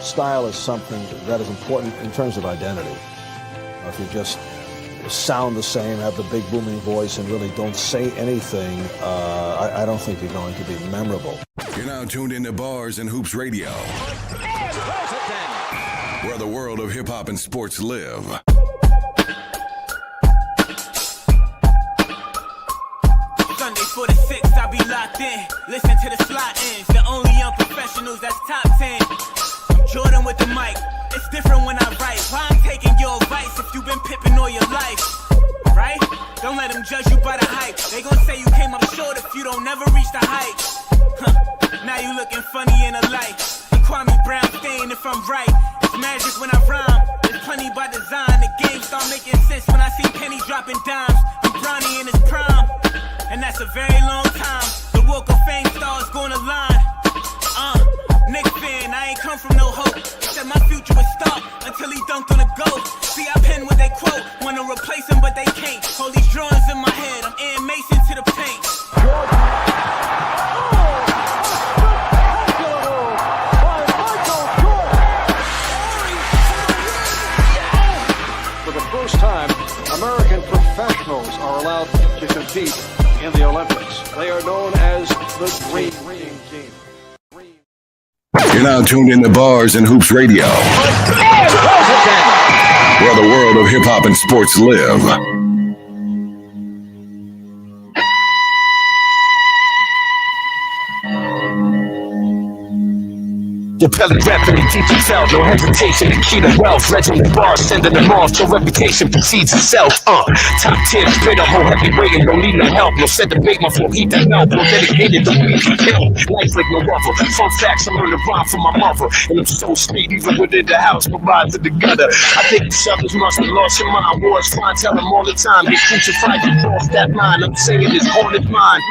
Style is something that is important in terms of identity. If you just sound the same, have the big booming voice, and really don't say anything, I don't think you're going to be memorable. You're now tuned into Bars and Hoops Radio, where the world of hip-hop and sports live. Sunday 46, I'll be locked in. Listen to the slot ins. The only unprofessionals that's top 10. I'm Jordan with the mic. It's different when I write. Why I'm taking your advice if you've been pipping all your life, right? Don't let them judge you by the hype. They gon' say you came up short if you don't never reach the height. Now you looking funny in a light. The Kwame Brown stain if I'm right. It's magic when I rhyme. There's plenty by design. The game start making sense when I see Penny dropping dimes. I'm Bronny in his prime, and that's a very long time. The Walk of Fame stars gonna line. Nick fan, I ain't come from no hope. Said my future would start until he dunked on a goal. See, I pen what they quote. Wanna replace him, but they can't. All these drawings in my head, I'm Ian Mason to the paint. For the first time, American professionals are allowed to compete in the Olympics. They are known as the Green Team. You're now tuned into Bars and Hoops Radio, where the world of hip-hop and sports live. Your belly rapping and deep felt, no hesitation, the key to wealth. Legendary bars, sending them off till reputation precedes itself. Top tier, spit a whole heavyweight and don't need no help. No set the bait, my flow heat that mouth. No dedicated to me, kill. Life like no other. Fun facts, I learned to rhyme from my mother. And I'm so sweet, even within the house, my rhymes are together. I think the suckers must have lost your mind. Wars fine, tell them all the time. They crucified you cross that line. I'm saying this haunted mind.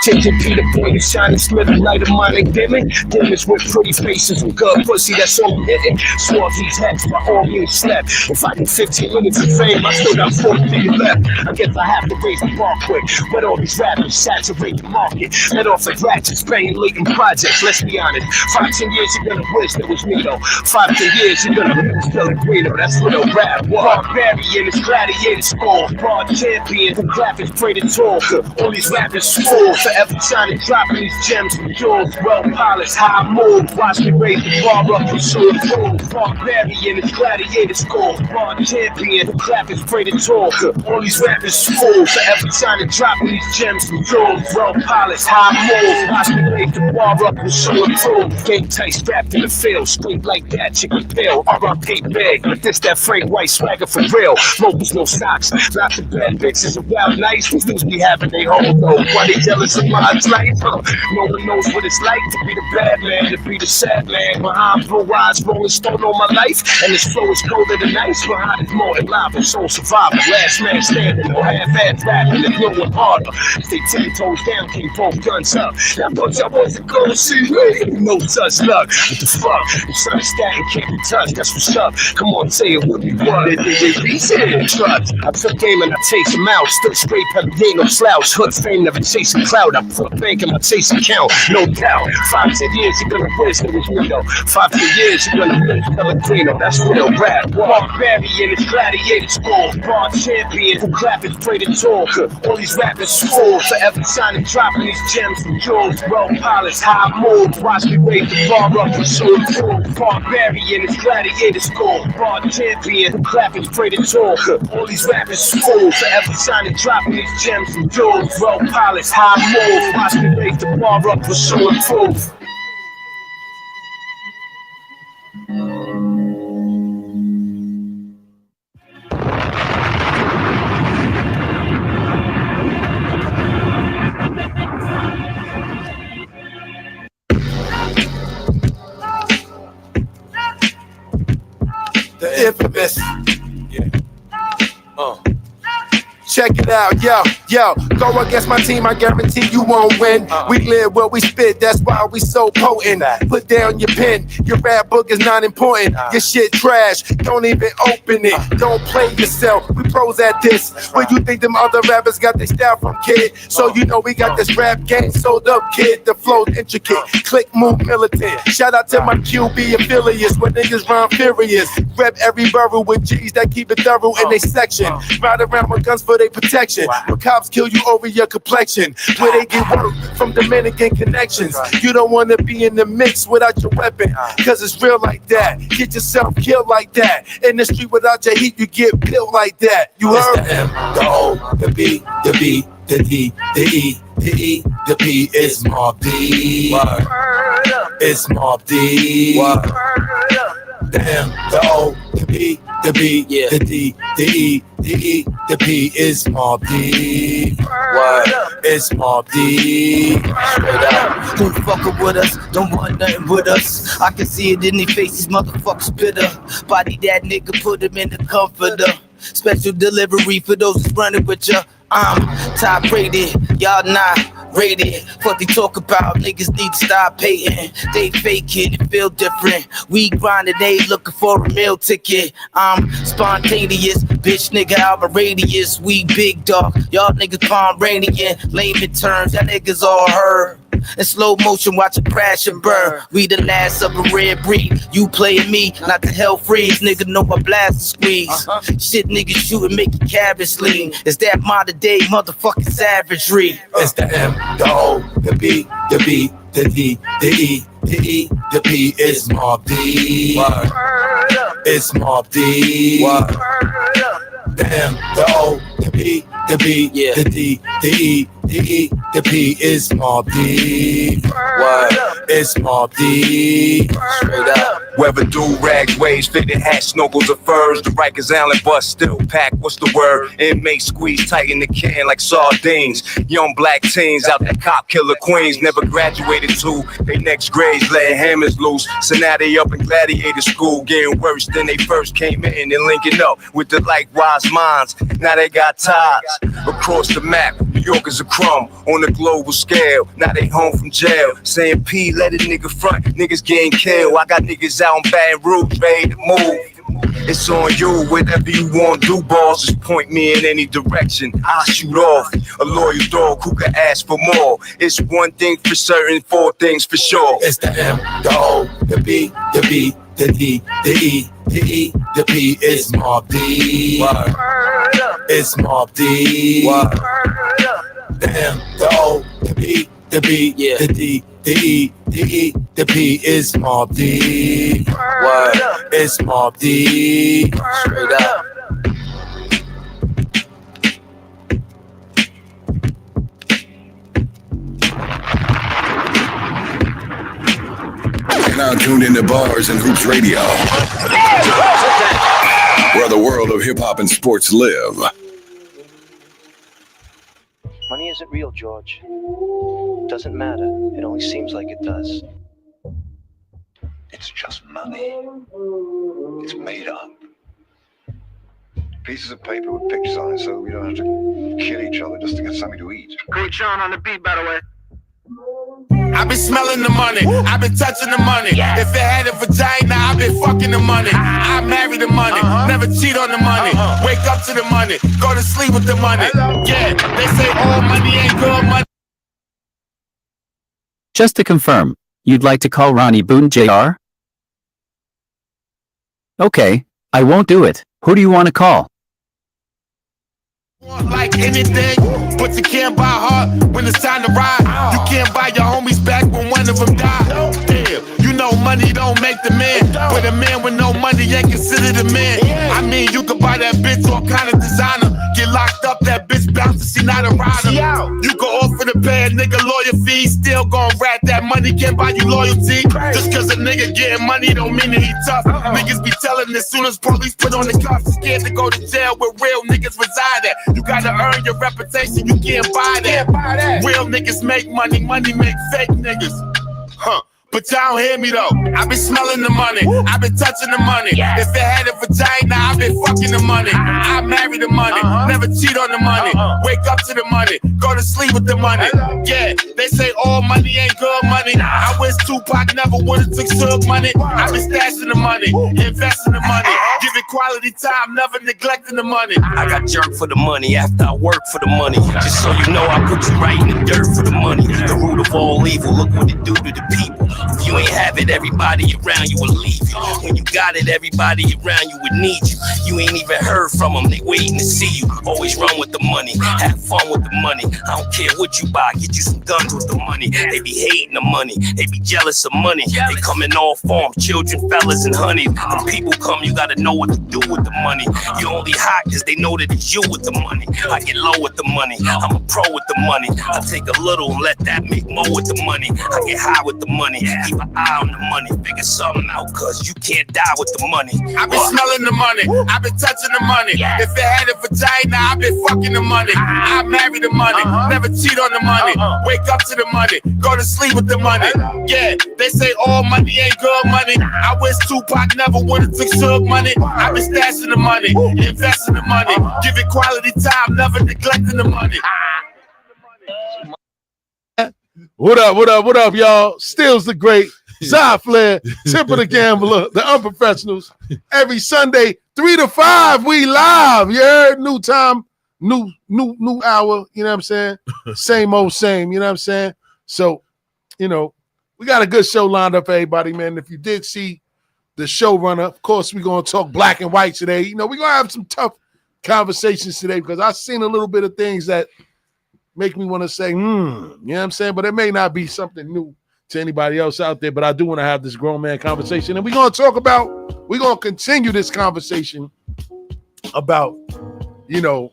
Taking Peter Boy, you shining Smith, light of mine ain't dimming. Demons with pretty faces and good pussy, that's all I'm hitting. Swore these hats, by all means slept. If I get 15 minutes of fame, I still got 40 million left. I guess I have to raise the bar quick. But all these rappers saturate the market. Let off like ratchets, banging latent projects, let's be honest. 5-10 years, you're gonna wish that was me though. 5-10 years, you're gonna miss Pellegrino, that's real rap. Barbarian, it's gladiator score. Bar champion, the graphics pray to talk. All these rappers full, forever shining, dropping these gems from jewels. Well polished, how I move, watch me raise the bar up and show it full. Barbarian, it's gladiator score. Bar champion, the graphics pray to talk. All these rappers full, forever shining, dropping these gems from jewels. Well polished, how I move, watch me raise the bar up and show it full. Game tight, strapped in the field, straight like that, chicken pill. R.I.P. big, but this that Frank White swagger for real. Ropes, no socks, not the bad bitches and wild nights. We still be having they hold though. Why they jealous of my life? No one knows what it's like to be the bad man, to be the sad man. Behind blue eyes, rolling stone all my life, and this flow is colder than ice. Behind it more than lava, soul survivor, last man standing, no half-ass rapping, it's no one harder. Stay 10 toes down, keep both guns up. Now bunch I wasn't gonna see me, no such luck. What the fuck? The sun is static, can't be touched, that's what's up. Come on, say it with me, what? They said trust. I took game and I chased him out. Stood straight, Pellegrino slouch. Hood fame, never chasing cloud. I put bank in my chasing count, no doubt. 5-10 years, you're gonna wish there was me though. 5-10 years, you're gonna miss Pellegrino, that's real rap. Barbarian, it's gladiator score. Bar champion, who clappers pray to talk. All these rappers full, forever shining, dropping these gems from jewels. Well polished, how I move, watch me raise the bar up and show it full. Barbarian, it's gladiator score. Bar champion, who clappers pray to talk. All these rappers full, forever shining, dropping these gems from jewels. Well polished, how I move, watch me raise the bar up and show it full. The infamous check it out, yo. Go against my team, I guarantee you won't win. We live where we spit, that's why we so potent. Put down your pen, your rap book is not important. Your shit trash, don't even open it. Don't play yourself, we pros at this. Where you think them other rappers got their style from, kid? So you know we got this rap game sold up, kid. The flow's intricate, click, move, militant. Shout out to my QB affiliates, where niggas run furious. Rep every borough with G's that keep it thorough in they section. Ride around with guns for their protection. When cops kill you over your complexion, where they get work from Dominican connections. You don't want to be in the mix without your weapon, cause it's real like that. Get yourself killed like that. In the street without your heat, you get built like that. You heard? It's the M, the O, the B, the B, the D, the E, the E, the P. It's Mob D. It's Mob D. The M, the O, the B, the B, the D, the E, the E, the P. It's Mob D. It's Mob D. Don't fuckin' with us, don't want nothing with us. I can see it in their faces, motherfuckers bitter. Body that nigga, put him in the comforter. Special delivery for those who's running with ya. I'm top rated, y'all not rated. What they talk about, niggas need to stop hating. They fake it, it feel different. We grinding, they looking for a meal ticket. I'm spontaneous, bitch nigga out of radius. We big dog, y'all niggas Pomeranian. Layman terms, that niggas all heard. In slow motion, watch it crash and burn. We the last of a rare breed. You playing me, not the hell freeze. Nigga know I blast and squeeze. Shit niggas shooting, make your cabbage lean. It's that modern day motherfucking savagery. It's the M, the O, the B, the B, the D, the E, the E, the P. It's Mob D. It's Mob D. The M, the O, the B, the B, the D, the E, the E, the P. It's Mob D. It's Mob D. Straight up. Whether do-rags, waves, fitted hats, snorkels or furs, the Rikers Island bus still packed, what's the word? Inmates squeeze tight in the can like sardines. Young black teens out that cop killer queens, never graduated to they next grades, letting hammers loose. So now they up in gladiator school, getting worse than they first came in and linking up with the likewise minds. Now they got ties across the map. New York is a crumb on a global scale. Now they home from jail, saying P, let a nigga front, niggas getting killed. I got niggas out in Baton Rouge, ready to move. It's on you, whatever you want, do balls, just point me in any direction. I'll shoot off, a loyal dog who can ask for more. It's one thing for certain, four things for sure. It's the M, the O, the B, the B, the D, the E, the E, the P. It's Mob D. It's Mob D. The M, the O, the B, the B, the D, the E, the E, the P. It's Mob D. It's Mob D. Straight up. You're now tuned into Bars and Hoops Radio, where the world of hip-hop and sports live. Money isn't real, George. Doesn't matter. It only seems like it does. It's just money. It's made up. Pieces of paper with pictures on it so we don't have to kill each other just to get something to eat. Great Sean on the beat, by the way. I've been smelling the money, I've been touching the money. If it had a vagina, I've been fucking the money. I marry the money, never cheat on the money. Wake up to the money, go to sleep with the money. Yeah, they say all money ain't good money. Just to confirm, you'd like to call Ronnie Boone Jr.? Okay, I won't do it. Who do you want to call? Like anything, but you can't buy heart when it's time to ride. You can't buy your homies back when one of them died. Damn, you know money don't make the man, but a man with no money ain't considered a man. I mean, you could buy that bitch all kind of designer, get locked up, that bitch bounce, she not a rider. You can offer to pay a nigga lawyer fee, still gon' rat that money can't buy you loyalty. Just cause a nigga getting money don't mean that he tough. Niggas be telling as soon as police put on the cuffs, scared to go to jail where real niggas reside at. You gotta earn your reputation, you can't buy that. Real niggas make money, money make fake niggas. but y'all don't hear me though. I been smelling the money, I been touching the money. If it had a vagina, I been fucking the money. I marry the money, never cheat on the money. Wake up to the money, go to sleep with the money. Yeah, they say all money ain't good money. I wish Tupac never would've took Suge money. I been stashing the money, investing the money, giving quality time, never neglecting the money. I got jerked for the money after I work for the money. Just so you know, I put you right in the dirt for the money. The root of all evil, look what it do to the people. If you ain't have it, everybody around you will leave you. When you got it, everybody around you would need you. You ain't even heard from them, they waiting to see you. Always run with the money, have fun with the money. I don't care what you buy, get you some guns with the money. They be hating the money, they be jealous of money. They come in all forms, children, fellas, and honeys. When people come, you gotta know what to do with the money. You only hot cause they know that it's you with the money. I get low with the money, I'm a pro with the money. I take a little and let that make more with the money. I get high with the money, keep an eye on the money. Figure something out cause you can't die with the money. I been smelling the money, I been touching the money. If it had a vagina, I been fucking the money. I marry the money, never cheat on the money. Wake up to the money, go to sleep with the money. Yeah, they say all money ain't good money. I wish Tupac never would've took Suge money. I been stashing the money, investing the money, giving quality time, never neglecting the money. What up, y'all? Stills the Great, Zy Flair, Tipper the Gambler, the Unprofessionals. Every Sunday, 3 to 5, we live. You heard? New time, new hour, you know what I'm saying? Same old same, you know what I'm saying? So, you know, we got a good show lined up for everybody, man. If you did see the showrunner, of course, we're going to talk black and white today. You know, we're going to have some tough conversations today because I've seen a little bit of things that make me want to say, you know what I'm saying? But it may not be something new to anybody else out there, but I do want to have this grown man conversation. And we're going to continue this conversation about, you know,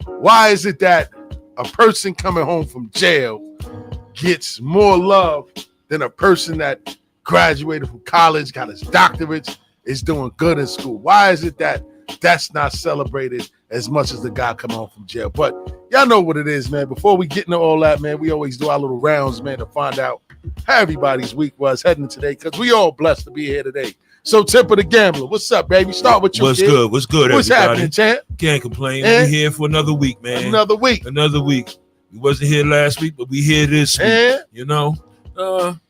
why is it that a person coming home from jail gets more love than a person that graduated from college, got his doctorates, is doing good in school? Why is it that that's not celebrated as much as the guy coming home from jail? But y'all know what it is, man. Before we get into all that, man, we always do our little rounds, man, to find out how everybody's week was heading today, because we all blessed to be here today. So, Tipper the Gambler, what's up, baby? Start with you. What's good? What's good, What's everybody? happening, champ? Can't complain. We're here for another week, man. Another week. We wasn't here last week, but we here this week. You know,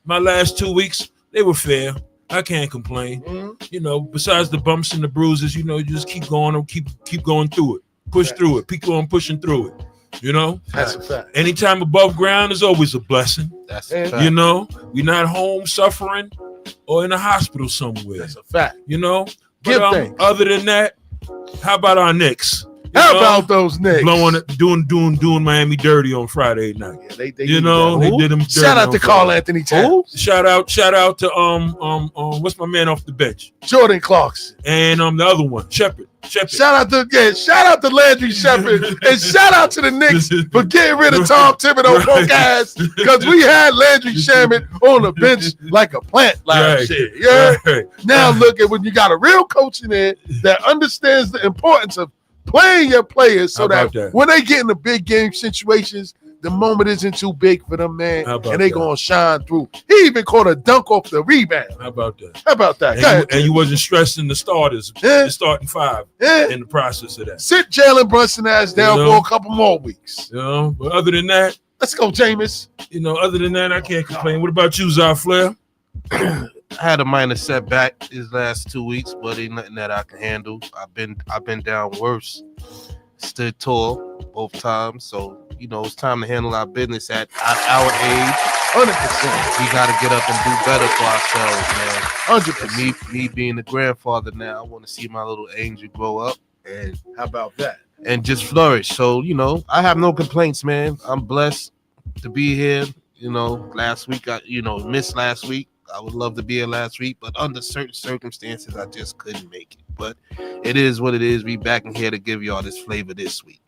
my last 2 weeks, they were fair. I can't complain. You know, besides the bumps and the bruises, you know, you just keep going and keep going through it. Push through it. Keep on pushing through it. You know? That's a fact. Anytime above ground is always a blessing. That's a fact. You know, we're not home suffering or in a hospital somewhere. That's a fact. You know? Give But thanks. other than that, how about our Knicks? How about those Knicks? Blowing it, doing Miami dirty on Friday night. Yeah, they you know, they did them dirty. Shout out to Carl Anthony Towns. Shout out to what's my man off the bench? Jordan Clarkson. And the other one, Shepard. Shout out to Landry Shepard, and shout out to the Knicks for getting rid of Tom Thibodeau punk ass, because we had Landry Shepard on the bench like a plant last year. Yeah. Right. Now look at when you got a real coach in there that understands the importance of playing your players so that when they get in the big game situations, the moment isn't too big for them, man, and they gonna shine through. He even caught a dunk off the rebound. How about that? And you wasn't stressing the starters, the starting five in the process of that. Sit Jalen Brunson ass down for a couple more weeks. You know, but other than that, let's go, Jameis. You know, other than that, I can't complain. What about you, Zy Flair? I had a minor setback these last 2 weeks, but ain't nothing that I can handle. I've been down worse. Stood tall both times, so you know it's time to handle our business at our age. 100%. We got to get up and do better for ourselves, man. 100%. Me being a grandfather now, I want to see my little angel grow up, and how about that? And just flourish. So you know, I have no complaints, man. I'm blessed to be here. You know, last week I missed last week. I would love to be here last week, but under certain circumstances, I just couldn't make it. But it is what it is. We back in here to give y'all this flavor this week,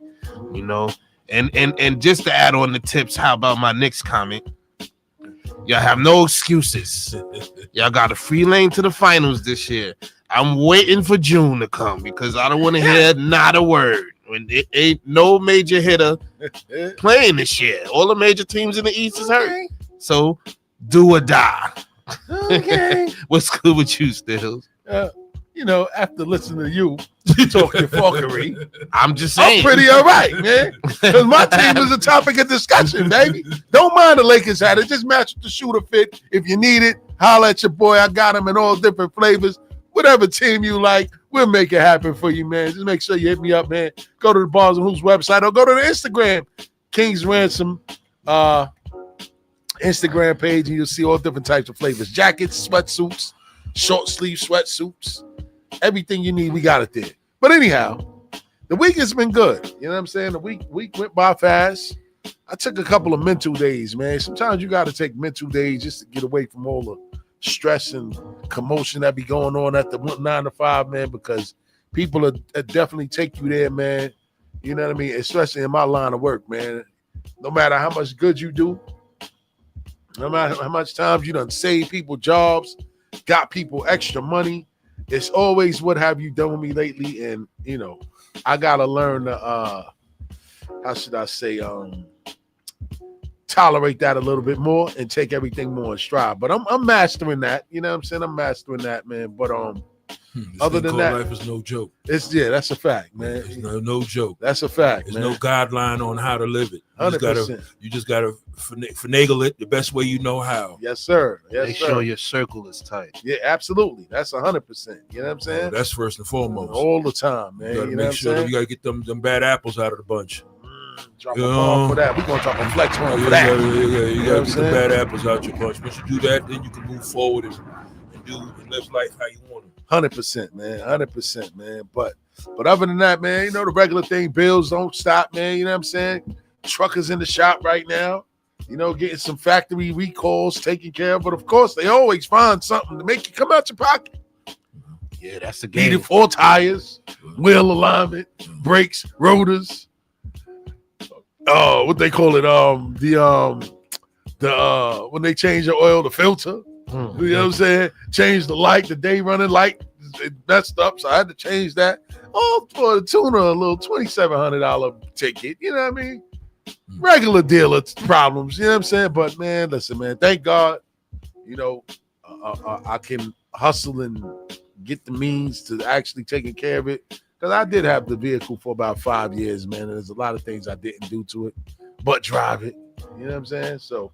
you know. And just to add on the tips, how about my Knicks comment? Y'all have no excuses. Y'all got a free lane to the finals this year. I'm waiting for June to come because I don't want to hear not a word. When it ain't no major hitter playing this year. All the major teams in the East is hurt. So do or die. Okay. What's good with you, Stills? You know, after listening to you talk your fuckery, I'm just saying. I'm pretty all right, man. Because my team is a topic of discussion, baby. Don't mind the Lakers hat it. Just match with the shooter fit. If you need it, holler at your boy. I got them in all different flavors. Whatever team you like, we'll make it happen for you, man. Just make sure you hit me up, man. Go to the Bars and Hoops website or go to the Instagram, King's Ransom Instagram page, and you'll see all different types of flavors. Jackets, sweatsuits, short sleeve sweatsuits. Everything you need, we got it there. But anyhow, the week has been good. You know what I'm saying? The week went by fast. I took a couple of mental days, man. Sometimes you got to take mental days just to get away from all the stress and commotion that be going on at the 9 to 5, man, because people are definitely take you there, man. You know what I mean? Especially in my line of work, man. No matter how much good you do, no matter how much times you done save people jobs, got people extra money, it's always what have you done with me lately. And, you know, I got to learn to, how should I say, tolerate that a little bit more and take everything more in stride. But I'm mastering that. You know what I'm saying? I'm mastering that, man. But other than that, life is no joke. That's a fact, man. It's no joke. That's a fact. There's man. No guideline on how to live it. 100%. You just gotta finagle it the best way you know how. Yes, sir. Yes, Make sir. sure your circle is tight. Yeah, absolutely. That's 100%. You know what I'm saying? That's first and foremost. All the time, man. You gotta know make what sure I'm that saying? you gotta get them bad apples out of the bunch. Drop a bomb for that. We're gonna drop a flex one for that. You gotta get the bad apples out your bunch. Once you do that, then you can move forward and live life how you want to. 100%, man. 100%, man. But other than that, man, you know, the regular thing, bills don't stop, man. You know what I'm saying? Truckers in the shop right now, you know, getting some factory recalls taken care of. But of course, they always find something to make you come out your pocket. Yeah, that's the game. Needed 4 tires, wheel alignment, brakes, rotors. What they call it? When they change the oil, the filter. You know what I'm saying? Change the light, the day running light, it messed up, so I had to change that. All for the tune of a little $2,700 ticket. You know what I mean? Regular dealer problems. You know what I'm saying? But man, listen, man. Thank God, you know, I can hustle and get the means to actually taking care of it. Because I did have the vehicle for about 5 years, man. And there's a lot of things I didn't do to it, but drive it. You know what I'm saying? So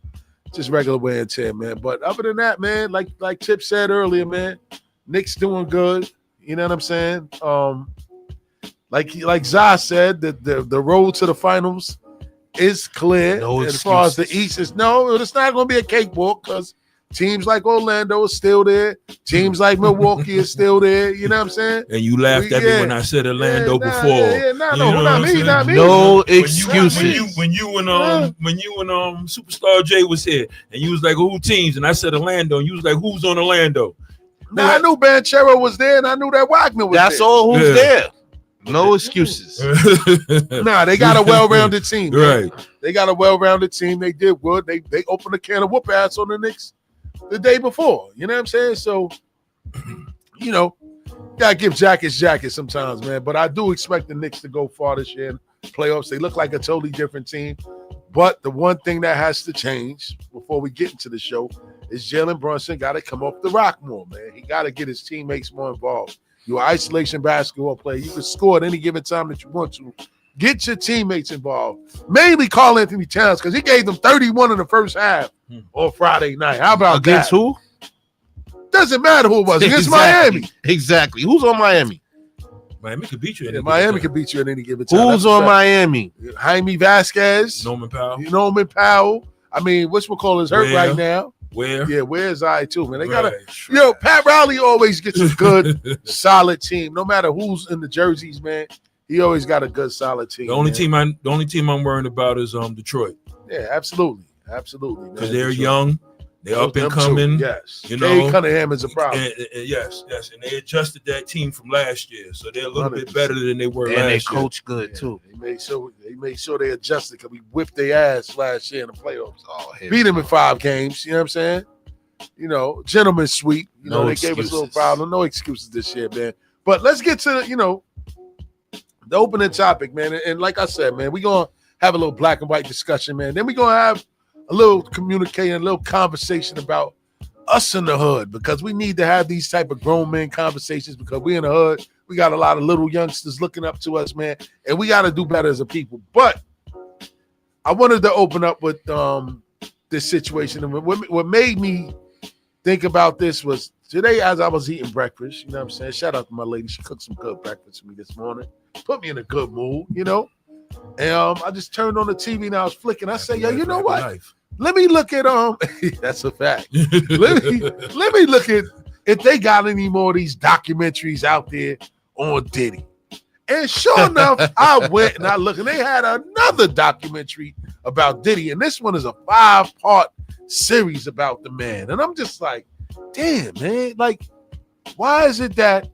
just regular wear and tear, man. But other than that, man, like Tip said earlier, man, Knicks doing good. You know what I'm saying? Like Zah said, the road to the finals is clear. No as far as the East is, no, it's not going to be a cakewalk because teams like Orlando is still there. Teams like Milwaukee is still there. You know what I'm saying? And you laughed at me when I said Orlando before. Not me. No excuses. When you and Superstar J was here, and you was like, "Who teams?" And I said Orlando, and you was like, "Who's on Orlando?" I knew Banchero was there, and I knew that Wagner was there. That's all who's there. No excuses. They got a well-rounded team. Right. They got a well-rounded team. They did good. They opened a can of whoop ass on the Knicks the day before. You know what I'm saying? So, you know, gotta give jackets sometimes, man. But I do expect the Knicks to go far this year in playoffs. They look like a totally different team. But the one thing that has to change before we get into the show is Jalen Brunson got to come off the rock more, man. He got to get his teammates more involved. You're an isolation basketball player. You can score at any given time that you want to. Get your teammates involved. Mainly Karl Anthony Towns, because he gave them 31 in the first half on Friday night. How about against that? Who? Doesn't matter who it was. Against Miami. Exactly. Who's on Miami? Miami could beat you. Miami could beat you at any given time. Who's on Miami? Jaime Vasquez. Norman Powell. I mean, whatchamacallit is hurt right now. Where? Yeah, where's I too, man? They gotta, Pat Riley always gets a good, solid team. No matter who's in the jerseys, man, he always got a good, solid team. The only team I'm worrying about is Detroit. Yeah, absolutely, because they're young, they're up and coming. Yes, you Cade know, Cunningham's is a problem. And yes, and they adjusted that team from last year, so they're a little bit better than they were last year. And they coach good too. They made sure they adjusted because we whipped their ass last year in the playoffs. Beat them in 5 games. You know what I'm saying? You know, gentleman's sweep. You know, they gave us a little problem. No excuses this year, man. But let's get to the opening topic, man. And like I said, man, we're gonna have a little black and white discussion, man. Then we're gonna have a little communicating, a little conversation about us in the hood, because we need to have these type of grown men conversations, because we in the hood. We got a lot of little youngsters looking up to us, man, and we got to do better as a people. But I wanted to open up with this situation. And what made me think about this was today as I was eating breakfast, you know what I'm saying? Shout out to my lady. She cooked some good breakfast for me this morning. Put me in a good mood, you know? And I just turned on the TV and I was flicking. I said, yo, you know what? Let me look at that's a fact. let me look at if they got any more of these documentaries out there on Diddy. And sure enough, I went and I looked, and they had another documentary about Diddy, and this one is a 5-part series about the man. And I'm just like, damn, man, like, why is it that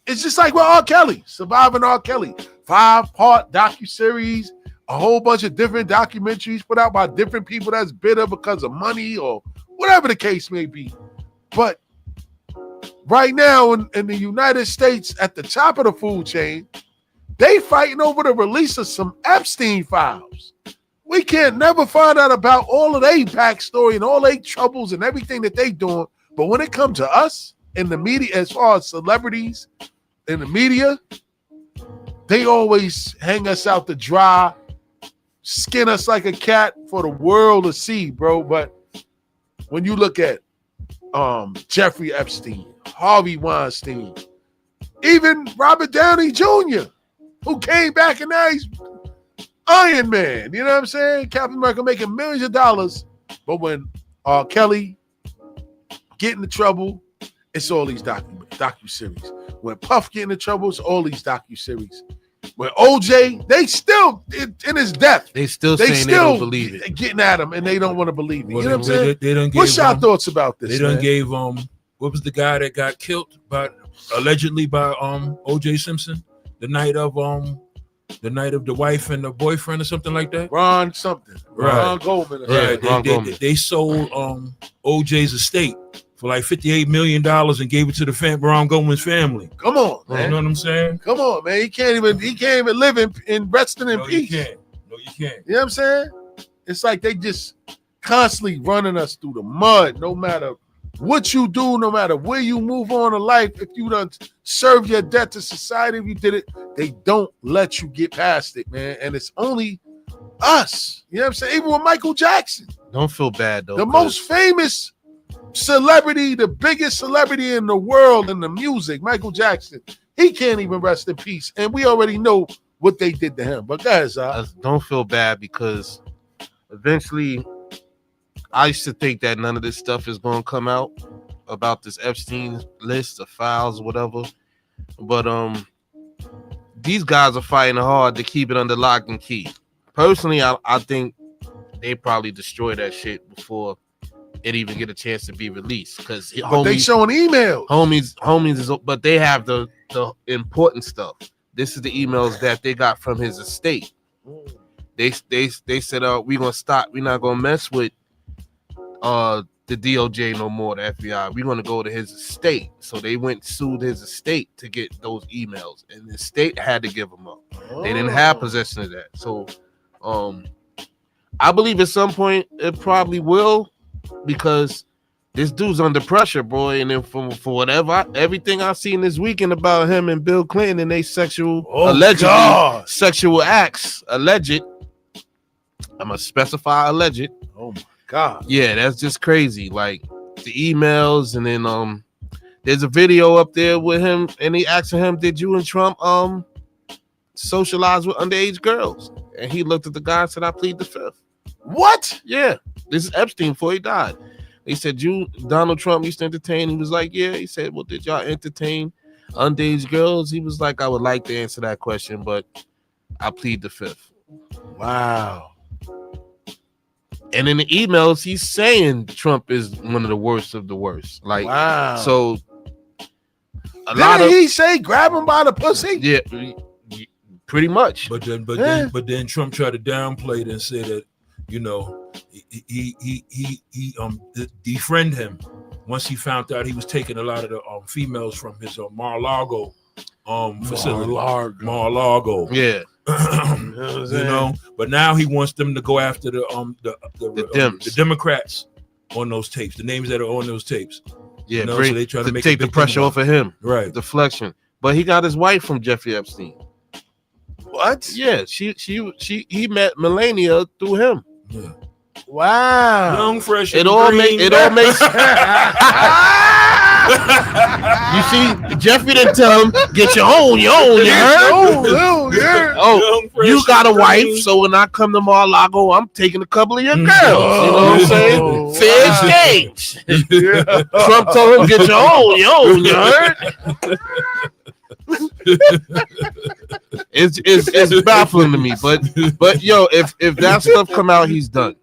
it's just like with R. Kelly, Surviving R. Kelly, 5-part docuseries, a whole bunch of different documentaries put out by different people that's bitter because of money or whatever the case may be. But right now in the United States, at the top of the food chain, they fighting over the release of some Epstein files. We can't never find out about all of their backstory and all their troubles and everything that they doing. But when it comes to us in the media, as far as celebrities in the media, they always hang us out to dry, skin us like a cat for the world to see, bro. But when you look at Jeffrey Epstein, Harvey Weinstein, even Robert Downey Jr., who came back and now he's Iron Man. You know what I'm saying? Captain America making millions of dollars. But when Kelly get into trouble, it's all these docuseries. When Puff get into trouble, it's all these docuseries. When OJ, they still in his death. They still don't believe it. Getting at him, and they don't want to believe it. Well, you know what I'm saying? What's your thoughts about this? They done gave what was the guy that got killed allegedly by OJ Simpson the night of the wife and the boyfriend or something like that? Ron something. Right. Ron Goldman. Right. They sold OJ's estate for like $58 million and gave it to the Ron Goldman's family. Come on, man. You know what I'm saying? Come on, man. He can't even live in resting in peace. You can't. No, you can't. You know what I'm saying? It's like they just constantly running us through the mud, no matter what you do, no matter where you move on in life. If you done serve your debt to society, if you did it, they don't let you get past it, man. And it's only us. You know what I'm saying? Even with Michael Jackson. Don't feel bad, though. The most famous celebrity, the biggest celebrity in the world in the music, Michael Jackson, he can't even rest in peace. And we already know what they did to him. But guys, don't feel bad, because eventually I used to think that none of this stuff is going to come out about this Epstein list of files or whatever. But these guys are fighting hard to keep it under lock and key. Personally, I think they probably destroy that shit before it even get a chance to be released, because they showing emails. Homies is, but they have the important stuff. This is the emails that they got from his estate. They said, we're gonna stop. We're not gonna mess with the DOJ no more, the FBI. We're gonna go to his estate. So they went and sued his estate to get those emails, and the state had to give them up. They didn't have possession of that. So I believe at some point it probably will, because this dude's under pressure, boy. And then for whatever, everything I've seen this weekend about him and Bill Clinton and they allegedly sexual acts, alleged. I'm gonna specify alleged. Oh my God. Yeah, that's just crazy. Like the emails, and then there's a video up there with him, and he asking him, "Did you and Trump socialize with underage girls?" And he looked at the guy and said, "I plead the fifth." What? Yeah, this is Epstein before he died. He said, Donald Trump used to entertain. He was like, yeah. He said, well, did y'all entertain underage girls? He was like, I would like to answer that question, but I plead the fifth. Wow. And in the emails, he's saying Trump is one of the worst of the worst. Like, wow. So Didn't he say grab him by the pussy? Yeah, pretty much. But then Trump tried to downplay it and say that, you know, he defriended him once he found out he was taking a lot of the females from his Mar-a-Lago facility. Mar-a-Lago. Yeah. You know, but now he wants them to go after the Democrats on those tapes, the names that are on those tapes. Yeah, you know, bring, so they try to make take the pressure off of him. Right. Deflection. But he got his wife from Jeffrey Epstein. What? Yeah, he met Melania through him. Yeah. Wow. Young, fresh, It all makes You see, Jeffrey didn't tell him, get your own, you heard? Oh, you got a wife, so when I come to Mar-a-Lago, I'm taking a couple of your girls. You know what I'm saying? Fair exchange. Trump told him, get your own, you heard? It's baffling to me, but yo, if that stuff come out, he's done.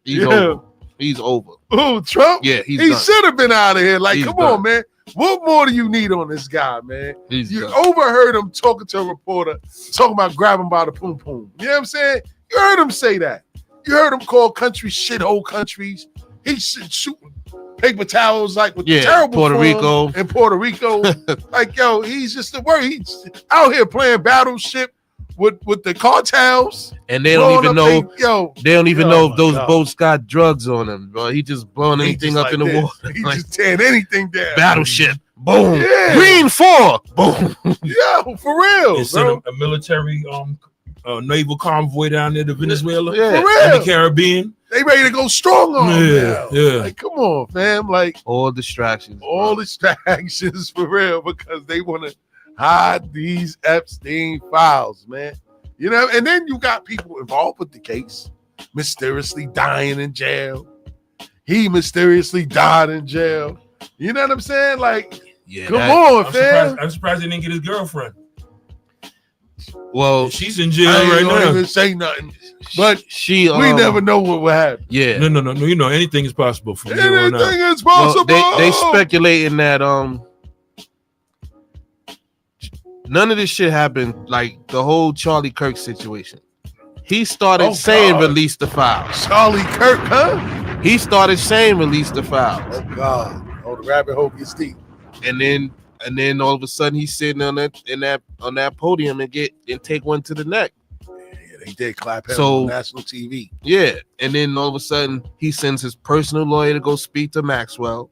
He's over. He's over. Oh, Trump? Yeah, he done. should have been out of here. Like, He's come done. on, man. What more do you need on this guy, man? You done. overheard him talking to a reporter, talking about grabbing by the poom poom. You know what I'm saying? You heard him say that. You heard him call countries shithole countries. He's shooting paper towels like with terrible Puerto form Rico. in Puerto Rico. Like, yo, he's just the word. He's out here playing battleship with the cartels. And they don't even know. They don't even know if those God. boats got drugs on them, bro. He just blowing He anything just up in like the this. water. He Like, just tearing anything down. battleship. Boom. Yeah. Green 4. Boom. Yo, for real, They sent bro. a military naval convoy down there to Venezuela, Yeah. and For real. the Caribbean. They ready to go strong on him Yeah, now. yeah. Like, come on, fam. Like, all distractions. all distractions for real because they want to hide these Epstein files, man. You know, and then you got people involved with the case mysteriously dying in jail. He mysteriously died in jail. You know what I'm saying? Like, come on, fam. I'm surprised they didn't get his girlfriend. Well, she's in jail I ain't right gonna now. even say nothing, but we we never know what will happen. Yeah. No. You know, anything is possible from here on out. Anything is Well, possible. they speculating that none of this shit happened, like the whole Charlie Kirk situation. He started saying God. release the files. Charlie Kirk, huh? He started saying release the files. Oh God! Oh, the rabbit hole gets deep. And then all of a sudden he's sitting on that podium and take one to the neck. Yeah, they did clap him So- on national TV. Yeah, and then all of a sudden he sends his personal lawyer to go speak to Maxwell.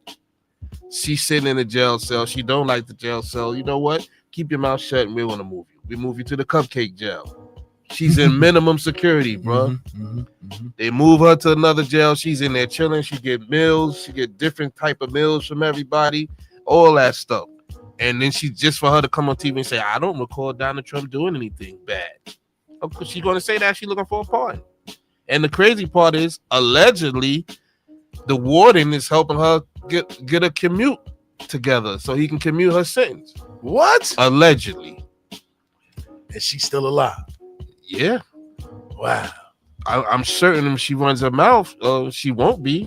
She's sitting in a jail cell. She don't like the jail cell. You know what? Keep your mouth shut and we want to move you. We move you to the cupcake jail. She's in minimum security, bro. They move her to another jail. She's in there chilling. She get meals. She get different type of meals from everybody. All that stuff. And then she just for her to come on TV and say, I don't recall Donald Trump doing anything bad. Of course, she's going to say that she's looking for a pardon. And the crazy part is, allegedly, the warden is helping her get a commute together so he can commute her sentence. What? Allegedly. And she's still alive. Yeah. Wow. I'm certain if she runs her mouth, she won't be.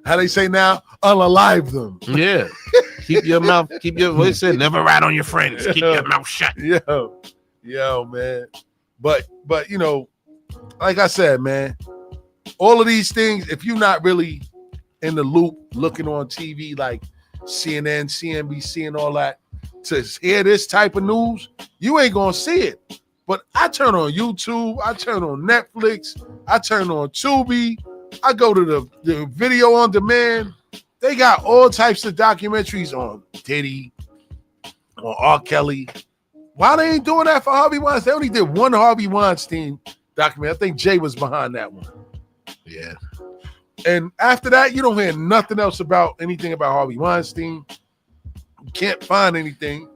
How they say now? Unalive them. Yeah. Keep your mouth, what it said, never rat on your friends. Keep your mouth shut. Yo, man. But you know, like I said, man, all of these things, if you're not really in the loop looking on TV like CNN, CNBC, and all that, to hear this type of news, you ain't gonna see it. But I turn on YouTube, I turn on Netflix, I turn on Tubi, I go to the video on demand. They got all types of documentaries on Diddy, on R. Kelly. Why they ain't doing that for Harvey Weinstein? They only did one Harvey Weinstein documentary. I think Jay was behind that one. Yeah. And after that, you don't hear nothing else about anything about Harvey Weinstein. You can't find anything.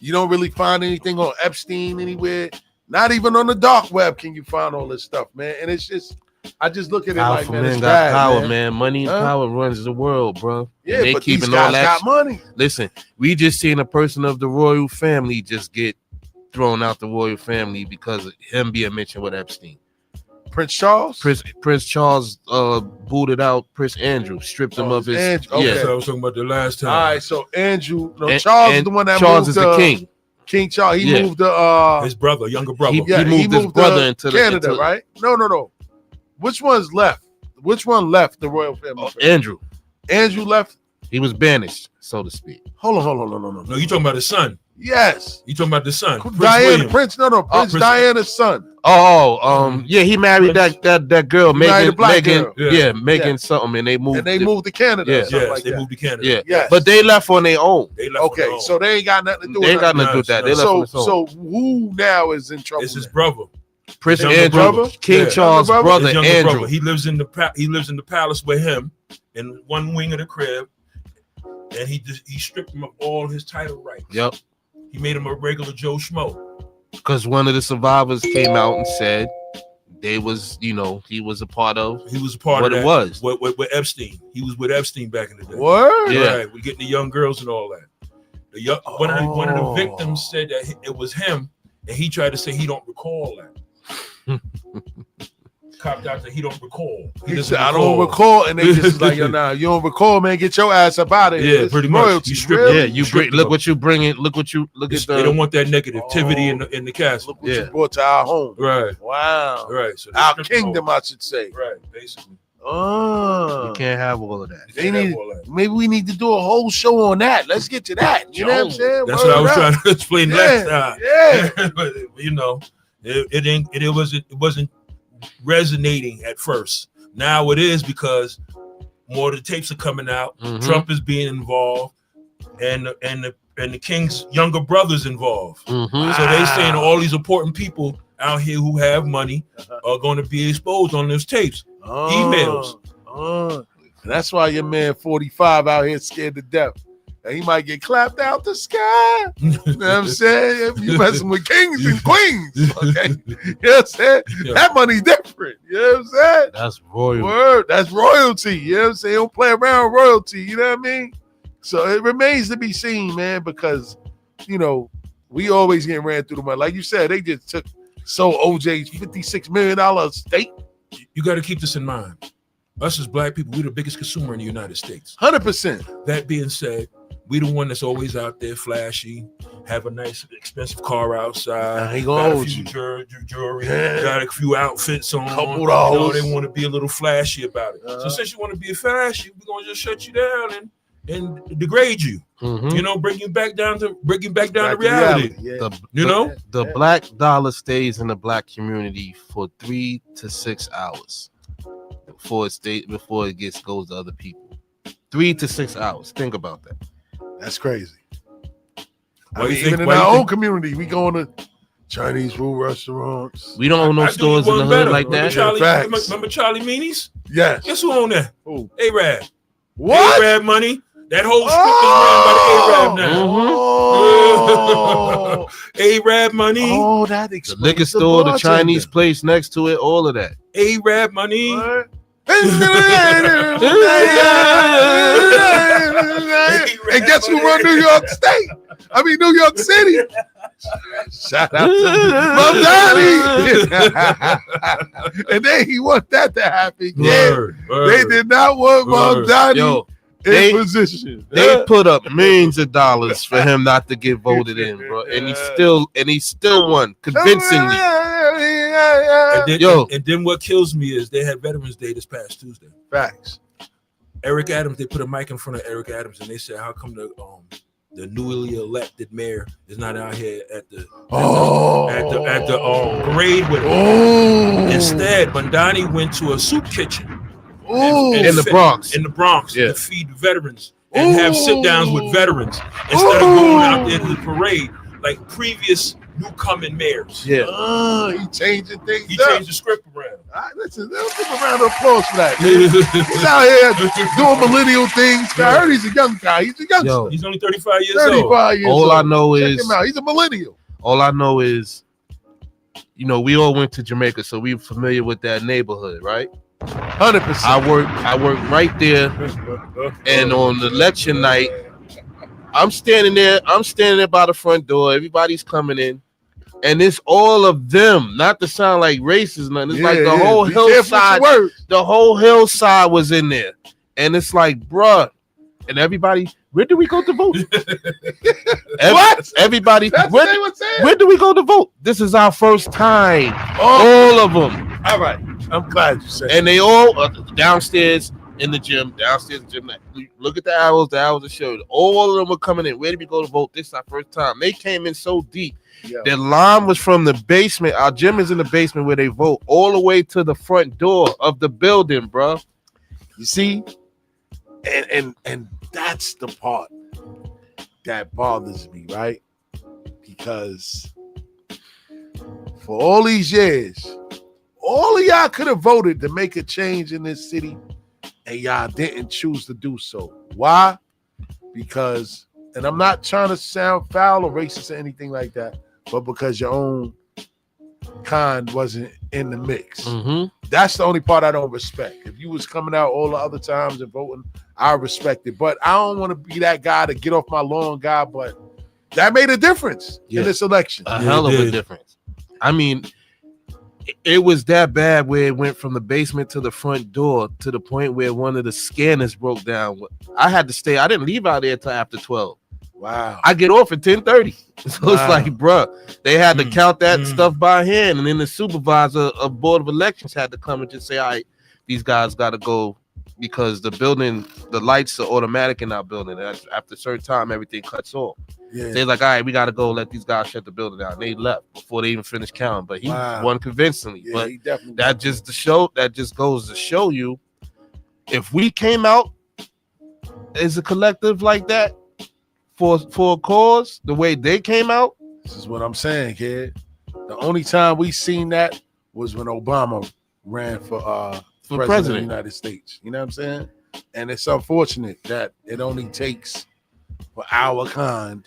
You don't really find anything on Epstein anywhere. Not even on the dark web can you find all this stuff, man. And it's just, I just look at it like, Powerful man, men it's got bad, power, man. Money and Huh? power runs the world, bro. Yeah, And they but these keeping guys all that. got money. Listen, we just seen a person of the royal family just get thrown out the royal family because of him being mentioned with Epstein. Prince Charles? Prince Charles booted out Prince Andrew, stripped him of his. Andrew, okay. So I was talking about the last time. All right, so Andrew, no, And- Charles is and the one that Charles moved is the king. King Charles. He Yeah. moved to His brother, younger brother. He moved his brother into Canada, right? No. Which one's left? Which one left the royal family? Andrew. Andrew left. He was banished, so to speak. Hold on. No, you talking about his son. Yes. You talking about the son? Prince Prince William. Diana's son. Yeah, he married that girl, Megan. Yeah. Megan something, and they moved to Canada. Yeah, Yes, they moved to Canada. Yeah. Yes. But they left on their own. Okay, so they ain't got nothing to do with They ain't got nothing to do with that. They left on their own. So who now is in trouble? It's his brother. Prince His younger Andrew, brother? King Charles' brother, His younger Andrew. brother. He lives in the palace with him in one wing of the crib, and he stripped him of all his title rights. Yep. He made him a regular Joe Schmo. Because one of the survivors came out and said he was a part of. He was a part what of it that, was. With Epstein. He was with Epstein back in the day. Word? Yeah. Right. We're getting the young girls and all that. One of the victims said that it was him, and he tried to say he don't recall that. Copped out that he don't recall. He said, I don't recall, and they just was like, yo, nah, you don't recall, man. Get your ass up out of here. Yeah, It's pretty much. royalty. You stripped Really? Yeah, you bring. Look what you bringing. Look at the. They don't want that negativity in the castle. Look what you brought to our home. Right. Wow. Right. So Our kingdom, I should say. Right. Basically. Oh. You can't have all of that. Maybe we need to do a whole show on that. Let's get to that. You know what I'm saying? That's what I was trying to explain last time. Yeah. But it wasn't resonating at first. Now it is because more of the tapes are coming out. Mhm. Trump is being involved, and the king's younger brother's involved. Mhm. So they saying all these important people out here who have money are going to be exposed on those tapes, emails. That's why your man 45 out here scared to death. And he might get clapped out the sky. You know what I'm saying? You messing with kings and queens. Okay. You know what I'm saying? Yeah. That money's different. You know what I'm saying? That's royal. Word. That's royalty. You know what I'm saying? Don't play around with royalty. You know what I mean? So it remains to be seen, man, because, we always get ran through the money. Like you said, they just sold OJ's $56 million estate. You got to keep this in mind. Us as black people, we're the biggest consumer in the United States. 100%. That being said, we the one that's always out there flashy, have a nice expensive car outside, I ain't got gonna a hold few you. jewelry, Yeah. got a few outfits on. Couple dollars. They want to be a little flashy about it. So since you want to be flashy, we're gonna just shut you down and degrade you. Mhm. Bring you back down to reality. Yeah. The black dollar stays in the black community for 3 to 6 hours before it goes to other people. 3 to 6 hours. Think about that. That's crazy. Why you Even think- in why you our think- own community, we going to Chinese food restaurants. We don't own no I do stores in one the hood better. like that. Remember Charlie Meanies? Yes. Guess who owned that? Who? A-Rab. What? A-Rab money. That whole strip is ran by the A-Rab now. Oh, A-Rab money. oh, that The explains liquor store, the bartender. Chinese place next to it, all of that. A-Rab money. What? And guess who run New York State? New York City. Shout out to Mom Donnie. And he want that to happen. Word, word. They did not want Mom Word. Donnie Yo, in they- position. They put up millions of dollars for him not to get voted in, bro. And he still won convincingly. And then what kills me is they had Veterans Day this past Tuesday. Facts. Eric Adams, they put a mic in front of Eric Adams and they said, how come the newly elected mayor is not out here at the parade with him? Oh. Instead, Bandani went to a soup kitchen In the Bronx. In the Bronx Yeah. to feed veterans and have sit downs with veterans instead of going out there to the parade like previous newcoming mayors. Yeah. He changing things He up. changed the script around. All right, listen, let's give a round of applause for that. Man. He's out here doing millennial things. I heard he's a young guy. He's a youngster. Yo, He's only 35 years old. 35 years old. all I know Check is him out. He's a millennial. all I know is, we all went to Jamaica, so we're familiar with that neighborhood, right? 100%. I work right there, and on the election night, I'm standing there by the front door. Everybody's coming in, and it's all of them. Not to sound like racist, nothing. It's like the whole Be careful with your hillside. words. The whole hillside was in there, and it's like, bruh, and everybody. Where do we go to vote? What? Everybody. That's what they were saying. Where do we go to vote? This is our first time. All of them. All right. I'm glad you said And they all downstairs in the gym, downstairs gym. Look at the arrows that showed. All of them were coming in. Where did we go to vote? This is our first time. They came in so deep. Yeah. The line was from the basement. Our gym is in the basement where they vote, all the way to the front door of the building, bro. You see? And that's the part that bothers me, right? Because for all these years, all of y'all could have voted to make a change in this city, and y'all didn't choose to do so. Why? Because, and I'm not trying to sound foul or racist or anything like that, but because your own kind wasn't in the mix. That's the only part I don't respect. If you was coming out all the other times and voting, I respect it. But I don't want to be that guy to get off my lawn guy, but that made a difference in this election. A hell of a difference. I mean, it was that bad where it went from the basement to the front door to the point where one of the scanners broke down. I had to stay. I didn't leave out there till after 12. Wow. I get off at 10:30. So it's like, bruh, they had to count that stuff by hand. And then the supervisor of Board of Elections had to come and just say, all right, these guys got to go because the building, the lights are automatic in our building. After a certain time, everything cuts off. Yeah. They're like, all right, we got to go let these guys shut the building down. They left before they even finished counting. But he won convincingly. Yeah, but he definitely that just goes to show you, if we came out as a collective like that, for a cause, the way they came out. This is what I'm saying, kid. The only time we seen that was when Obama ran for president of the United States. You know what I'm saying? And it's unfortunate that it only takes for our kind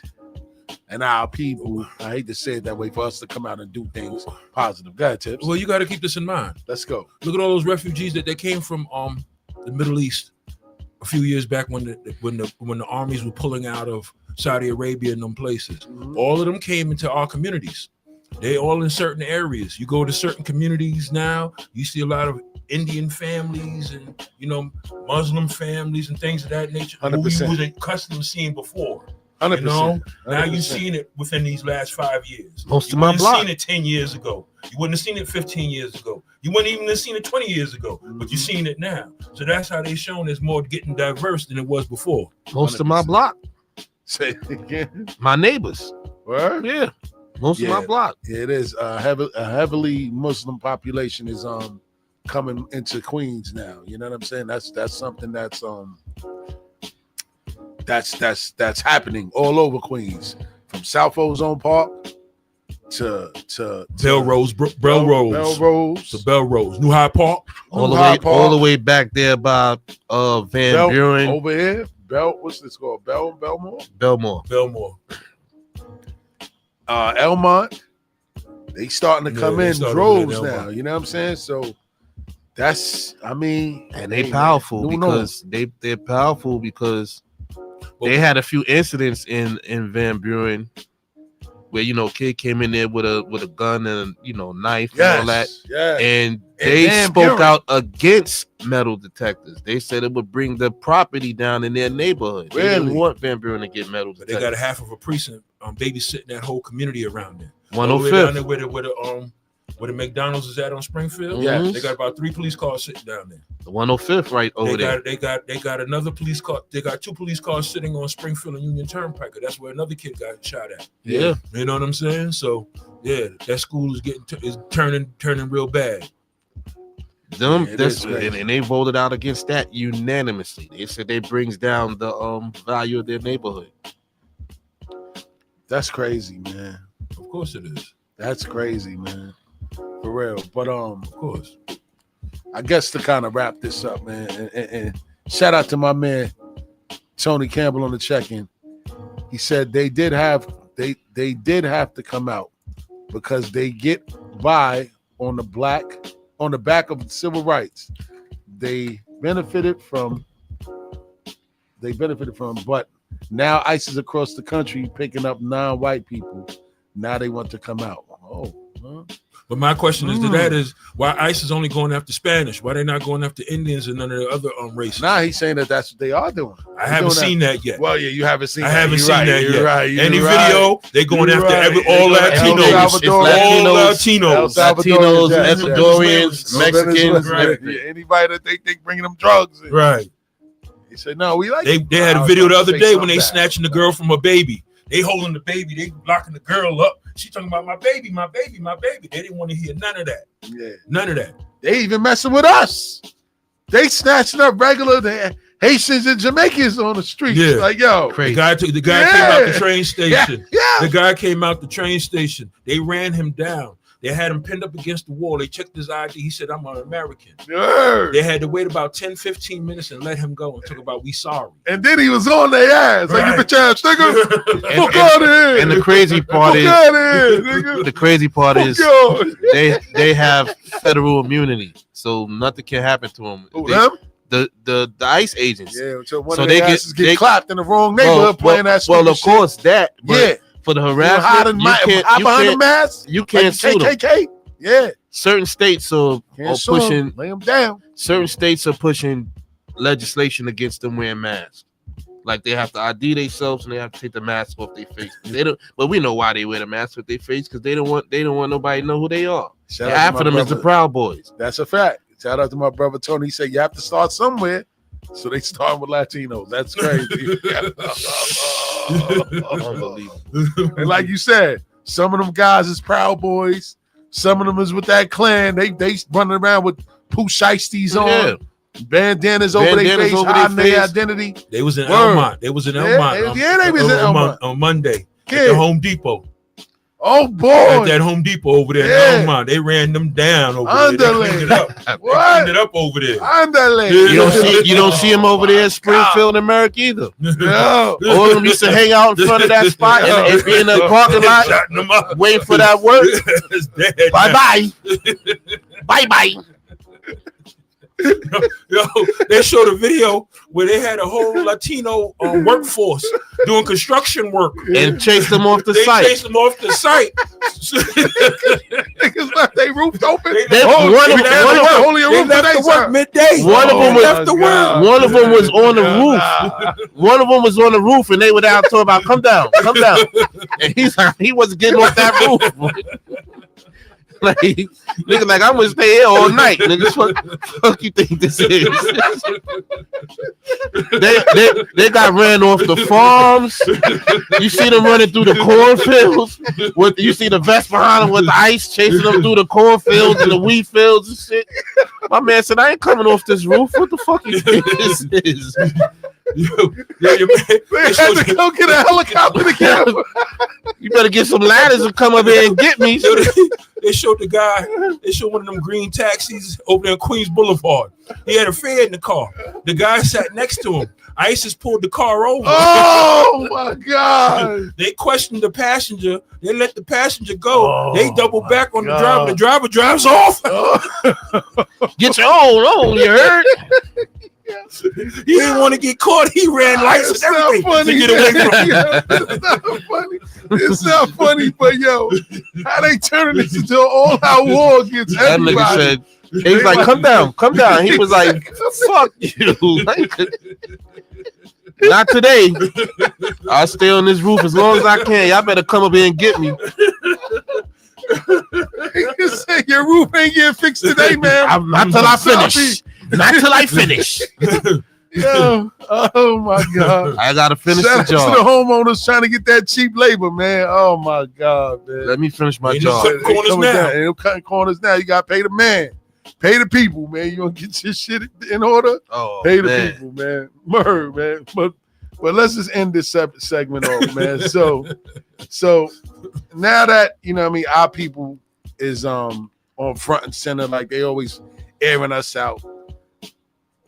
and our people, I hate to say it that way, for us to come out and do things positive. Go ahead, Tips. Well, you got to keep this in mind. Let's go. Look at all those refugees that came from the Middle East a few years back when the armies were pulling out of Saudi Arabia and them places. All of them came into our communities. They all in certain areas. You go to certain communities now, you see a lot of Indian families and Muslim families and things of that nature. 100%. Who you wasn't accustomed to seeing before. 100%. Now you've seen it within these last 5 years. Most you of my wouldn't block. have seen it 10 years ago. You wouldn't have seen it 15 years ago. You wouldn't even have seen it 20 years ago. But you've seen it now. So that's how they shown it's more getting diverse than it was before. Most of my block. Say it again. My neighbors. Word? Yeah. Most of my block. Yeah, it is. A heavily Muslim population is coming into Queens now. You know what I'm saying? That's something that's happening all over Queens, from South Ozone Park to Belrose, to Belrose, New Hyde Park, all the way back there by Van Buren over here. What's this called? Belmore. Elmont. They starting to come in droves now. You know what I'm saying? So that's, and they powerful because they're powerful because they had a few incidents in Van Buren where kid came in there with a gun and knife and all that, and they spoke out against metal detectors. They said it would bring the property down in their neighborhood. They didn't want Van Buren to get metal detectors. They got a half of a precinct babysitting that whole community around there. 105th. Where the McDonald's is at on Springfield. Yes. They got about 3 police cars sitting down there. The 105th right over there. They got another police car. They got 2 police cars sitting on Springfield and Union Turnpike. That's where another kid got shot at. Yeah. You know what I'm saying? So yeah, that school is turning real bad. And they voted out against that unanimously. They said it brings down the value of their neighborhood. That's crazy, man. Of course it is. That's crazy, man. For real. But of course. I guess to kind of wrap this up, man, and shout out to my man Tony Campbell on the check-in. He said they did have to come out because they get by on the back of civil rights. They benefited from, but now ICE is across the country picking up non-white people. Now they want to come out. But my question is to that is why ICE is only going after Spanish? Why they not going after Indians and none of the other races? Now he's saying that that's what they are doing. I haven't seen that yet. Well, yeah, you haven't seen. I haven't seen that yet. Right. Any video, they going after all Latinos, Latinos, Ecuadorians, Mexicans, anybody that they think bringing them drugs. In. Right. He said, no, we like. They had a video the other day when they snatching the girl from her baby. They holding the baby, they locking the girl up. She talking about my baby, my baby, my baby. They didn't want to hear none of that. Yeah, none of that. They even messing with us. They snatching up regular Haitians and Jamaicans on the streets. Yeah, like yo, crazy. The guy came out the train station. Yeah. The guy came out the train station. They ran him down. They had him pinned up against the wall. They checked his ID. He said, I'm an American. Yeah. They had to wait about 10, 15 minutes and let him go and talk about we sorry. And then he was on their ass. Like, you bitch ass nigga. Fuck out of here. And the crazy part is, the crazy part is they have federal immunity. So nothing can happen to them. The ICE agents. Yeah, so one of their asses get clapped in the wrong neighborhood playing that stupid Well, of course, that. Yeah. For the harassment, you can't sue them. Yeah, certain states are pushing. Lay them down. Certain states are pushing legislation against them wearing masks. Like they have to ID themselves and they have to take the mask off their face. They don't. But we know why they wear the mask off their face because they don't want nobody to know who they are. Half of them is the Proud Boys. That's a fact. Shout out to my brother Tony. He said you have to start somewhere, so they start with Latinos. That's crazy. Unbelievable. And like you said, some of them guys is Proud Boys. Some of them is with that clan. They running around with poo shiesties on, bandanas over their face, hiding their identity. They was in Elmont. They was in Elmont. They was in Elmont on Monday at the Home Depot. Oh boy! At that Home Depot over there in Elmont, they ran them down over there. They cleaned it up. What? They cleaned it up over there. Underland. You don't see them over there in Springfield, America either. No. All of them used to hang out in front of that spot and be in the parking lot waiting for that work. Bye bye. Bye bye. Yo, they showed a video where they had a whole Latino workforce doing construction work and chased them off the site. They chased them off the site. Niggas left their roof open. They left the work midday. One of them was on the roof. One of them was on the roof, and they were out talking about, "Come down." And he's like, he wasn't getting off that roof. Like, nigga, like I'm gonna stay here all night. Nigga, what fuck you think this is? they got ran off the farms. You see them running through the cornfields. You see the vest behind them with the ICE chasing them through the cornfields and the wheat fields and shit. My man said, I ain't coming off this roof. What the fuck you think this is? Your man had to go get a helicopter to get him. You better get some ladders and come up here and get me. They showed the guy. They showed one of them green taxis over there on Queens Boulevard. He had a fare in the car. The guy sat next to him. ISIS pulled the car over. Oh my God! They questioned the passenger. They let the passenger go. They doubled back on the driver. The driver drives off. Get your own on. You heard? He didn't want to get caught. He ran lights and everything to get away from him. It's not funny. It's not funny, but yo, how they turning this into an all-out war against everybody? That nigga said, he was like, come down. He was like, fuck you. Not today. I'll stay on this roof as long as I can. Y'all better come up here and get me. You say your roof ain't getting fixed today, man. Not till I finish. Not till I finish. Yo, oh my God. I gotta finish Shout the job. out to the homeowners trying to get that cheap labor, man. Oh my God, man. Let me finish my job. They're cutting corners now. You gotta pay the man. Pay the people, man. You want to get your shit in order? Pay the people, man. Man. But let's just end this segment off, man. So now that, you know what I mean, our people is on front and center, like they always airing us out.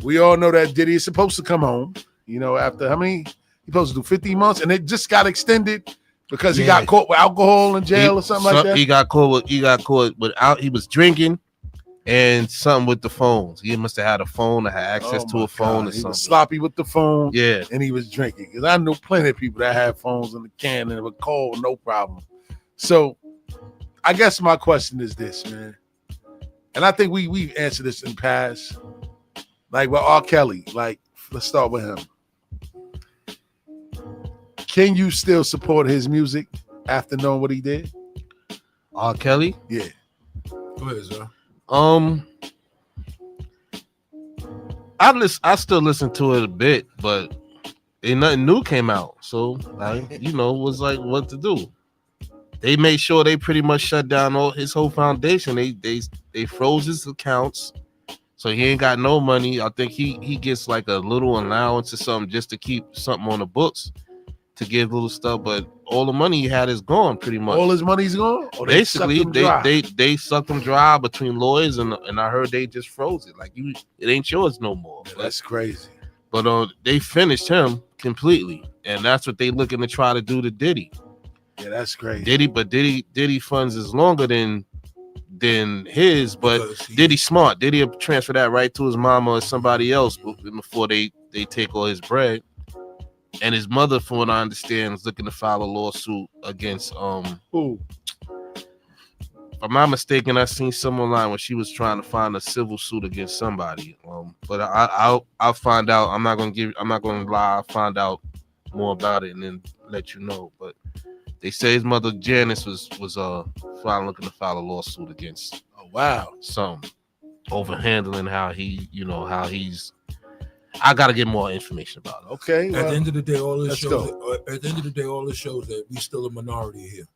We all know that Diddy is supposed to come home, you know, after how many? He's supposed to do 15 months, and it just got extended because he got caught with alcohol in jail or something like that. He got caught with he was drinking and something with the phones. He must have had a phone or had access to a phone or something. He was sloppy with the phone, yeah, and he was drinking. Because I know plenty of people that had phones in the can and would call no problem. So I guess my question is this, man. And I think we've answered this in past. Like with R. Kelly, like let's start with him. Can you still support his music after knowing what he did? R. Kelly? Yeah. Go ahead, sir. I still listen to it a bit, but ain't nothing new came out. So was like what to do. They made sure they pretty much shut down his whole foundation. They froze his accounts. So he ain't got no money. I think he gets like a little allowance or something just to keep something on the books to give little stuff, but all the money he had is gone pretty much. All his money's gone? Basically, they sucked him dry between lawyers, and I heard they just froze it. Like it ain't yours no more. Yeah, that's crazy. But they finished him completely, and that's what they looking to try to do to Diddy. Yeah, that's crazy. Diddy funds is longer than his, but Diddy smart. Diddy will transfer that right to his mama or somebody else before they take all his bread. And his mother, from what I understand, is looking to file a lawsuit against who? If I'm not mistaken, I seen some online when she was trying to find a civil suit against somebody. But I'll find out. I'm not gonna lie. I'll find out more about it and then let you know. But they say his mother Janice was looking to file a lawsuit against. Oh wow! Some overhandling how he's. I gotta get more information about it. Okay. At the end of the day, all this shows. At the end of the day, all this shows that we still a minority here.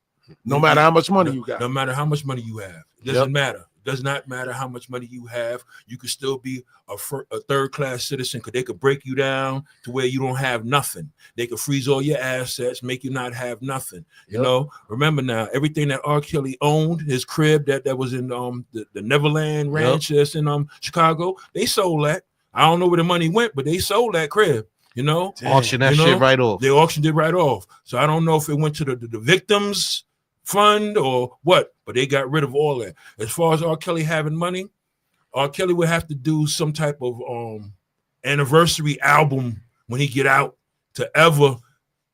No matter how much money you got. No matter how much money you have, it doesn't matter. It does not matter how much money you have. You could still be a third-class citizen because they could break you down to where you don't have nothing. They could freeze all your assets, make you not have nothing. You know. Remember now, everything that R. Kelly owned, his crib that was in the Neverland Ranch that's in Chicago, they sold that. I don't know where the money went, but they sold that crib. You know, auction that shit right off. They auctioned it right off. So I don't know if it went to the victims fund or what, but they got rid of all that. As far as R. Kelly having money, R. Kelly would have to do some type of anniversary album when he get out to ever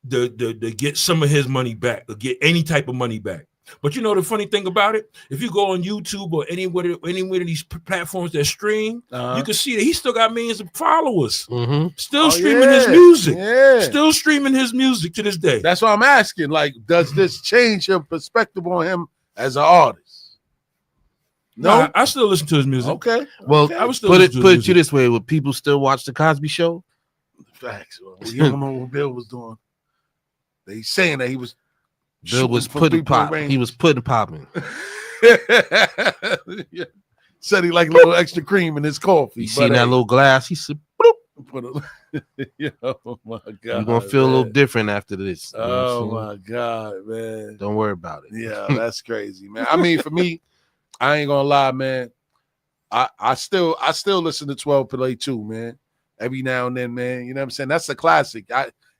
to get some of his money back, or get any type of money back. But you know the funny thing about it, if you go on YouTube or anywhere of these platforms that stream, you can see that he still got millions of followers. Still streaming his music. Still streaming his music to this day. That's what I'm asking. Like, does this change your perspective on him as an artist? No, I still listen to his music. Okay. Well, I was still put it you this way: would people still watch the Cosby Show? Facts. Well, you don't know what Bill was doing. They saying that he was. Bill was putting pop. He was putting popping. Yeah. Said he like a little extra cream in his coffee. You seen that little glass? He said, "Bloop." Oh my God! You're gonna feel a little different after this. Oh my God, man! Don't worry about it. Yeah, that's crazy, man. I mean, for me, I ain't gonna lie, man. I still listen to 12 Play 2, man. Every now and then, man. You know what I'm saying? That's a classic.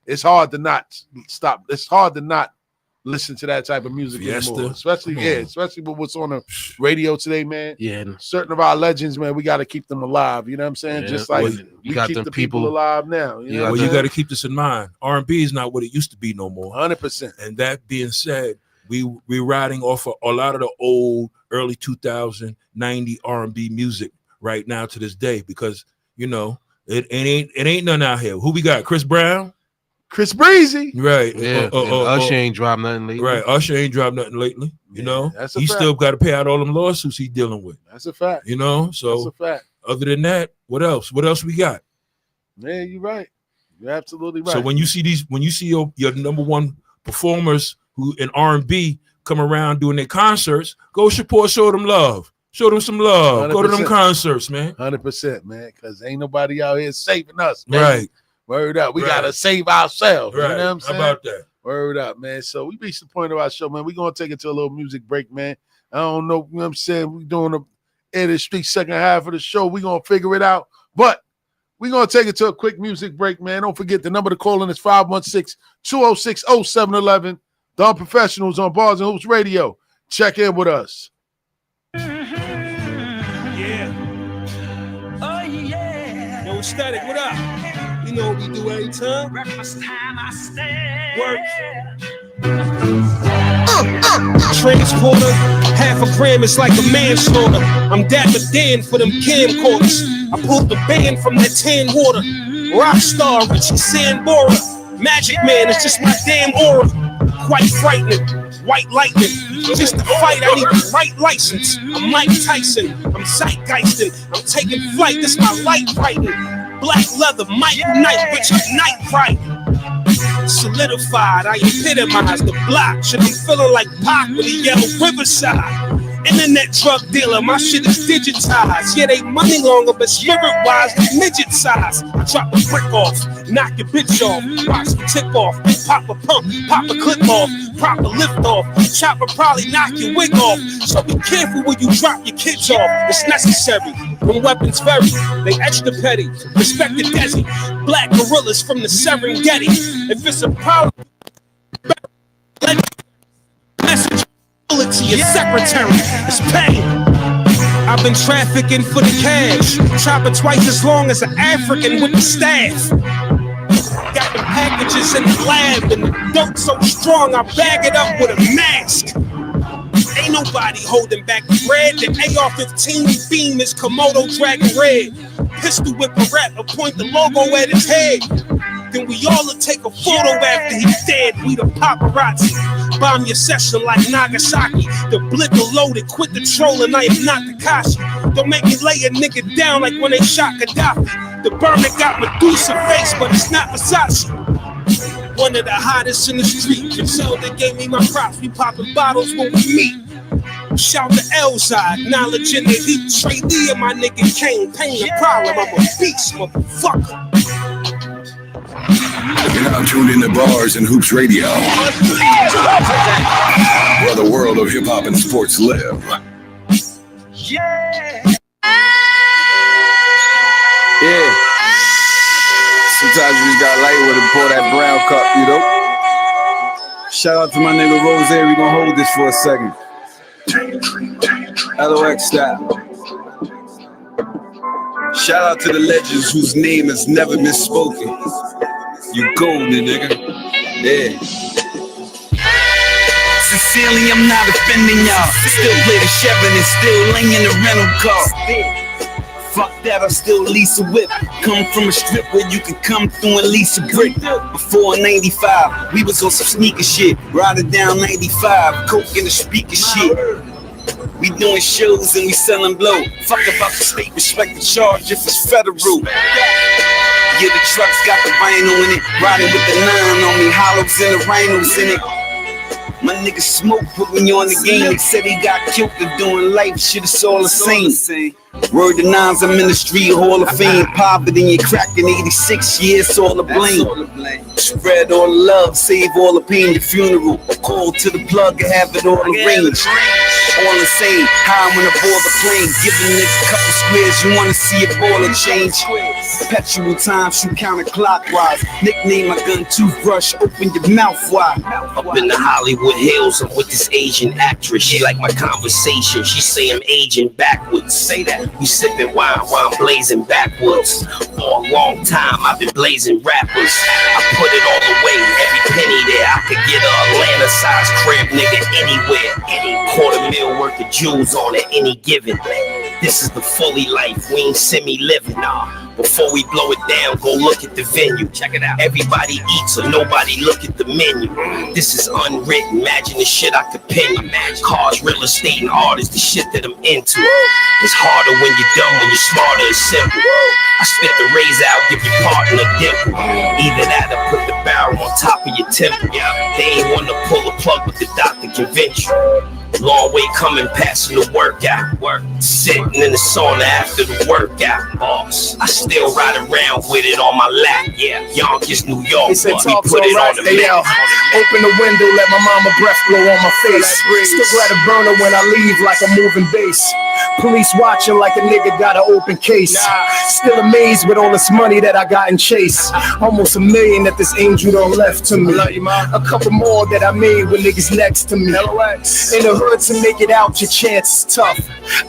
It's hard to not stop. It's hard to not listen to that type of music anymore, especially with what's on the radio today, man. Yeah, certain of our legends, man, we got to keep them alive. You know what I'm saying? Just like we got keep the people alive now. You know you got to keep this in mind. R&B is not what it used to be no more. 100%. And that being said, we're riding off of a lot of the old early 2000, 90 R&B music right now to this day because you know it ain't none out here. Who we got? Chris Brown. Chris Breezy, right? Yeah, Usher ain't dropped nothing lately. Right, Usher ain't dropped nothing lately. You know, that's he still got to pay out all them lawsuits he's dealing with. That's a fact. You know, so that's a fact. Other than that, what else? What else we got? Man, you're right. You're absolutely right. So when you see your number one performers who in R&B come around doing their concerts, go support, show them love. Show them some love. 100%. Go to them concerts, man. 100%, man. Because ain't nobody out here saving us, man. Right. Word up. We got to save ourselves. Right. You know what I'm saying? How about that? Word up, man. So we reached the point of our show, man. We're going to take it to a little music break, man. I don't know. You know what I'm saying? We're doing the Air the Street second half of the show. We're going to figure it out. But we're going to take it to a quick music break, man. Don't forget the number to call in is 516-206-0711. The Unprofessionals on Bars and Hoops Radio. Check in with us. Yo, Static, what up? You know what we do every time. Breakfast time, I stand. Work. Transporter, Half a gram is like a manslaughter. I'm Dapper Dan for them camcorders. I pulled the band from that tan water. Rockstar, Richie Sambora. Magic Man, it's just my damn aura. Quite frightening. White lightning. Just to fight, I need the right license. I'm Mike Tyson. I'm zeitgeisting. I'm taking flight. This my light writing. Black leather, might unite, bitch, I'm night right. Solidified, I epitomize the block. Shit, I'm feeling like Pac with a yellow Riverside. Internet drug dealer, my shit is digitized. Yeah, they money longer, but spirit-wise, they midget size. I drop a brick off, knock your bitch off, watch the tip off, pop a pump, pop a clip off, proper lift off. Chopper probably knock your wig off. So be careful when you drop your kids off. It's necessary. When weapons vary, they extra petty. Respect the Desi. Black gorillas from the Serengeti. If it's a problem, message to your secretary. It's pain. I've been trafficking for the cash. Chopper twice as long as an African with the staff. Got the packages in the lab and the dope so strong I bag it up with a mask. Ain't nobody holding back the bread. The AR-15 beam is Komodo Dragon Red. Pistol whip a rap, point the logo at his head. Then we all will take a photo after he's dead. We the paparazzi. Bomb your session like Nagasaki. The blitter loaded, quit the trolling. I am not Takashi. Don't make me lay a nigga down like when they shot Gaddafi. The burner got Medusa face, but it's not Versace. One of the hottest in the street. Griselda gave me my props. We popping bottles when we meet. Shout to Elzide, knowledge in the heat. Trey Lee and my nigga Kane. Pain the problem, I'm a beast, motherfucker. You're now tuned in to Bars and Hoops Radio, where the world of hip hop and sports live. Yeah. Sometimes you just got light with it, pour that brown cup, you know. Shout out to my nigga Rose. We gonna hold this for a second. LOX style. Shout out to the legends whose name has never been spoken. You golden, nigga. Yeah. Sincerely, I'm not offending y'all. Still play the Chevron and still laying in the rental car. Fuck that, I still lease a whip. Come from a strip where you can come through and lease a brick. Before 95, we was on some sneaker shit. Riding down 95, coke in the speaker shit. We doing shows and we selling blow. Fuck about the state, respect the charge if it's federal. Yeah, the trucks got the vinyl in it. Riding with the 9 on me, hollows and the rhinos in it. My nigga Smoke put me on the game. They said he got killed for doing life. Shit, it's all the same. Word to nines, I'm in the street hall of fame. Poverty, you're cracking 86 years, all the blame. Spread all the love, save all the pain. The funeral, call to the plug and have it all arranged. All the same, how I'm gonna board the plane. Giving niggas a couple squares, you wanna see a ball and change. Perpetual time, shoot counterclockwise. Nickname my gun toothbrush, open your mouth wide. Up in the Hollywood Hills, I'm with this Asian actress. She like my conversation. She say I'm aging backwards. Say that. We sipping wine while I'm blazing backwards. For a long time, I've been blazing rappers. I put it all away, every penny there. I could get a Atlanta-sized crib, nigga, anywhere. Any $250,000 worth of jewels on it, any given. This is the fully life, we ain't semi-living, nah. Before we blow it down, go look at the venue. Check it out. Everybody eats or nobody look at the menu. This is unwritten. Imagine the shit I could pin you. Cars, real estate, and art is the shit that I'm into. It's harder when you're dumb, when you're smarter, it's simple. I spit the razor out, give your partner a dimple. Either that or put the barrel on top of your temple. They ain't wanna pull a plug, but the doctor convince you. Long way coming, passing the workout. Sitting in the sauna after the workout. Boss, I still ride around with it on my lap. Yeah, Yonkers, New York, but we put it on the map. Open the window, let my mama breath blow on my face. Still grab a burner when I leave like a moving bass. Police watching like a nigga got an open case. Still amazed with all this money that I got in Chase. Almost $1 million that this angel done left to me. A couple more that I made with niggas next to me. In the hood to make it out, your chance is tough.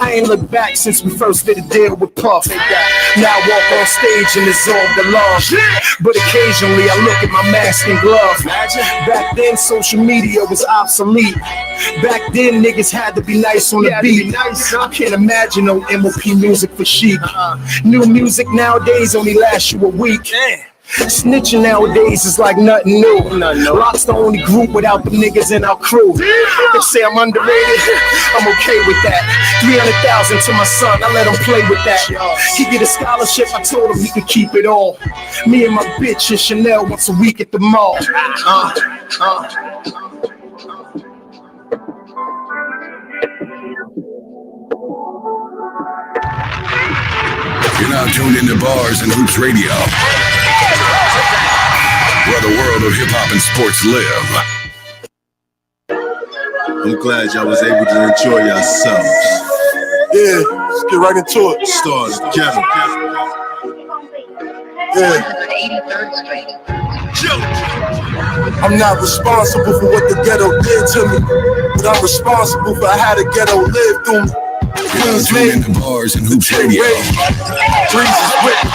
I ain't looked back since we first did a deal with Puff. Now I walk on stage and absorb the love. But occasionally I look at my mask and glove. Back then social media was obsolete. Back then niggas had to be nice on the beat. I can't imagine no MOP music for Chic. New music nowadays only lasts you a week. Snitching nowadays is like nothing new. Rock's the only group without the niggas in our crew. They say I'm underrated, I'm okay with that. 300,000 to my son, I let him play with that. He get a scholarship, I told him he could keep it all. Me and my bitch and Chanel once a week at the mall. You're now tuned into Bars and Hoops Radio, where the world of hip-hop and sports live. I'm glad y'all was able to enjoy yourselves. Yeah, let's get right into it. Stars, Kevin. I'm not responsible for what the ghetto did to me, but I'm responsible for how the ghetto lived through me. Queens made in the Bars and Hoops Radio. Breezes with me,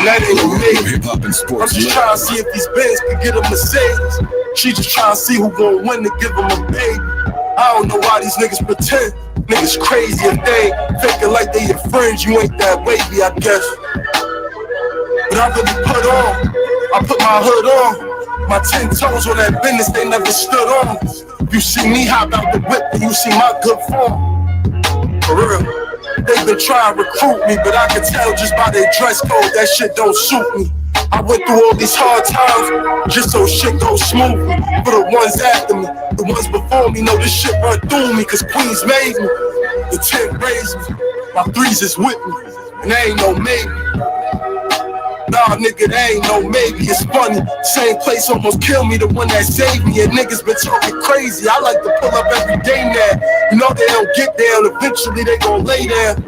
that ain't me. Hip-hop and sports. I'm just trying to see if these bands can get a Mercedes. She just trying to see who gon' win to give them a baby. I don't know why these niggas pretend. Niggas crazy if they faking like they your friends. You ain't that wavy, I guess. But I really put on. I put my hood on. My 10 toes on that business they never stood on. You see me hop out the whip and you see my good form. For real, they been trying to recruit me, but I can tell just by their dress code that shit don't suit me. I went through all these hard times just so shit goes smoothly. For the ones after me, the ones before me know this shit run through me, cause Queens made me. The 10 raised me, my 3s is with me, and there ain't no maybe. Nah, nigga, there ain't no maybe. It's funny, same place almost killed me, the one that saved me. And niggas been talking crazy. I like to pull up every day now. You know they don't get down, eventually they gon' lay down.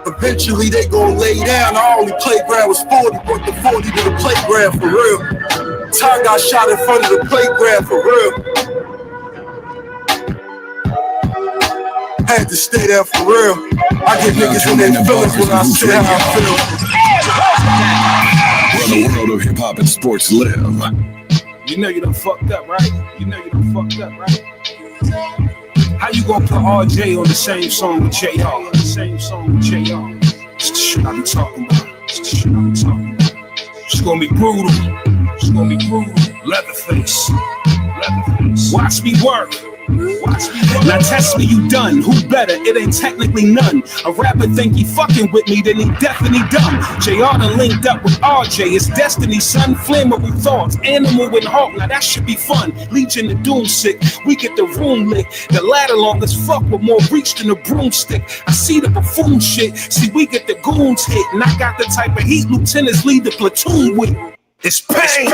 Eventually they gon' lay down. Our only playground was 40, brought the 40 to the playground for real. Ty got shot in front of the playground for real. Had to stay there for real. I get niggas in their feelings when I say how I feel. Where the world of hip-hop and sports live. You know you done fucked up, right? How you gonna put RJ on the same song with JR? It's the shit I be talking about. It's gonna be brutal. Leatherface. Watch me work. Now test me, you done. Who better? It ain't technically none. A rapper think he fucking with me, then he definitely dumb. JR done linked up with RJ. It's destiny, son. Flammable thoughts, animal with heart. Now that should be fun. Legion the doom sick. We get the room lit. The ladder long as fuck with more reach than a broomstick. I see the buffoon shit. See, we get the goons hit. And I got the type of heat lieutenants lead the platoon with. It's pain.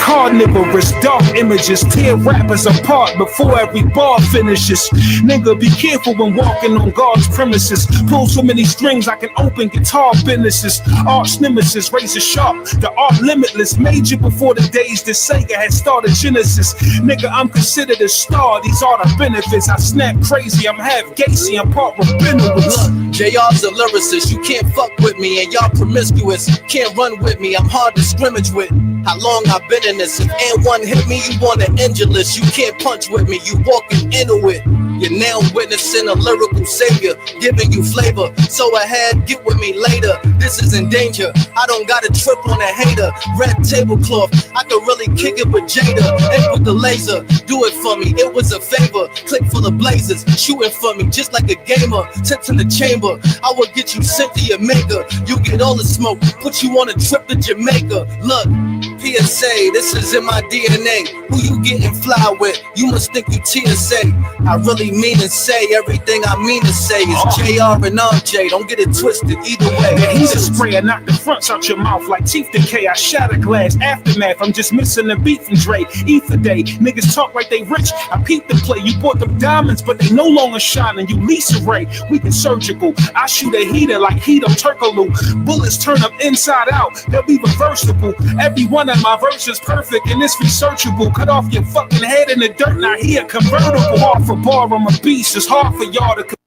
Carnivorous, dark images tear rappers apart before every bar finishes. Nigga, be careful when walking on God's premises. Pull so many strings I can open guitar businesses. Arch nemesis, razor sharp, the art limitless. Major before the days that Sega had started Genesis. Nigga, I'm considered a star. These are the benefits. I snap crazy. I'm half Gacy. I'm part Rabinowitz. JR's a lyricist. You can't fuck with me, and y'all promiscuous. Can't run with me. I'm hard to scrimmage with. How long I've been in this? If N1 hit me, you want an injured list. You can't punch with me, you walking into it. You're now witnessing a lyrical savior, giving you flavor. So ahead, get with me later. This is in danger. I don't got a trip on a hater. Red tablecloth, I could really kick it with Jada. And with the laser, do it for me. It was a favor. Click for the blazers, shooting for me just like a gamer. Sent in the chamber, I will get you sent to your maker. You get all the smoke, put you on a trip to Jamaica. Look, PSA, this is in my DNA. Who you getting fly with? You must think you TSA. I really mean and say everything I mean to say. It's JR and RJ, don't get it twisted either way. The heater spray, I knock the fronts out your mouth like teeth decay. I shatter glass, aftermath, I'm just missing the beat from Dre. Ether day, niggas talk like they rich. I peep the play, you bought them diamonds, but they no longer shining. You Lisa Ray, we can surgical. I shoot a heater like heat up Turkaloo. Bullets turn them inside out, they'll be reversible. Every one of my verses perfect and it's researchable. Cut off your fucking head in the dirt, now here convertible. Bar for bar, I'm a beast, it's hard for y'all to compete.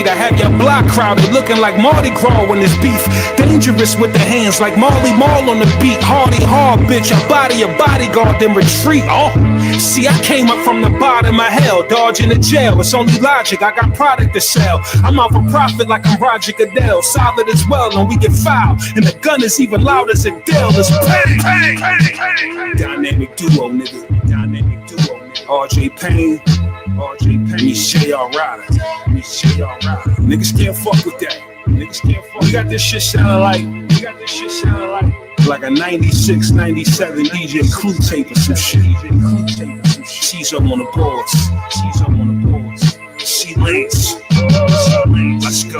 I have your block crowded looking like Mardi Gras when it's beef. Dangerous with the hands like Marley Marl on the beat. Hardy hard, bitch, I body a bodyguard then retreat. Oh, see, I came up from the bottom of hell, dodging the jail. It's only logic, I got product to sell. I'm out for profit like I'm Roger Goodell. Solid as well, and we get foul. And the gun is even loud as Adele. It's bang, bang, bang, bang. Dynamic duo, nigga. Dynamic duo, nigga. RJ Payne. RJ Payne, JR Ryder. Niggas can't fuck with that. Niggas can't fuck. We got this shit sounding like a 96, 97 DJ Clue tape or some shit. She's up on the boards. C-Lanes. Let's go.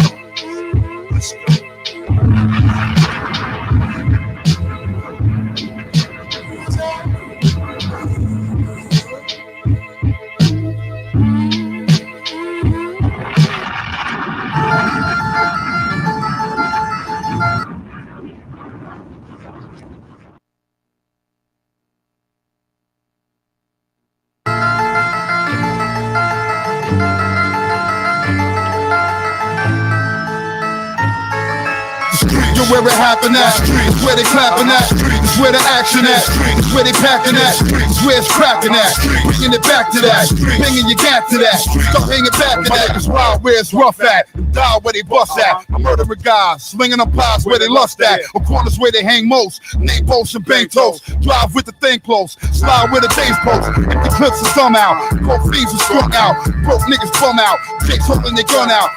Where it happen at, it's where they clapping at, it's where the action at, it's where they packing at, it's where it's cracking at, bringing it back to that, bringing your gap to that, start hanging back to that, it's wild where it's rough at, die where they bust at, I murder a guy, slinging them pies where they lust at, or corners where they hang most, name posts and bang toast, drive with the thing close, slide where the days post, empty clips are thumb out, cold fiends are strung out, broke niggas bum out, jakes holding their gun out,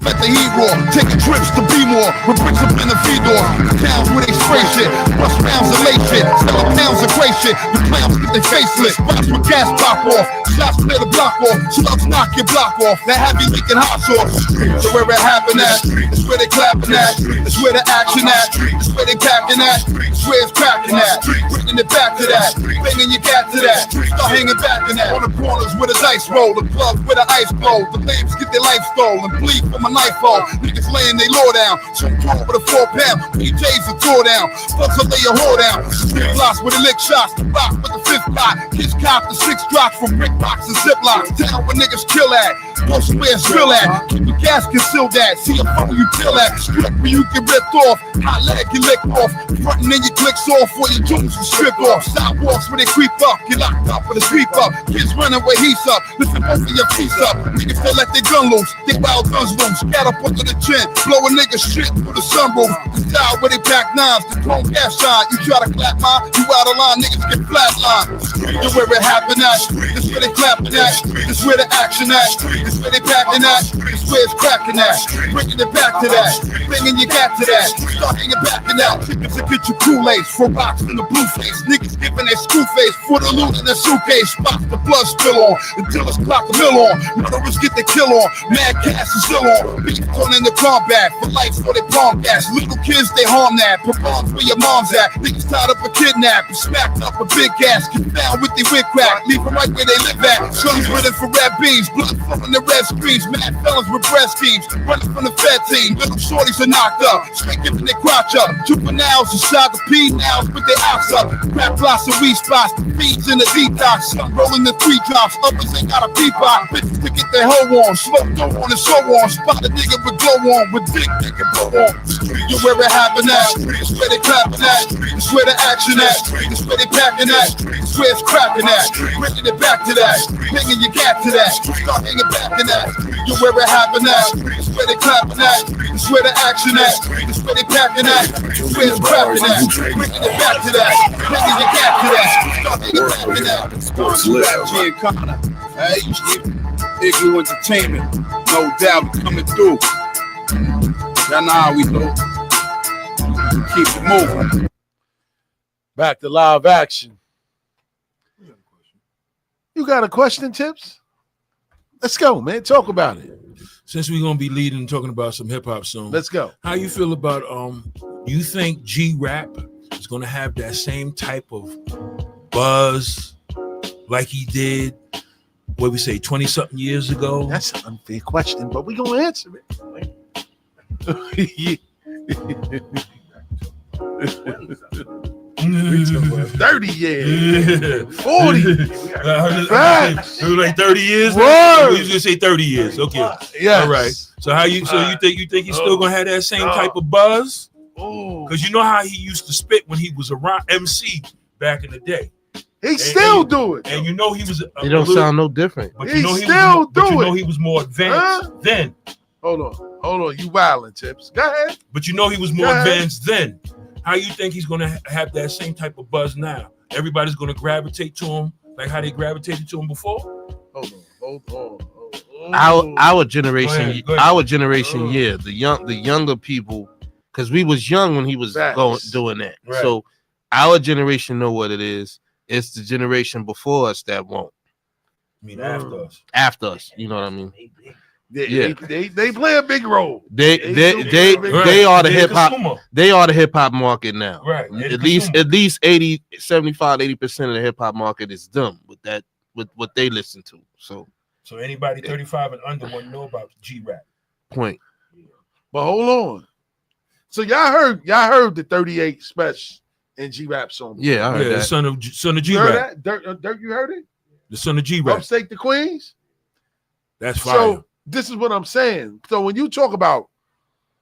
let the heat roar, taking trips to be more, with bricks up in the feed-door, towns where they spray shit, bust rounds and late shit, selling pounds of great shit, the clowns get their faceless, spots with gas pop off, shots clear the block off, slugs knock your block off, that heavy leaking hot sauce, so where it happen at, it's where they clapping at, it's where the action at, it's where they packing at, it's where it's cracking at, bringing it back to that, banging your gat to that, start hanging back in that, on the corners where the dice roll, the clubs where the ice blow, the lambs get their life stolen, bleed from a knife hole, niggas laying they law down, some call with a 4-pound, PJs are tore down, thugs will lay your whore down, stick blocks with the lick shots, the box with the 5th block, kids cop the 6 drops from brick box and ziplocs, down where niggas kill at, post where it's real at, keep your gas concealed at, see a phone you kill at, strip where you get ripped off, hot leg you lick off, frontin' then you clicks off, or your jewels will strip off, sidewalks where they creep up, get locked up with a sweep up, kids running where he's up, lifting both of your feet up, niggas still let their gun loose, they wild guns loose, scat up under the chin, blow a nigga shit through the sunroof, the style where they pack nines, the chrome gas shine, you try to clap mine, you out of line, niggas get flatlined, you're where it happen at, it's where they clapping at, it's where the action at, it's where they packing at, it's where it's cracking at, bringing it back to that, bringing your gap to that, start hanging back in that, tickets to get your Kool-Aid, for rocks in the blue face, niggas giving their screw face, for the loot in their suitcase, spots the blood spill on, the dealers clock the mill on, murderers get their kill on, mad cash is still on, beats turn into combat, for life for their palm gas, little kids they harm that, put bombs where your mom's at, niggas tied up a kidnap, smacked up a big gas, get down with the wig crack, leave them right where they live at, guns with infrared beams, blood flowing the red screens, mad felons with breast teams, running from the fed team, little shorties are knocked up, straight giving their crotch up, juveniles inside the P-nows with their ops up, crap blocks and weed spots, feeds in the detox, some rolling the 3 drops, others ain't got a beatbox, bitches to get their hoe on, slow down on and so on, spot a nigga with glow on, with dick they can blow on, you where it happen at, it's where they clapping at, it's where where the action at. It's where they packing at. It's where it's cracking at. Bringing it back to that. Bringing your gap to that. Start hanging back in that. You where it happen at. It's where they clapping at. It's where the action at. It's where they packing at. It's where it's cracking at. Bringing it back to that. Bringing your gap to that. Start hanging back in that. Sports lit. Hey, Igloo Entertainment, no doubt coming through. Y'all know how we do. Keep it moving. Back to live action. You got a question, Tips? Let's go, man. Talk about it. Since we're gonna be leading talking about some hip hop songs, let's go. How you feel about you think G-Rap is gonna have that same type of buzz like he did, what we say, 20-something years ago? That's an unfair question, but we're gonna answer it. 30 years, 40. It was like 30 years. Word. We was gonna say 30 years. Okay. Yes. All right. So how you? So you think he's still gonna have that same type of buzz? Because you know how he used to spit when he was around MC back in the day. He still do it. And you know he was. It don't sound no different. But you know he still do it. But you know he was more advanced then. Hold on. You wildin', Tips. Go ahead. But you know he was more advanced then. How you think he's gonna have that same type of buzz now? Everybody's gonna gravitate to him like how they gravitated to him before. Hold on. Our generation, Go ahead. our generation, yeah, the younger people, because we was young when he was doing that. Right. So our generation know what it is. It's the generation before us that won't. I mean, after us. After us, you know what I mean? They play a big role. They are the hip hop. They are the hip hop market now. Right. At least 80% of the hip hop market is them with what they listen to. So anybody 35 and under want to know about G-Rap. Point. But hold on. So y'all heard the 38 special in G-Rap song. Yeah, I heard that. The son of You G-Rap. heard that? Dirt, you heard it? The son of G-Rap. Upstate the Queens. That's fire. So this is what I'm saying. So when you talk about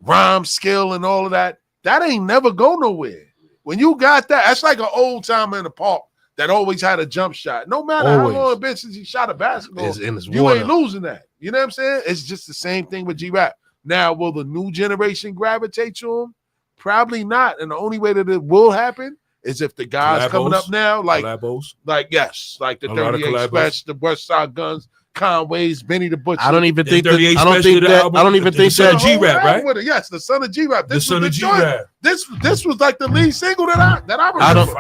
rhyme skill and all of that, that ain't never go nowhere. When you got that, that's like an old timer in the park that always had a jump shot. No matter how long it's been since he shot a basketball, you ain't losing that. You know what I'm saying? It's just the same thing with G-Rap. Now, will the new generation gravitate to him? Probably not. And the only way that it will happen is if the guys coming up now, like the 38 Special, the West Side Guns, Conway's, Benny the Butcher. I don't even think that. G-Rap, right? Yes, the son of G-Rap. The son of G-Rap. This was like the lead single that I remember.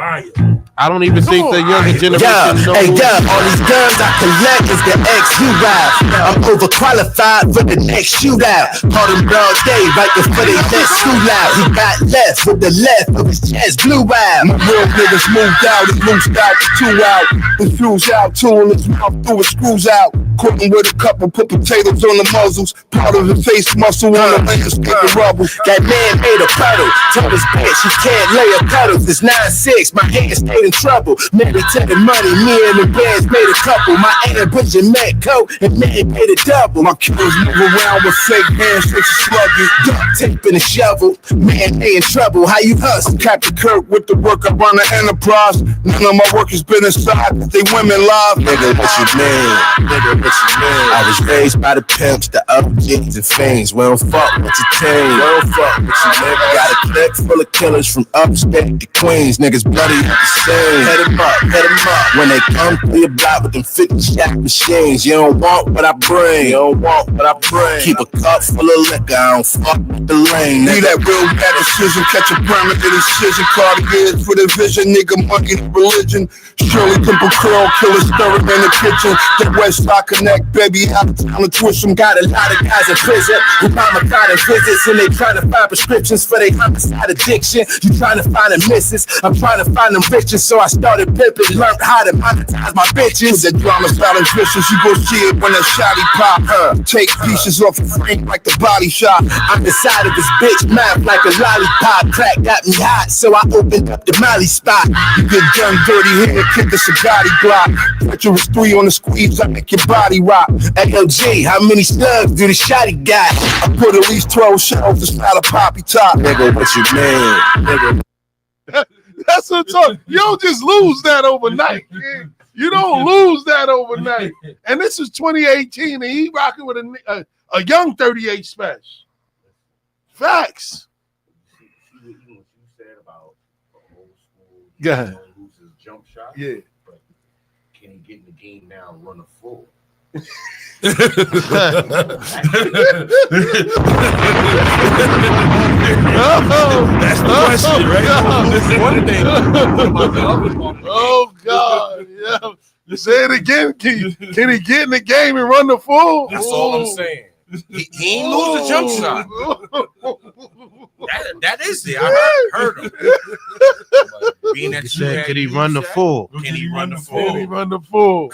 I don't even think the younger generation knows. Hey, all these guns I collect is the ex-U-Rap. I'm overqualified for the next shootout. Caught him broad day right before they let school out. He got left with the left of his chest blew out. My real niggas moved out, it loosed out, two out. The fuse out, two in his mouth, threw his screws out. Caught him with a couple, put potatoes on the muzzles. Part of his face muscle on the landscape of rubble. That man made a puddle. Told his bitch he can't lay a cuddles. It's 9-6, my hands stayed in trouble. Mary took the money, me and the bands made a couple. My aunt put your Mac coat and man paid a double. My killers move around with fake handshakes and slugging. Duct tape and a shovel, man, they in trouble. How you hustle? I'm Captain Kirk with the work, I run the enterprise. None of my work has been inside, they women live. Nigga, what you mean? Nigga, what you mean? I was raised by the pimps, the OGs and fiends. We don't fuck with your team. We don't fuck with you, nigga. Got a clique full of killers from upstate to Queens. Niggas bloody at the scene. Head 'em up. When they come through your block with them 50 shot machines. You don't want what I bring. Keep a cup full of liquor. I don't fuck with the lane. Need that real bad decision. Catch a permanent incision. Cardigans for the vision. Nigga monkey religion. Shirley Temple curl. Killer stirring in the kitchen. The West Side Connect, baby. Out of town to twist them. Got a lot of guys in prison who mama got visits and they trying to find prescriptions for their homicide addiction. You trying to find them misses. I'm trying to find them bitches. So I started pimping. Learned how to monetize my bitches. The drama style and vicious. You go see it when that shotty pop. Take pieces off the frame like the body shot. I'm inside of this bitch mouth like a lollipop. Crack got me hot, so I opened up the Molly spot. You get done dirty here, kick the Sagati block. Pressure is 3 on the squeeze, I make your body rock. ALG, how many slugs do the shotty got? I put at least 12 shells to style a poppy top. Nigga, what you mean? Nigga. That's what I'm talking. You don't just lose that overnight. You don't lose that overnight. And this is 2018, and he rocking with a young 38 Special. Facts. You said about old school. Go ahead. Lose his jump shot. Yeah. But can he get in the game now and run a full? That's the question, right? One thing. Oh God! Yeah. Say it again. Can he get in the game and run the full? That's all I'm saying. He ain't lose a jump shot. That is it. I heard him. Being that you said, could he run the full? Can he run the full? Can he run the full?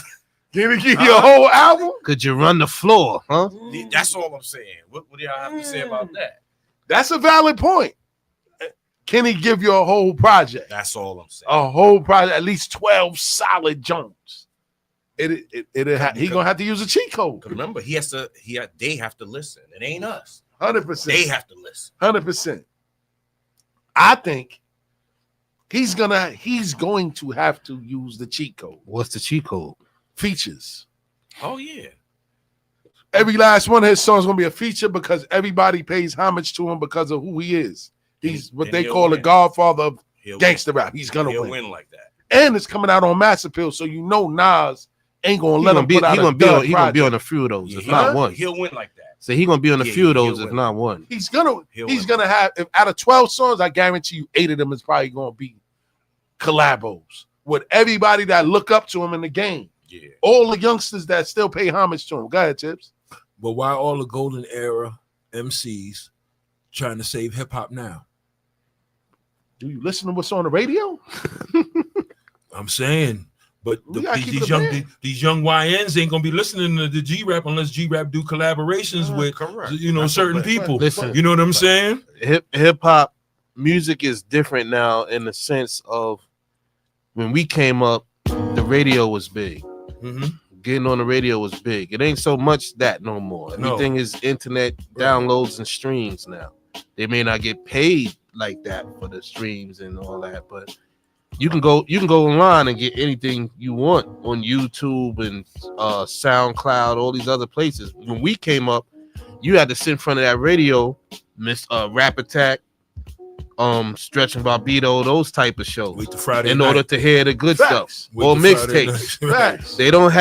Can he give you a whole album? Could you run the floor? Huh? That's all I'm saying. What do y'all have to say about that? That's a valid point. Can he give you a whole project? That's all I'm saying. A whole project, at least 12 solid jumps. He gonna have to use a cheat code. Remember, they have to listen. It ain't us. 100%. They have to listen. 100%. I think he's going to have to use the cheat code. What's the cheat code? Features. Oh yeah. Every last one of his songs gonna be a feature because everybody pays homage to him because of who he is. He's what they call the godfather of gangster rap. He's gonna win like that. And it's coming out on Mass Appeal, so you know Nas ain't gonna let him put out He gonna be on a few of those, if not one. He'll win like that. So he gonna be on a few of those, if not one. He's gonna have, if out of 12 songs, I guarantee you 8 of them is probably gonna be collabos with everybody that look up to him in the game. Yeah. All the youngsters that still pay homage to him. Go ahead, Tips. But why all the golden era MCs trying to save hip hop now? Do you listen to what's on the radio? I'm saying, but these young YNs ain't gonna be listening to the G Rap unless G Rap do collaborations with certain people. Listen, you know what I'm saying? Hip hop music is different now in the sense of when we came up, the radio was big. Mm-hmm. Getting on the radio was big. It ain't so much that no more. Everything is internet downloads and streams now. They may not get paid like that for the streams and all that, but you can go online and get anything you want on YouTube and SoundCloud, all these other places. When we came up, you had to sit in front of that radio, Rap Attack, Stretch and Barbito, those type of shows. Wait till Friday in night. order to hear the good stuff or mixtapes. Facts. They don't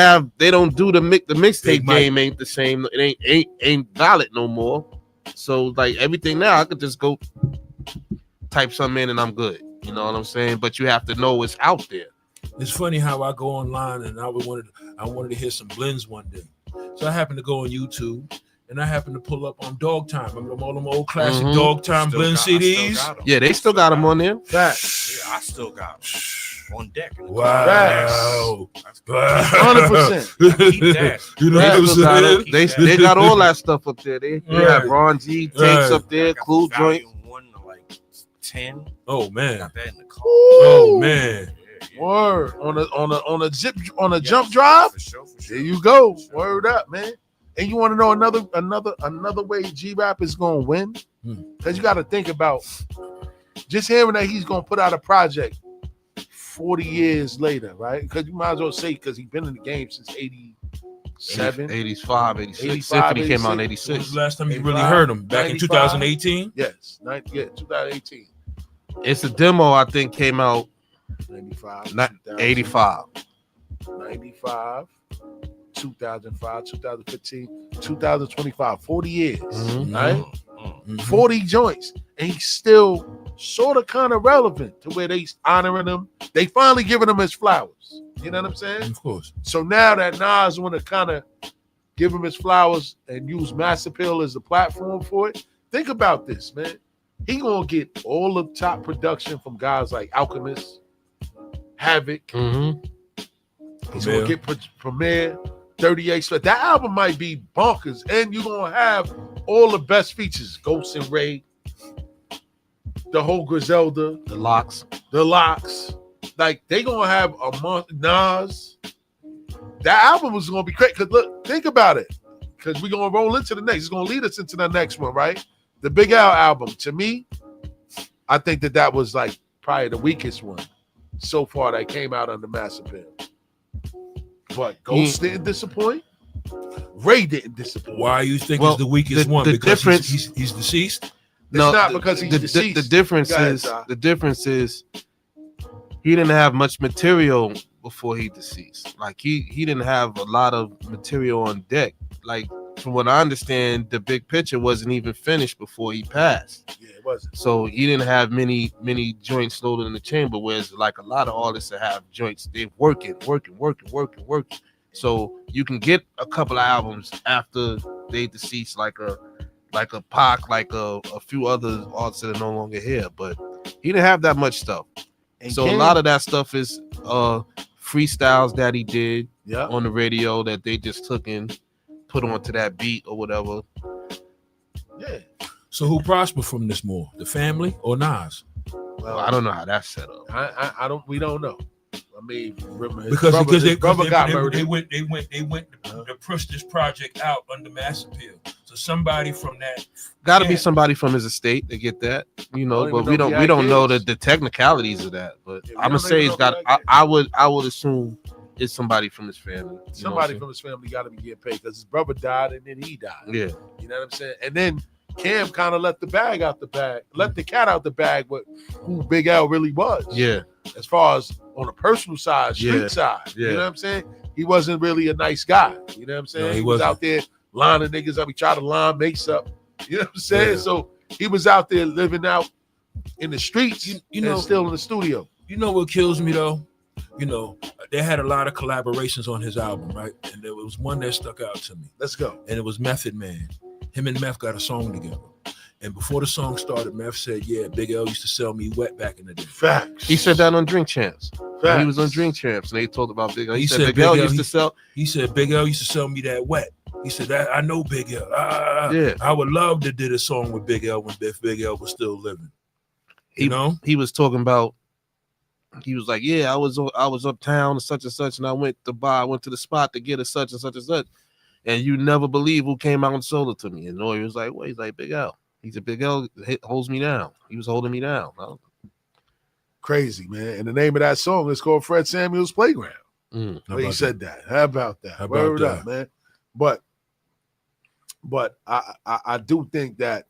do the mixtape game ain't the same. It ain't valid no more. So like everything now, I could just go type something in and I'm good. You know what I'm saying? But you have to know it's out there. It's funny how I go online and I wanted to hear some blends one day. So I happened to go on YouTube and I happened to pull up on Dog Time. Remember all them old classic Dog Time blend CDs? Yeah, they still got them on there. Facts. Yeah, I still got them on deck. Wow. 100%. Keep that. You know what I'm saying? They got all that stuff up there. They have Ron G tapes up there, Clue Joint. 10. Oh man. Got that in the car. Oh man. Word on a jump drive. For sure. There you go. Word up, man. And you want to know another way G-Rap is gonna win? Because you got to think about just hearing that he's gonna put out a project 40 years later, right? Because you might as well say because he's been in the game since 87, 85, 86. Symphony came out in 86. When was the last time you really heard him? Back 95? In 2018? Yes, 2018. It's a demo I think came out 95, 85. 95, 2005, 2015, 2025, 40 years, right? 40 joints, and he's still sort of kind of relevant to where they honoring him. They finally giving him his flowers. You know what I'm saying? Of course. So now that Nas want to kind of give him his flowers and use Mass Appeal as the platform for it, think about this, man. He gonna get all the top production from guys like Alchemist, Havoc. He's gonna get Premier, 38. So that album might be bonkers, and you're gonna have all the best features: Ghost and Ray, the whole Griselda, the Locks. Like they gonna have a month. Nas. That album was gonna be great. Cause look, think about it. Cause we're gonna roll into the next. It's gonna lead us into the next one, right? The Big L album. To me, I think that was like probably the weakest one. so far that came out under Mass Appeal. But Ghost didn't disappoint. Ray didn't disappoint. Why you think he's the weakest one? The because difference, he's deceased? No, it's not because he's deceased. The difference is he didn't have much material before he deceased. Like he didn't have a lot of material on deck. Like from what I understand, the big picture wasn't even finished before he passed. Yeah, it wasn't. So he didn't have many joints loaded in the chamber. Whereas like a lot of artists that have joints, they're working. So you can get a couple of albums after they deceased, like a Pac, like a few other artists that are no longer here. But he didn't have that much stuff. And so a lot of that stuff is freestyles that he did on the radio that they just took and put onto that beat or whatever. Yeah. So who prospered from this more, the family or Nas? Well, I don't know how that's set up. We don't know. I mean, because his brother got murdered. They went to push this project out under Mass Appeal. So somebody from that got to be somebody from his estate to get that, you know. But we don't know the technicalities of that. But I'm gonna say it's got. I would assume it's somebody from his family. Somebody from his family got to be getting paid because his brother died and then he died. Yeah, you know what I'm saying. And then Cam kind of let the cat out the bag with who Big L really was. Yeah, as far as on a personal side, street side. You know what I'm saying? He wasn't really a nice guy. You know what I'm saying? No, he was out there lining niggas up. He tried to line Mace up. You know what I'm saying? Yeah. So he was out there living out in the streets, you know, and still in the studio. You know what kills me though? You know, they had a lot of collaborations on his album, right? And there was one that stuck out to me. Let's go. And it was Method Man. Him and Meth got a song together. And before the song started, Meth said, yeah, Big L used to sell me wet back in the day. Facts. He said that on Drink Champs. He was on Drink Champs, and they talked about Big L. He said Big L used to sell. He said Big L used to sell me that wet. He said that I know Big L. Yeah, I would love to do a song with Big L when Big L was still living. You know, he was talking about. He was like, yeah, I was uptown and such, and I went to the spot to get a such and such and such, and you never believe who came out and sold it to me. And Nori was like, well, he's like Big L. He said Big L holds me down. He was holding me down. Crazy, man. And the name of that song is called Fred Samuel's Playground. He said that. How about that? How about that? Up, man. But I do think that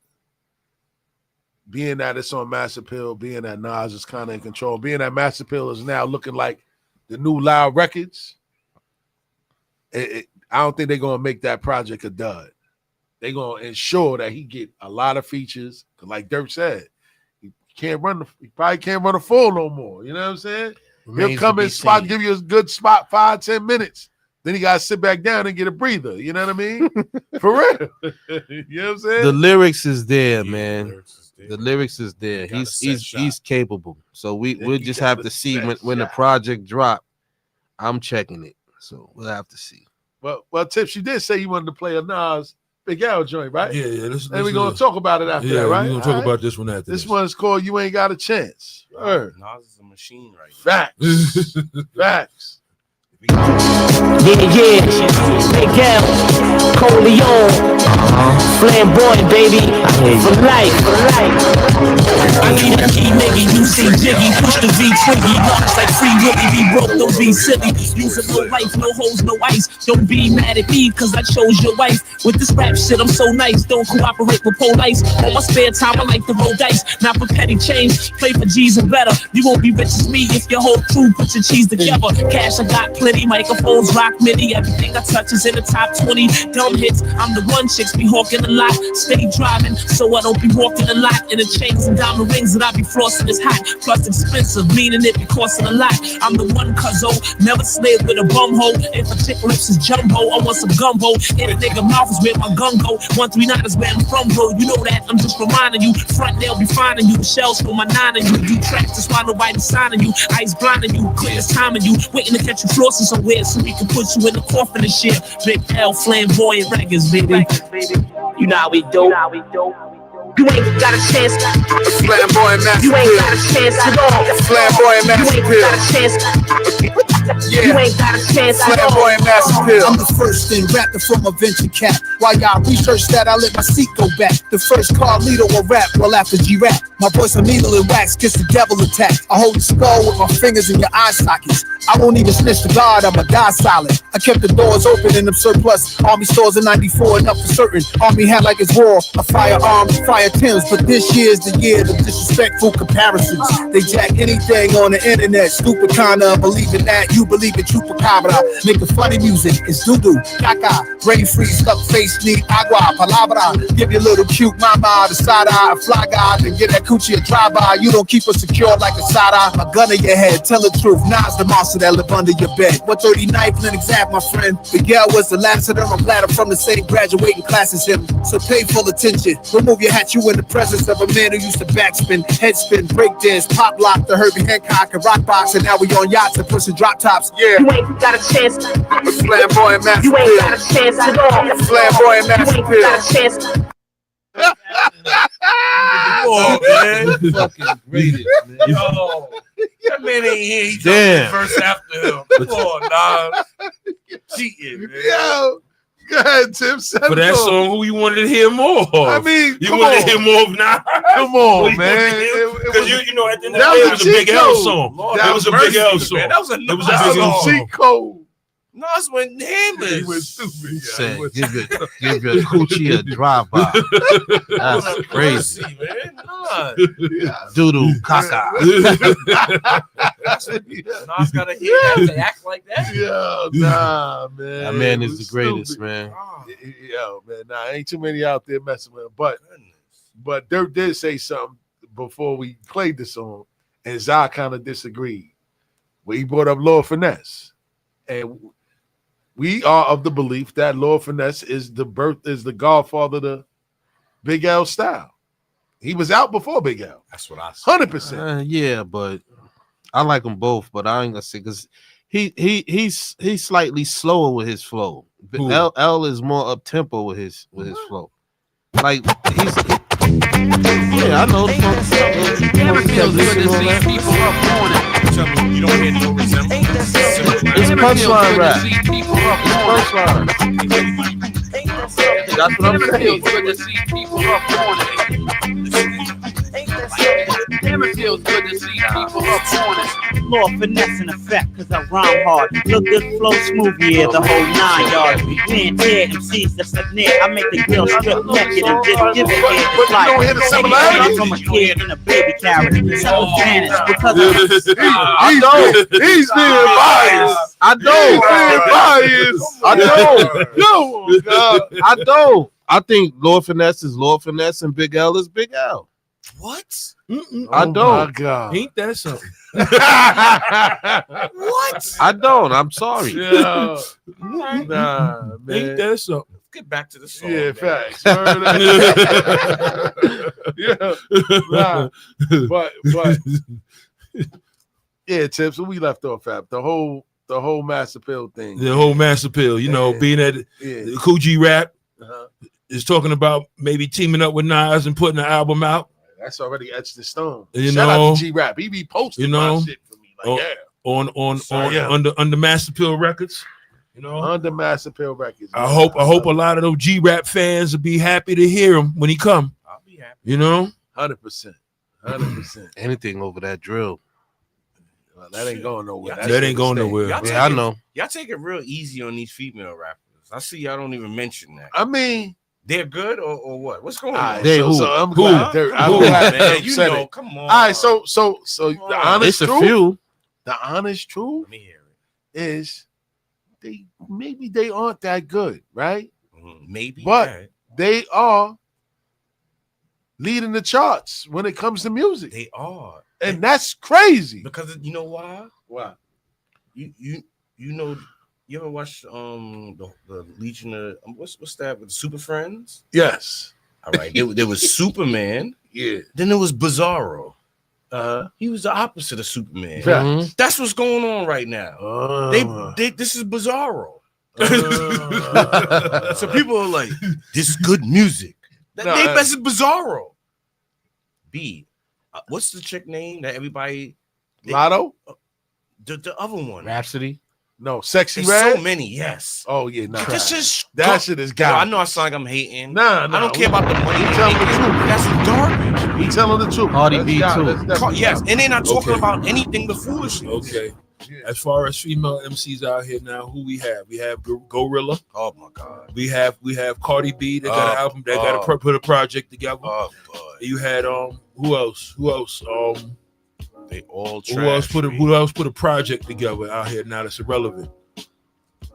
being that it's on Mass Appeal, being that Nas is kind of in control, being that Mass Appeal is now looking like the new Loud Records, I don't think they're going to make that project a dud. They're going to ensure that he get a lot of features. Cause like Dirk said, he probably can't run a full no more. You know what I'm saying? He'll come in spot, give you a good spot, 5-10 minutes. Then he got to sit back down and get a breather. You know what I mean? For real. You know what I'm saying? The lyrics is there, man. The lyrics is there. He's capable. So we'll just have to see when the project drop. I'm checking it. So we'll have to see. Well, Tips, you did say you wanted to play a Nas Big L joint, right? Yeah. And we're going to talk about it after that, right? We're going to talk about this one after this. This one's called You Ain't Got a Chance. Nas is a machine right Facts. Facts. Yeah. Big L, Coleon, flamboyant, baby, for life. I need a key nigga, you see Jiggy, push the V Twiggy, locks like Free Willy, be broke, don't be silly. Using no life, no hoes, no ice. Don't be mad at me, cause I chose your wife. With this rap shit, I'm so nice, don't cooperate with police. On my spare time, I like to roll dice, not for petty change. Play for G's and better. You won't be rich as me if your whole crew put your cheese together. Cash, I got plenty, microphones, rock mini. Everything I touch is in the top 20. Dumb hits, I'm the one chicks be hawking a lot. Steady driving, so I don't be walking a lot. And the chains and diamond rings that I be flossing is hot. Plus expensive, meaning it be costing a lot. I'm the one cuzzo, never slave with a bum hole. If a chick lips is jumbo, I want some gumbo. In a nigga mouth is where my gun go. 139 is where I'm from, bro. You know that, I'm just reminding you. Front they'll be finding you. The shells for my 9 and you. Do tracks, that's why nobody's signing you. Ice blinding you, clear as timing you. Waiting to catch you flossing somewhere so we can put you in the coffin and shit. Big L, flamboyant records, baby. You know how we do. You ain't got a chance. Flamboyant Mass You ain't got a chance at all. Flamboyant Mass You ain't got a chance. You ain't got a chance at all. Flamboyant Master Pill. I'm the first in rapping from a venture cap. While y'all research that, I let my seat go back. The first Carlito will rap well after G-Rap. My voice a needle and wax gets the devil attack. I hold the skull with my fingers in your eye sockets. I won't even snitch the guard, I'ma die solid. I kept the doors open in them surplus Army stores in 94, enough for certain. Army had like it's war, a firearms, fire Timbs. But this year's the year of disrespectful comparisons. They jack anything on the internet. Stupid kinda believe in that. You believe in chupacabra. Making funny music, it's doo-doo, caca. Brain freeze, stuck face, need agua, palabra. Give you a little cute mama, the side eye, a fly guy, then get that coochie a drive-by. You don't keep us secure like a side-eye. My gun in your head, tell the truth. Nas the monster that live under your bed. 139th and exact, my friend. Miguel was the last of them. I'm glad I'm from the same graduating class as him. So pay full attention. Remove your hat, you in the presence of a man who used to backspin, headspin, breakdance, pop lock, the Herbie Hancock, and rock box, and now we on yachts and pushing drop tops. Yeah. You ain't got a chance. Flamboyant Master Pill. You ain't got a chance at all. Flamboyant Master Pill. You ain't got a chance. Oh, man. Fucking greatest, man. Yo, that man ain't here. He Damn. jumped the verse after him. Come on, Nas. Cheating, man. Yo, go ahead, Tim. For that song, who you wanted to hear more of? I mean, you wanted to hear more of Nas? Come on, man. Because you know, at the end of the day, it was a Big L song. That was a Big L song. That was a It was a Big L song. cheat code. Nas went hammer. He went stupid. Said, give your coochie a drive-by. That's crazy. Man. Doodoo caca. Nas gotta hear that to act like that. Yo, nah, man. That man It is was the greatest, stupid. man. Yo, man, nah, ain't too many out there messing with him. But Dirk did say something before we played the song, and Zai kind of disagreed. Where he brought up Lord Finesse. And we are of the belief that Lord Finesse is the godfather of the Big L style. He was out before Big L. That's what I said. 100%. Yeah, but I like them both, but I ain't gonna say because he's slightly slower with his flow. L is more up tempo with his flow. Like he's yeah, I know. It feels good to see people up on it. You don't hear no resemblance. It's punchline rap. That's what I'm saying. It feels good to see people up on it. Never feels good to see people up on it. More finesse in effect, cause I rhyme hard. Look good, flow smooth, yeah, the whole 9 yards. Man, tear MCs that's up near. I make the girl strip naked and just give it here. But you don't hear the similarities? From a kid and a baby carrot. So Spanish because I don't. He's being biased. I don't. I don't. No, I don't. I think Lord Finesse is Lord Finesse and Big L is Big L. What? I don't. My God. Ain't that something? What? I don't. I'm sorry. Yeah. Nah, man. Ain't that something? Get back to the song. Yeah, man. facts. Yeah. Nah. But yeah, Tim. So we left off at the whole Master Pill thing. The whole Master Pill, you know, being at the Coogee Rap is talking about maybe teaming up with Nas and putting an album out. That's already etched in stone. You Shout know, out to G-Rap. He be posting my shit for me. Like, under Master Pill Records. You know, under Master Pill Records. I hope a lot of those G-Rap fans will be happy to hear him when he come. I'll be happy. You know, 100%. Anything over that drill. Well, that ain't going nowhere. That ain't going nowhere. Yeah, I know. Y'all take it real easy on these female rappers. I see y'all don't even mention that. I mean, they're good or what? What's going on? So I'm glad. I'm glad man, you said know, it. come on. All right, so the honest It's a truth. few. The honest truth Let me hear is maybe they aren't that good, right? it. Maybe, But right. they are leading the charts when it comes to music. They are, and that's crazy. because you know why? Why? You know. You ever watch the Legion of what's that with the Super Friends? Yes. All right. there was Superman. Yeah. Then there was Bizarro. He was the opposite of Superman. Yeah. That's what's going on right now. They this is Bizarro. So people are like, this is good music. They best is Bizarro. B. What's the chick name that everybody? Lotto? The other one. Rhapsody. No, Sexy There's Red. so many, yes. Oh yeah, nah. This is that shit is garbage. I know I sound like I'm hating. Nah, I don't care about the money. We telling the truth. That's garbage. We telling the truth. Cardi B too. Yes, and they're not talking about anything but foolishness. Okay. As far as female MCs out here now, who we have? We have Gorilla. Oh my God. We have Cardi B. They got an album. They got to put a project together. Oh boy. You had who else? They all trash. Who else put a project together out here now that's irrelevant?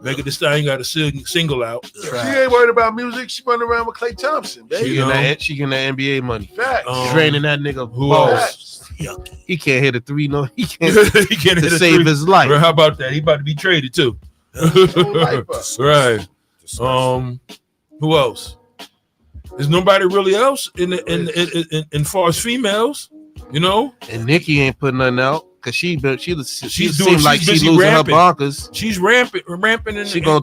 Megan Thee Stallion got a single out. She ain't worried about music. She running around with Klay Thompson. She getting that NBA money. Facts. Draining that nigga. Who else? He can't hit a three. No, he can't. He can't hit to a save three. his life. How about that? He about to be traded too. Right. Who else? There's nobody really else in far as females, you know. And Nicki ain't putting nothing out because she she's seems like she's losing ramping. her bonkers. She's ramping. She gonna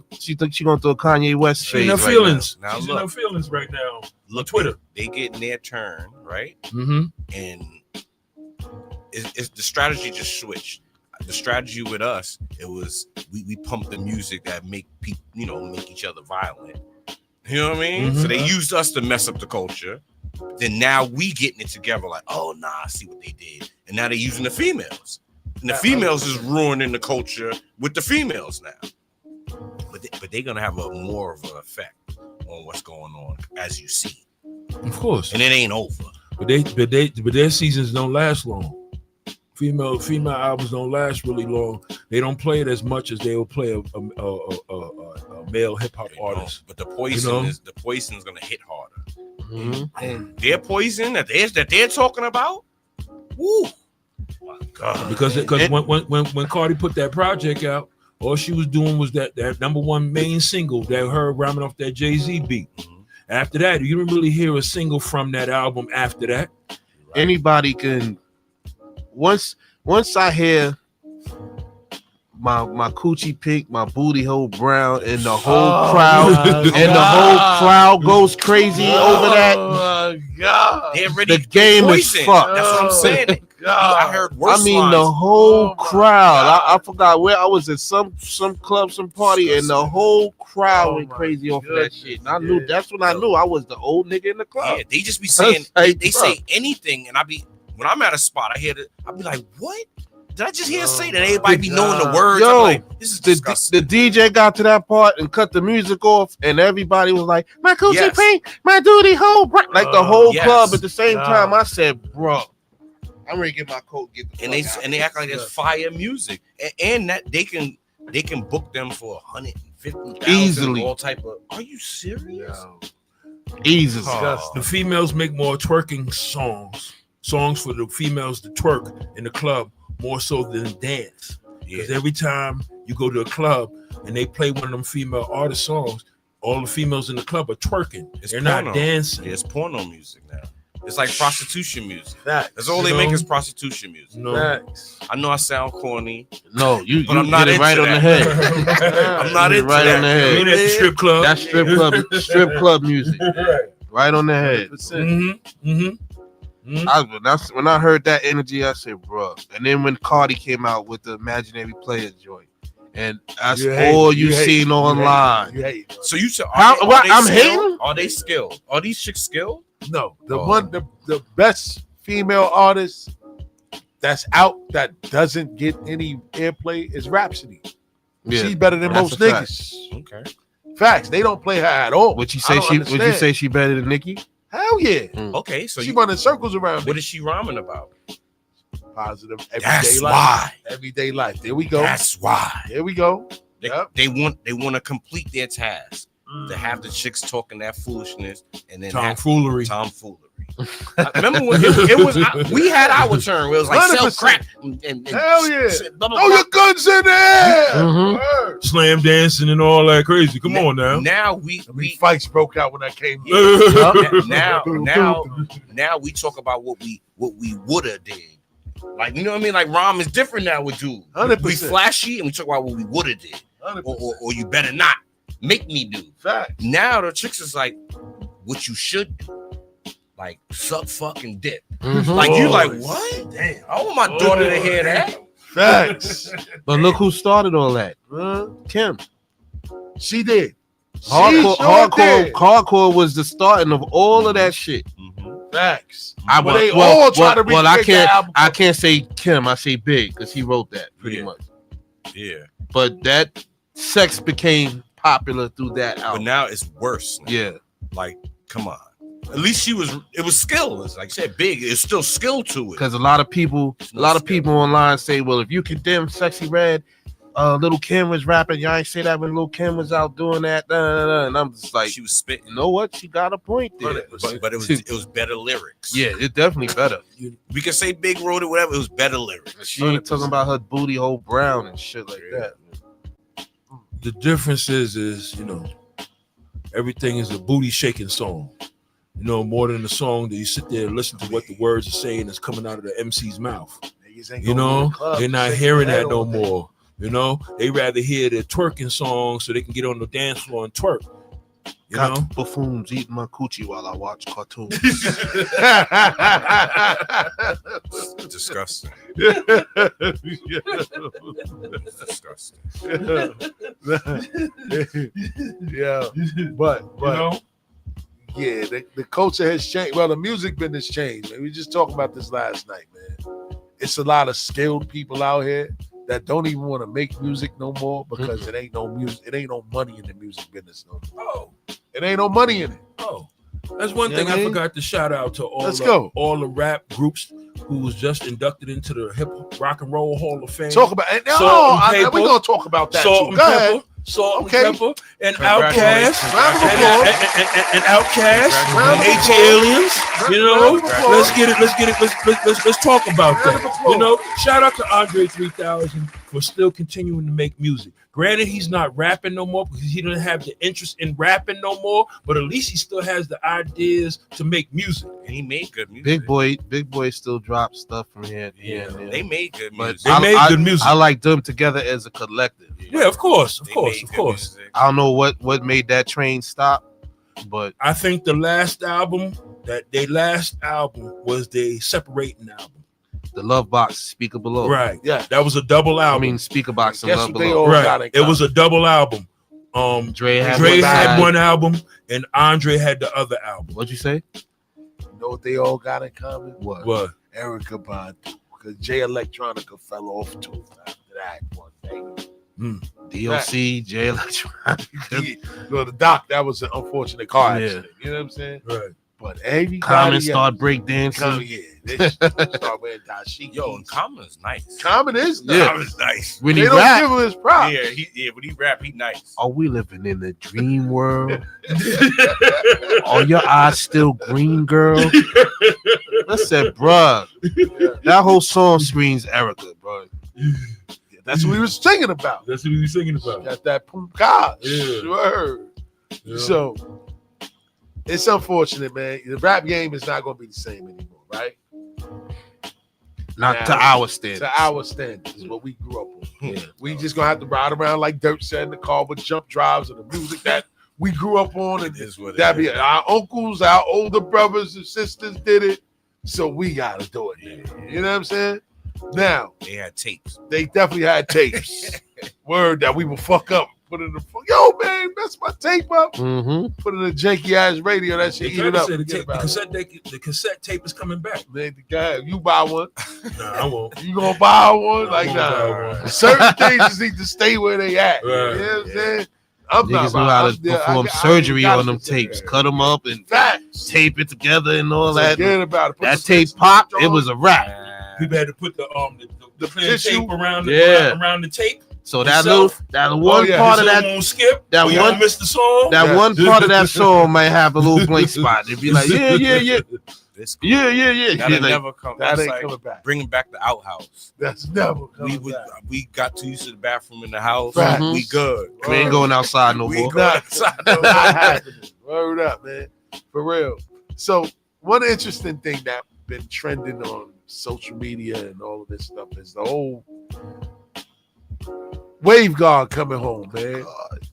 throw Kanye West. She's in her feelings. She's in her feelings right now. Look, Twitter. They getting their turn, right? Mm-hmm. And it's the strategy just switched. The strategy with us, it was we pump the music that make people, make each other violent. You know what I mean? Mm-hmm. So they used us to mess up the culture. Then now we getting it together like, oh nah, I see what they did. And now they're using the females. And the females is ruining the culture with the females now. But they're gonna have more of an effect on what's going on as you see. Of course. And it ain't over. But their seasons don't last long. Female albums don't last really long. They don't play it as much as they will play a male hip hop artist. But the poison's gonna hit harder. Mm-hmm. And their poison that they're talking about. Woo! My God. Because when Cardi put that project out, all she was doing was that number one main single that her rhyming off that Jay-Z beat. Mm-hmm. After that, you didn't really hear a single from that album after that. Right. Anybody can. Once I hear my coochie pink, my booty hole brown, and the whole crowd goes crazy over that. Oh my God! They're ready. The game is fucked. That's what I'm saying. I heard worse. I mean, the whole crowd. I forgot where I was at some club, some party, and the whole crowd went crazy off of that shit. And I knew that's when I knew I was the old nigga in the club. Yeah, they just be saying they say anything, and when I'm at a spot, I hear it. I'll be like, "What did I just hear say that?" Everybody be knowing the words. Yo, like, this is disgusting. The DJ got to that part and cut the music off, and everybody was like, "My coochie pink, my duty hole," like the whole club at the same time. I said, "Bro, I'm ready to get my coat." And they act like there's fire music, and that they can book them for 150,000 easily. All type of. Are you serious? Easily. The females make more twerking songs for the females to twerk in the club more so than dance. Because every time you go to a club and they play one of them female artist songs, all the females in the club are twerking. They're not dancing. Yeah, it's porno music now. It's like prostitution music. That's all they make is prostitution music. No. I know I sound corny. No, you I'm not get it right on the head. I'm not into right that. on the head. You mean that's strip club? That's strip club music. Right on the head. Mm-hmm. Mm-hmm. Mm-hmm. When I heard that energy, I said, bro. And then when Cardi came out with the Imaginary Player joint, and that's all you seen online. So you said, I'm hating? Are they skilled? Are these chicks skilled? No, the best female artist that's out that doesn't get any airplay is Rhapsody. Yeah, she's better than most niggas. Okay, facts. They don't play her at all. Would you say she better than Nicki? Hell yeah. Okay, so she running circles around. What is she rhyming about? Positive That's everyday why. life. Everyday life. There we go. That's why. There we go. They want to complete their task to have the chicks talking that foolishness and then tomfoolery. Remember when it was we had our turn where it was like 100%. sell crack and hell yeah. Blah, blah, Throw your guns in there. Mm-hmm. Slam dancing and all that crazy. Come on now. Now we fights broke out when I came. Now we talk about what we woulda did. Like, you know what I mean? Like, rhyme is different now with dudes. 100%. We flashy and we talk about what we woulda did, or you better not make me do. Fact. Now the chicks is like, what you should do, like suck, fucking dip. Mm-hmm. Like you like what? Damn, I want my daughter to hear that. Facts. But look who started all that. Kim. She did. Hardcore was the starting of all of that shit. Facts. Well, they all try to recreate the album. I can't say Kim. I say Big because he wrote that pretty much. Yeah. But that sex became popular through that album. But now it's worse. Now. Yeah. Like, come on. At least it was skill. It's like I said, Big. It's still skill to it. Because a lot of people online say, well, if you condemn Sexy Red, Little Kim was rapping. Y'all ain't say that when Little Kim was out doing that. And I'm just like, she was spitting. You know what? She got a point there. But it was better lyrics. Yeah, it's definitely better. We can say Big wrote it, whatever. It was better lyrics. She ain't talking about her booty hole brown and shit like that. The difference is everything is a booty shaking song. More than a song that you sit there and listen to what the words are saying that's coming out of the MC's mouth. They're not hearing that no more. They rather hear the twerking song so they can get on the dance floor and twerk. Got buffoons eating my coochie while I watch cartoons. Disgusting. Disgusting. Yeah, but yeah, the culture has changed. Well, the music business changed. Man. We just talked about this last night, man. It's a lot of skilled people out here that don't even want to make music no more because it ain't no music. It ain't no money in the music business no more. Oh, it ain't no money in it. Oh, that's one thing I forgot to shout out to all the rap groups who was just inducted into the hip rock and roll Hall of Fame. Talk about it. We're gonna talk about that. Salt too. Go ahead. Salt and Pepper, and Outkast, and Outkast, and H-Aliens. Let's get it. Let's talk about that. Shout out to Andre 3000 for still continuing to make music. Granted, he's not rapping no more because he doesn't have the interest in rapping no more, but at least he still has the ideas to make music. And he made good music. Big Boy still drops stuff from here. They made good music. They made good music. I like them together as a collective. Yeah, of course. I don't know what made that train stop, but I think the last album was the separating album. The Love Box, Speaker Below. Right. Yeah. That was a double album. I mean, Speaker Box and Love Below. Right. It was a double album. Dre had one album and Andre had the other album. What'd you say? You know what they all got in common? What? Erica Badu. Because Jay Electronica fell off too after that one day. DLC, Jay Electronica. The Doc, that was an unfortunate car accident. You know what I'm saying? Right. But everybody Common start break dancing. They start wearing dashiki. Yo, and Common is nice. Common is nice. Yeah. Common's nice. When they he don't rap, give him his props. When he rap, he nice. Are we living in the dream world? Are your eyes still green, girl? I said, bruh, that whole song screams Erica, bro. That's what we was singing about. That's what we was singing about. Got that pumpka. Yeah. Sure. Yeah. So it's unfortunate, man. The rap game is not going to be the same anymore, right? Not to our standards. To our standards is what we grew up on. Yeah. We just going to have to ride around like Dirt said in the car with jump drives and the music that we grew up on. And that be our uncles, our older brothers and sisters did it. So we got to do it. Yeah. You know what I'm saying? Now, they had tapes. They definitely had tapes. Word that we will fuck up. Put in the yo, man, mess my tape up. Mm-hmm. Put in a janky ass radio. That shit eat it up. The cassette tape is coming back. Man, you buy one. Nah, I won't. You gonna buy one? Certain things just need to stay where they at. Right. You know what I'm saying? Niggas know how to perform surgery on them tapes. Cut them up and tape it together and all that. That tape popped. It was a wrap. People had to put the clear tape around the tape. So that one part of that skip. That one missed the song. That one part of that song might have a little blank spot. It'd be like, yeah. That'll never come. That ain't coming back. Bringing back the outhouse. That's never coming back. We got too used to the bathroom in the house. Right. We good. We ain't going outside no more. Not happening. Word up, man. For real. So one interesting thing that been trending on social media and all of this stuff is the whole Wave Guard coming home, man.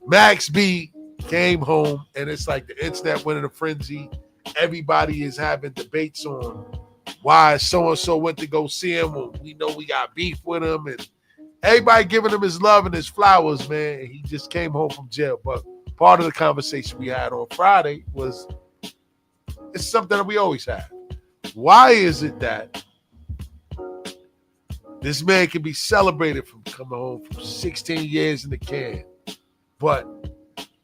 Max B came home, and it's like the internet went in a frenzy. Everybody is having debates on why so-and-so went to go see him when we know we got beef with him, and everybody giving him his love and his flowers, man. And he just came home from jail. But part of the conversation we had on Friday was, it's something that we always have. Why is it that this man can be celebrated from coming home from 16 years in the can, but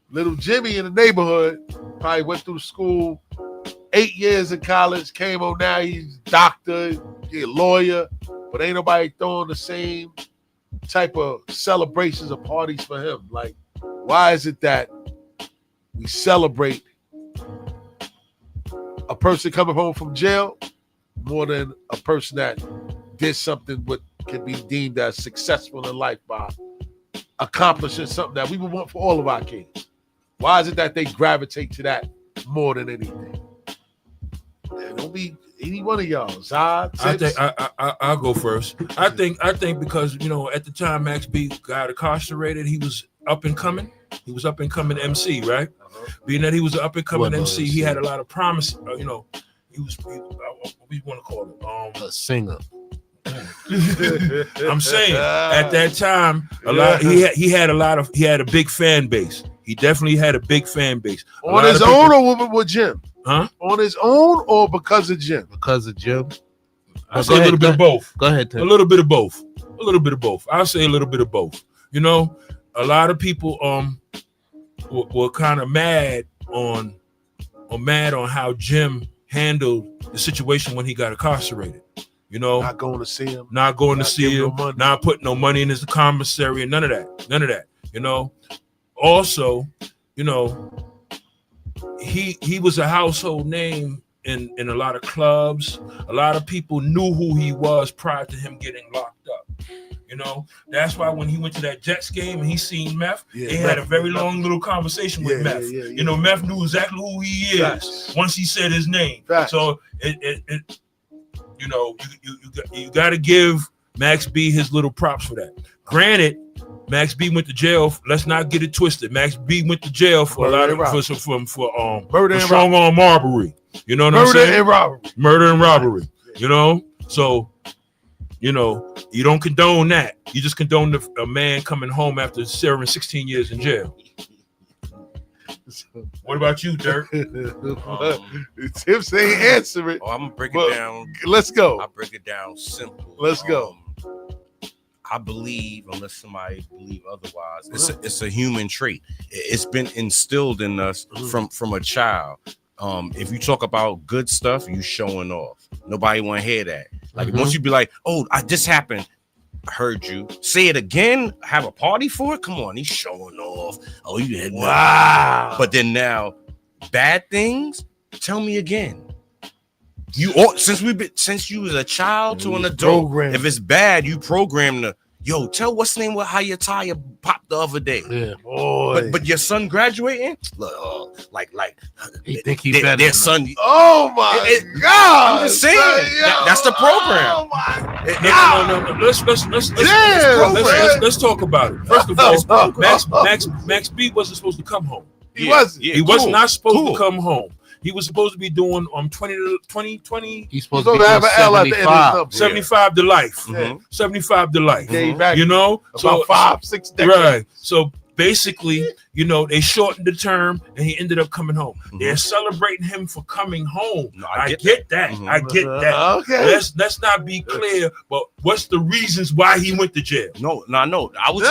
little Jimmy in the neighborhood probably went through school, 8 years in college, came home, now he's a doctor, he's a lawyer, but ain't nobody throwing the same type of celebrations or parties for him? Like, why is it that we celebrate a person coming home from jail more than a person that did something what can be deemed as successful in life by accomplishing something that we would want for all of our kids? Why is it that they gravitate to that more than anything? Don't be any one of y'all. Zod, I think I'll go first. I think because, you know, at the time Max B got incarcerated, he was up and coming. He was up and coming MC, right? Being that he was an up and coming MC, he had a lot of promise. You know, he was what we want to call it, a singer. I'm saying at that time, he had a big fan base. He definitely had a big fan base. On his own or with Jim? Huh? On his own or because of Jim? Because of Jim. I say a little bit of both. Go ahead, Tim. A little bit of both. A little bit of both. I'll say a little bit of both. You know, a lot of people were kind of mad on how Jim handled the situation when he got incarcerated. You know, not going to see him, not putting no money in his commissary, and none of that. You know, also, you know, he was a household name in a lot of clubs. A lot of people knew who he was prior to him getting locked up. You know, that's why when he went to that Jets game and he seen Meth, they had a very long little conversation with Meth. You know, Meth knew exactly who he is once he said his name. So it you know, you got to give Max B his little props for that. Granted, Max B went to jail. Let's not get it twisted. Max B went to jail for strong arm robbery. You know what I'm saying? Murder and robbery. You know, so you know you don't condone that. You just condone a man coming home after serving 16 years in jail. What about you, Dirk? Tim say answer it. I'm gonna break it down. Let's go. I'll break it down simple. Let's go. I believe, unless somebody believe otherwise, it's a human trait. It's been instilled in us from a child. If you talk about good stuff, you showing off. Nobody want to hear that. Like once you be like, "Oh, this happened," I heard you say it again. Have a party for it. Come on, he's showing off. Oh, you had wow. But then now, bad things. Tell me again. You since you was a child to an adult. If it's bad, you program the tell what's the name with how your tire popped the other day. Yeah, boy. But your son graduating, like he think he better. Their son. Oh my God! I'm just saying that's the program. Oh my God! Let's talk about it. First of all, Max B wasn't supposed to come home. He wasn't. He was not supposed to come home. He was supposed to be doing 20. He's supposed to have an L at the end of 75 to life. 75 to life. You know, so 5-6 decades. Right. So basically, you know, they shortened the term and he ended up coming home. They're celebrating him for coming home. No, I get that. I get that. Okay. Let's not be clear, but what's the reasons why he went to jail? No. I was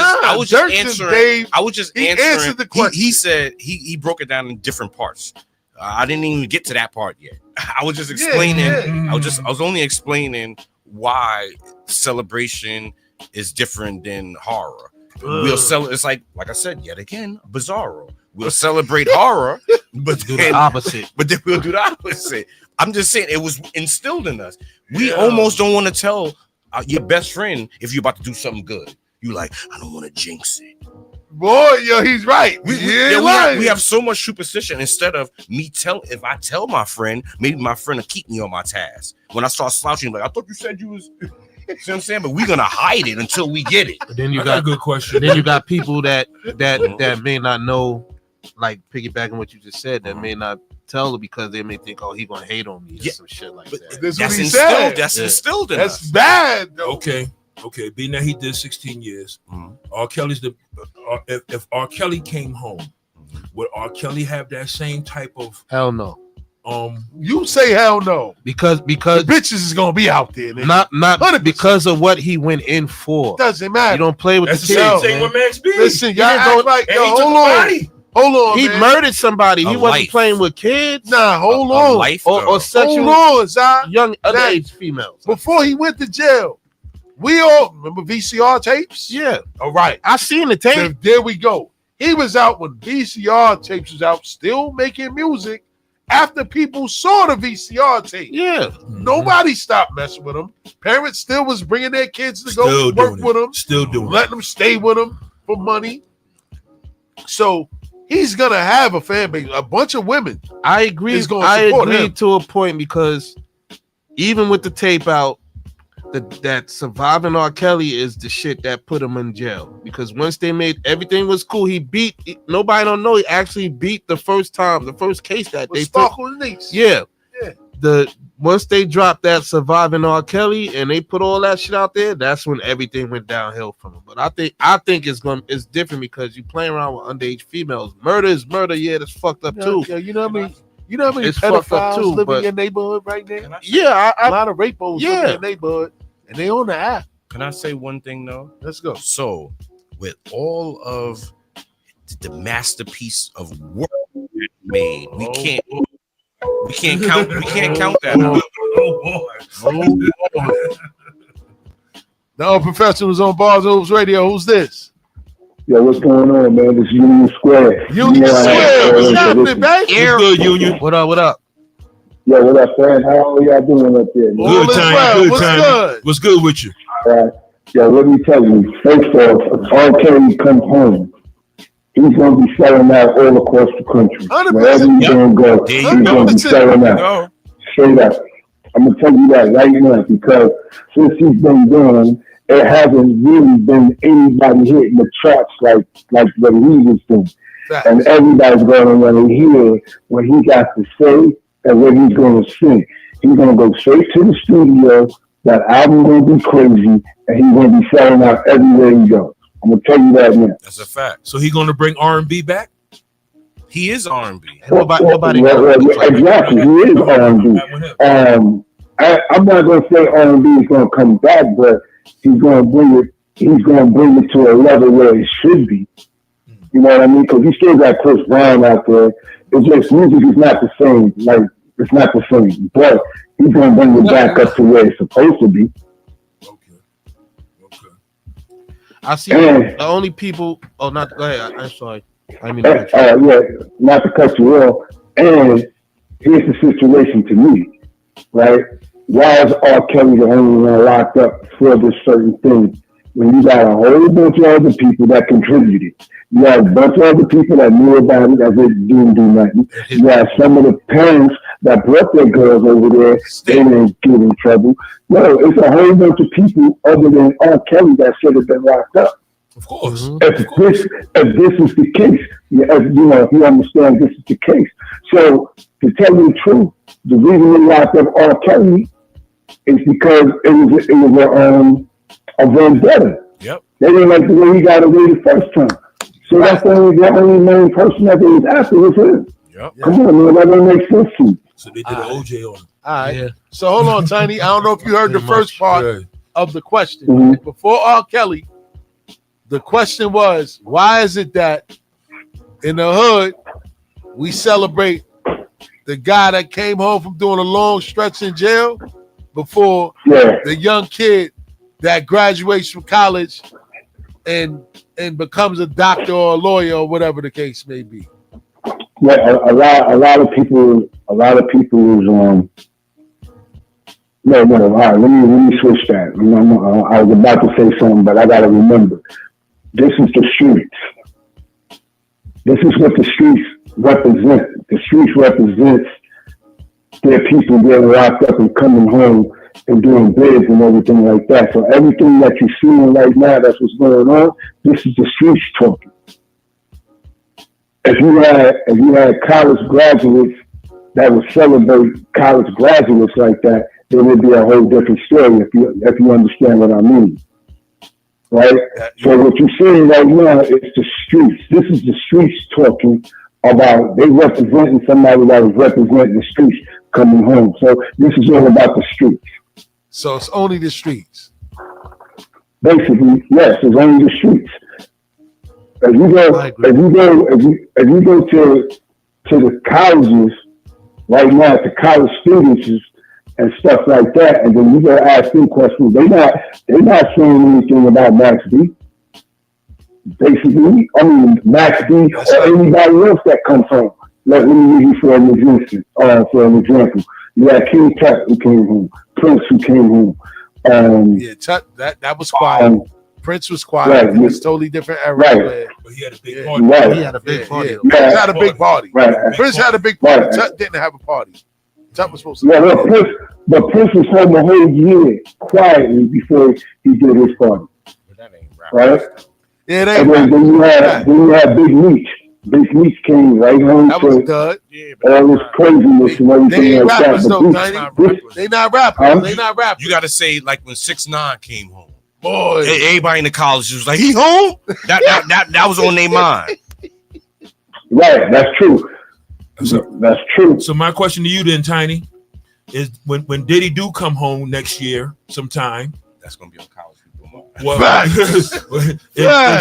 just answering. I was just answering the question. He said he broke it down in different parts. I didn't even get to that part yet. I was just explaining. I was only explaining why celebration is different than horror. We'll sell. It's like I said yet again, Bizarro. We'll celebrate horror, but do the opposite. But then we'll do the opposite. I'm just saying it was instilled in us. We almost don't want to tell your best friend if you're about to do something good. You like, I don't want to jinx it. Boy, he's right. We have so much superstition. Instead of if I tell my friend, maybe my friend will keep me on my task. When I start slouching, like I thought you said you was. See what I'm saying? But we're gonna hide it until we get it. But then you got a good question. Then you got people that may not know, like piggybacking what you just said, that may not tell her because they may think, oh, he gonna hate on me or some shit like that. That's That's what he instilled. said. That's instilled in That's us. bad, though. Okay. Being that he did 16 years, R. Kelly's if R. Kelly came home, would R. Kelly have that same type of Hell no. You say hell no. Because The bitches is gonna be out there. Nigga. not 100%. because of what he went in for. Doesn't matter. You don't play with that's the the kids. same thing man. with Max B. Listen, y'all didn't act go- like, and yo, he took hold a on. body. Hold on, He man. murdered somebody. He A wasn't life. playing with kids. Nah, hold A on. life Or girl. sexual Hold on, Zai. young Now, underage females. Before he went to jail, we all remember VCR tapes? Yeah. All right. I seen the tape. So there we go. He was out when VCR tapes was out, still making music after people saw the VCR tape. Yeah. Nobody stopped messing with him. Parents still was bringing their kids to go Still work doing with it. him, Still doing letting them stay with him for money. So he's gonna have a fan base. A bunch of women. I agree. Is gonna I support agree him. to a point because even with the tape out, that surviving R. Kelly is the shit that put him in jail. Because once they made everything was cool, nobody don't know he actually beat the first case that they took. Sparkle's niece. Yeah. Yeah. Once they dropped that surviving R. Kelly and they put all that shit out there, that's when everything went downhill from him. But I think it's different because you playing around with underage females. Murder is murder. Yeah, that's fucked up too. Yeah, you know what I mean? You know how many It's fucked up pedophiles too, live in but- your neighborhood right now? Yeah, A lot of rapos live in Yeah. your neighborhood, and they on the app. Can I say one thing though? Let's go. So, with all of the masterpiece of work made, we can't count that. The Unprofessionals on Bars Hoops Radio. Who's this? Yo, what's going on, man? This is Union Square. Union Square. What's happening, baby? What's good, Union? What up? What up? Yo, what up, fam? How are y'all doing up there, man? Good time. well. Good What's time. good? What's good with you? All right. Yo, let me tell you. First off, if R. Kelly comes home, he's going to be selling out all across the country. 100%. Wherever he's going to go, There he's you going to be 100%. selling out. Straight up. I'm going to tell you that right now because since he's been gone, there hasn't really been anybody hitting the charts like what he was doing. Facts. And everybody's going to want to hear what he got to say and what he's going to sing. He's going to go straight to the studio. That album going to be crazy, and he's going to be selling out everywhere he goes. I'm going to tell you that now. That's a fact. So he gonna bring R&B back? He is R&B. Nobody. Exactly, he is R&B. I'm not going to say R&B is going to come back, but he's going to bring it. He's going to bring it to a level where it should be. You know what I mean? Because he still got Chris Brown out there. It's just music is not the same. Like it's not the same, but he's going to bring it back up to where it's supposed to be. I see the only people. Oh, not. Go ahead. I'm sorry. I mean, yeah, not to cut you off. And here's the situation to me, right? Why is R. Kelly the only one locked up for this certain thing when you got a whole bunch of other people that contributed? You got a bunch of other people that knew about it that didn't do nothing. You got some of the parents that brought their girls over there, they didn't get in trouble. No, it's a whole bunch of people other than R. Kelly that should have been locked up. Of course. If this is the case, if you understand this is the case. So to tell you the truth, the reason they locked up R. Kelly is because it was a vendetta. Yep. They didn't like the way he got away the first time. So that's the only main person that they was after was him. Yep. Come on, man, that don't make sense to you. So they did an OJ on him. All right. Yeah. So hold on, Tiny. I don't know if you heard the first part of the question. Mhm. Before R. Kelly, the question was, why is it that in the hood we celebrate the guy that came home from doing a long stretch in jail before the young kid that graduates from college and becomes a doctor or a lawyer or whatever the case may be? Yeah, a lot of people is no. All right, let me switch that. I was about to say something, but I gotta remember. This is the streets. This is what the streets represent. The streets represents their people getting locked up and coming home and doing bids and everything like that. So everything that you're seeing right now, that's what's going on. This is the streets talking. If you had college graduates that would celebrate college graduates like that, it would be a whole different story if you understand what I mean. Right? So what you're seeing right now is the streets. This is the streets talking about they representing somebody that was representing the streets coming home. So this is all about the streets. So it's only the streets. Basically, yes, it's only the streets. If you go to the colleges right now, to college students and stuff like that, and then you go ask them questions, they're not saying anything about Max B. Basically, I mean Max B or anybody else that comes home. Let me use you for an example. You had King Tut who came home, Prince who came home. Tut, that was quiet. Prince was quiet. Right. It was totally different era. Right. But he had a big party. Right. He had a big party. Prince had a big party. Right. Prince had a big party. Tut didn't have a party. Tut was supposed to. Yeah, but Prince was home a whole year quietly before he did his party. Right? Yeah, and then you had Big Meech. Big Meech came right home that was to good. all this craziness and everything They ain't like rappers that. though, Tiny. They not rappers. They not rappers. You got to say like when 6ix9ine came home. Boy, everybody in the college was like, "He home?" That was on their mind. Right, that's true. That's true. So my question to you then, Tiny, is when Diddy do come home next year sometime, that's gonna be on college people. Well,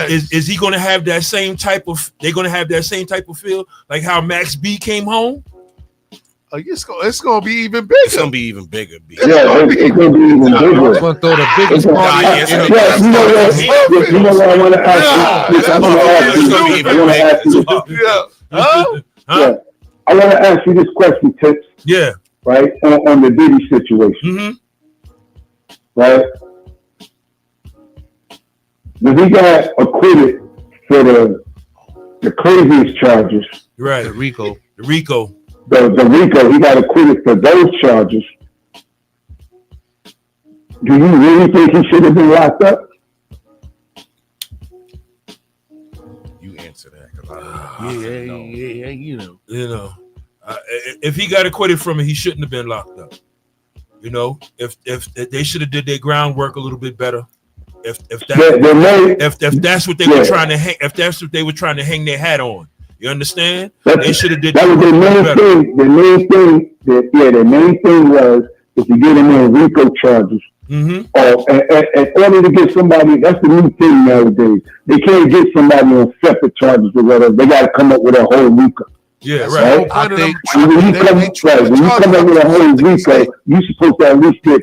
is he gonna have that same type of? They're gonna have that same type of feel like how Max B came home. It's gonna be even bigger. It's gonna be even bigger. Yeah, it's gonna be even bigger. It's gonna throw the biggest party. You know what I want to ask you? I want to ask you this question, Tips. Yeah. Right on the Diddy situation. Right. When he got acquitted for the craziest charges. Right. The RICO. The RICO, he got acquitted for those charges. Do you really think he should have been locked up? You answer that. Yeah, you know. If he got acquitted from it, he shouldn't have been locked up. You know, if they should have did their groundwork a little bit better. If that's what they were trying to hang, if that's what they were trying to hang their hat on. You understand? They should have did that. Was the main thing. The main thing was if you get him in RICO charges, in order to get somebody, that's the new thing nowadays. They can't get somebody on separate charges or whatever. They got to come up with a whole RICO. Yeah, right. When you come up with a whole RICO, you're supposed to at least get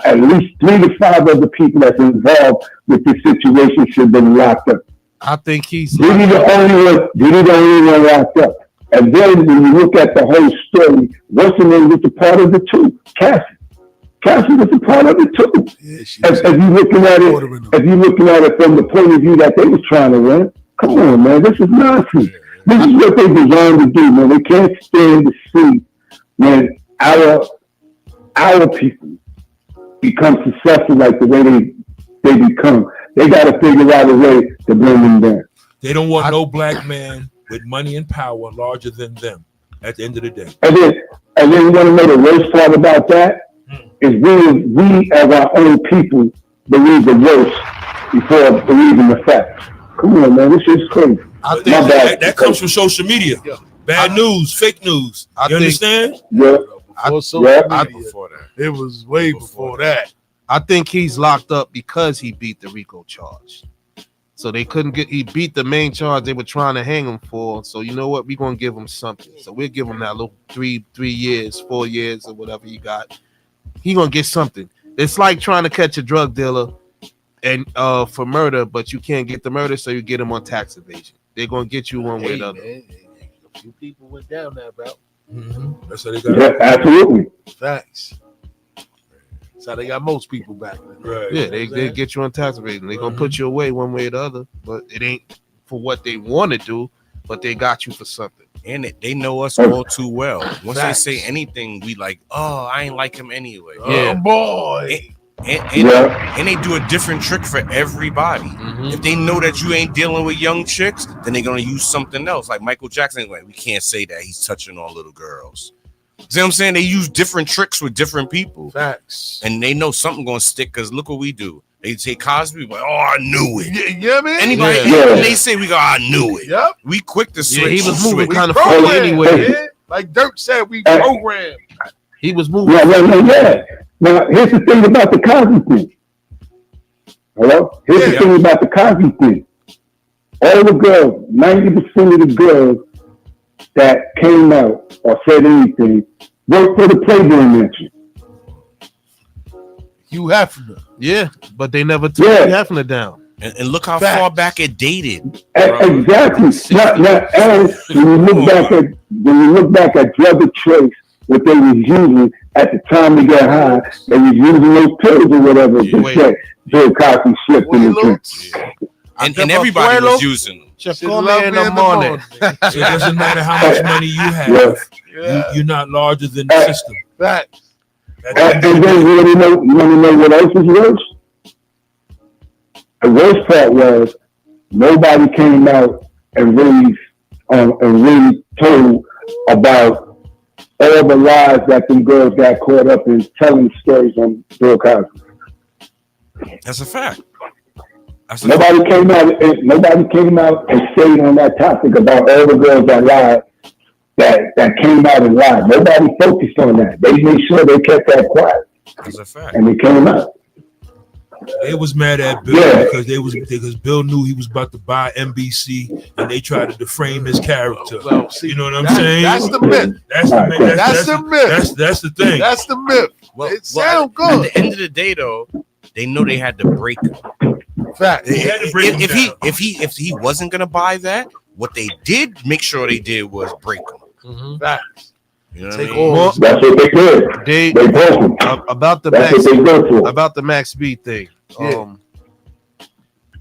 at least 3 to 5 other people that's involved with this situation should have been locked up. I think he's Diddy the only one locked up. And then when you look at the whole story, what's the name was a part of the two? Cassie was a part of it too. Yeah, if you're looking at it from the point of view that they was trying to win, come on, man, this is nonsense. This is what they designed to do, man. They can't stand to see when our people become successful like the way they become. They got to figure out a way to bring them down. They don't want no black man with money and power larger than them at the end of the day. And then you want to know the worst part about that? Is we as our own people believe the worst before believing the facts. Come on, man, this is crazy. I think that comes from social media. Bad news, fake news. You understand? Yeah. Before that. It was way before that. I think he's locked up because he beat the RICO charge. So they couldn't he beat the main charge they were trying to hang him for. So you know what? We're gonna give him something. So we'll give him that little 3 years, 4 years, or whatever he got. He gonna get something. It's like trying to catch a drug dealer and for murder, but you can't get the murder, so you get him on tax evasion. They're gonna get you one way or the other. A few people went down that route. That's how they got. Yeah, absolutely. Facts. That's how they got most people back then. Right. Yeah, they get you on tax evasion. They're gonna put you away one way or the other, but it ain't for what they want to do, but they got you for something. And they know us all too well. Once they say anything, we like, oh, I ain't like him anyway. Yeah, boy. And they do a different trick for everybody. If they know that you ain't dealing with young chicks, then they're gonna use something else. Like Michael Jackson, like we can't say that he's touching on little girls. See what I'm saying? They use different tricks with different people. Facts. And they know something gonna stick because look what we do. They say Cosby, like, oh, I knew it. Yeah, man. Anybody, when they say we go, I knew it. Yep. We quick to switch. he was moving kind of Programmed, funny anyway. man. Like Dirk said, we programmed. He was moving. Yeah. Now, here's the thing about the Cosby thing. Hello? Here's the thing about the Cosby thing. All the girls, 90% of the girls that came out or said anything worked for the Playboy Mansion. Hugh Hefner. Yeah, but they never took Hugh Hefner down. And look how far back it dated. Exactly. Now, and when you look back at Drug of Choice, what they was using at the time to get high, they was using those pills or whatever to say Bill Cosby slipped in the drink. And everybody was using them. Just call me in the morning. It doesn't matter how much money you have. You're not larger than the system. Facts. And then you want to know what else is worse? The worst part was nobody came out and really told about all the lies that them girls got caught up in telling stories on Bill Cosby. That's a fact. Nobody came out and stayed on that topic about all the girls that lied, that came out and lied. Nobody focused on that. They made sure they kept that quiet. That's a fact. And they came out. They was mad at Bill because Bill knew he was about to buy NBC, and they tried to defame his character. Well, see, you know what I'm saying? That's the myth. That's the myth. That's the myth. That's the thing. That's the myth. It sounds good. At the end of the day, though, they know they had to break him. Fact. If he wasn't gonna buy that, what they did make sure they did was break him. Facts. You know what I mean? That's what they did. They broke him. About the That's Max, what they go for. about the Max B thing.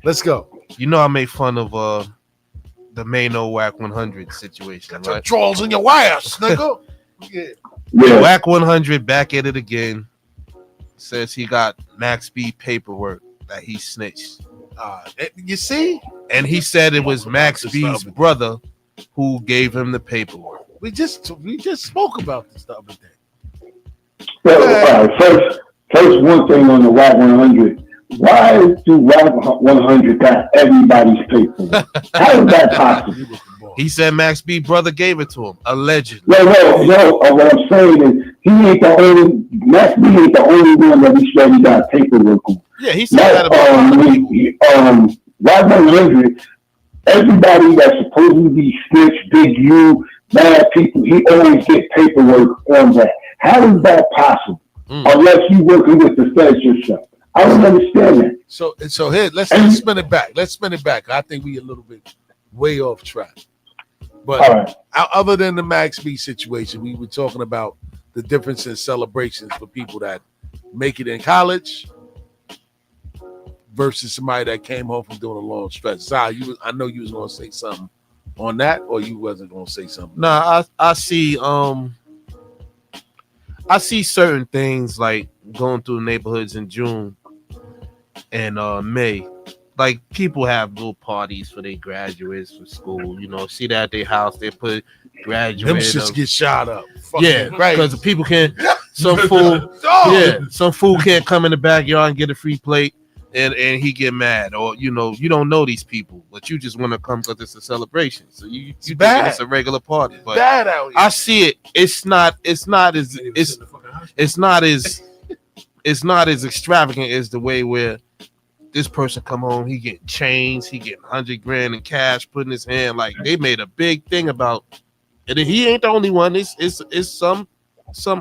Let's go. You know I made fun of the Mano Whack 100 situation, right? Trolls in your wires, nigga. Whack 100 back at it again. Says he got Max B paperwork that he snitched. You see? And he said it was Max B's brother who gave him the paperwork. We just spoke about this the other day. Well, first one thing on the Whack 100. Why do Whack 100 got everybody's paperwork? How is that possible? He said Max B brother gave it to him, allegedly. No. What I'm saying is Max B ain't the only one that he said he got paperwork on. Yeah, he said that about Whack 100. Everybody that's supposed to be snitch, Big U, bad people, he always get paperwork on that. How is that possible? Unless you working with the feds yourself. I don't understand that. So here, let's spin it back. Let's spin it back. I think we a little bit way off track. But other than the Max B situation, we were talking about the difference in celebrations for people that make it in college versus somebody that came home from doing a long stretch. I know you was going to say something on that, or you wasn't going to say something. Nah, I see certain things like going through neighborhoods in June and May. Like people have little parties for their graduates from school. You know, see that at their house, they put graduate. Them shits get shot up. Yeah, right. Because the people can't. Some fool can't come in the backyard and get a free plate, and he get mad, or you don't know these people, but you just want to come because it's a celebration. So you think it's a regular party, but bad out here. I see it. It's not as extravagant as the way where this person come home, he getting chains, he getting $100,000 in cash put in his hand. Like they made a big thing about it. And he ain't the only one. It's some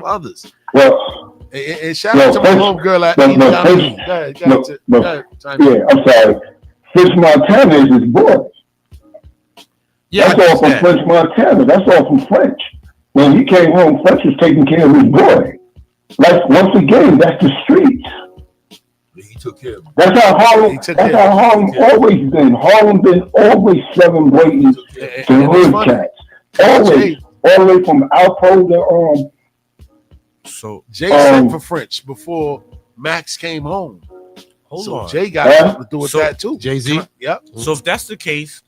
others. Well, and shout out to my homegirl at I'm sorry. French Montana is his boy. Yeah, that's all from French Montana. That's all from French. When he came home, French was taking care of his boy. Like once again, that's the streets. He took care of him. That's how Harlem always been. Harlem been always selling blatant to hood cats. Always. All the way from Alpo to So Jay sent for French before Max came home. Hold so on. Jay got something to do with that too. Jay-Z. Yep. So if that's the case,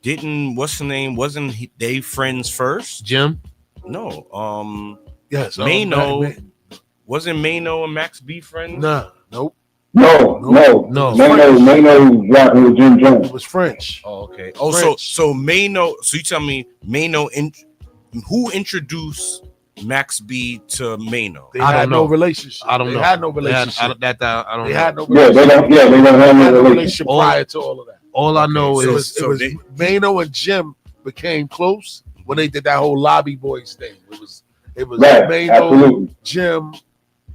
didn't what's the name? Wasn't they friends first? Jim? No. Yes. Mano. Wasn't Mano and Max B friends? Nah. Nope. No. Mano rocking with Jim Jones. It was French. Oh, okay. Oh, so Mano. So you tell me Mano who introduced Max B to Mano? They had no relationship. I don't know. They had no relationship. I don't know. They had no relationship. They don't have no relationship prior to all of that. All I know is it was Mano and Jim became close when they did that whole Lobby Boys thing. It was right, Mano, absolutely. Jim,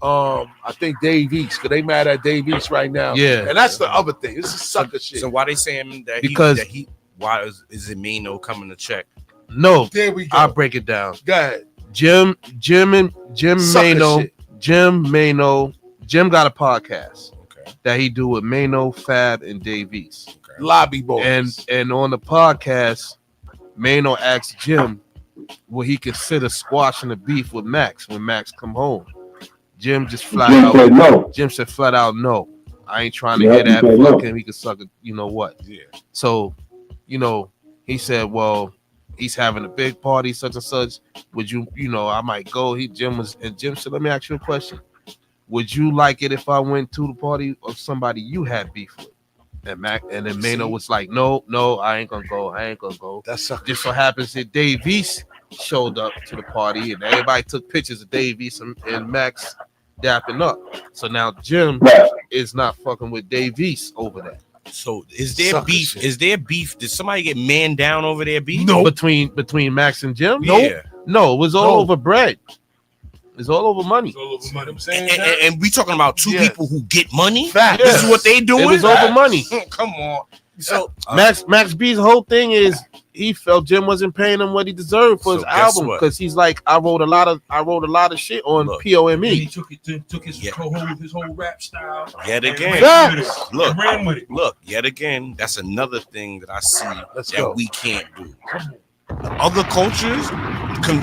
I think Dave East, because they mad at Dave East right now. Yeah. And that's the other thing. This is sucker shit. So why they saying that Because why is it Mano coming to check? No, there we go. I'll break it down. Go ahead. Jim Mano, shit. Jim got a podcast that he do with Mano, Fab, and Dave East. Lobby Boys. And on the podcast, Mano asked Jim will he consider squashing the beef with Max when Max come home. Jim just flat Jim out said no. Jim said flat out no. I ain't trying to Yeah, hear he that. said Fuck no. him. He could suck it. You know what? Yeah. So, he said, well, he's having a big party, such and such. Would you, I might go. Jim said, let me ask you a question. Would you like it if I went to the party of somebody you had beef with? And then Mano was like, no, I ain't gonna go. That's just so happens that Dave East showed up to the party and everybody took pictures of Dave East and Max dapping up. So now Jim is not fucking with Dave East over that. So is there beef? Shit. Is there beef? Did somebody get man down over their beef? No. Between Max and Jim? Yeah. No, it was all over bread. It's all over money. It's all over money. I'm saying and we talking about two people who get money. Facts. This is what they doing. It was over money. Come on. So Max B's whole thing is he felt Jim wasn't paying him what he deserved for his album because he's like, I wrote a lot of shit on POME. He took his whole rap style. Yet again, look, yet again, that's another thing that I see that we can't do. Other cultures can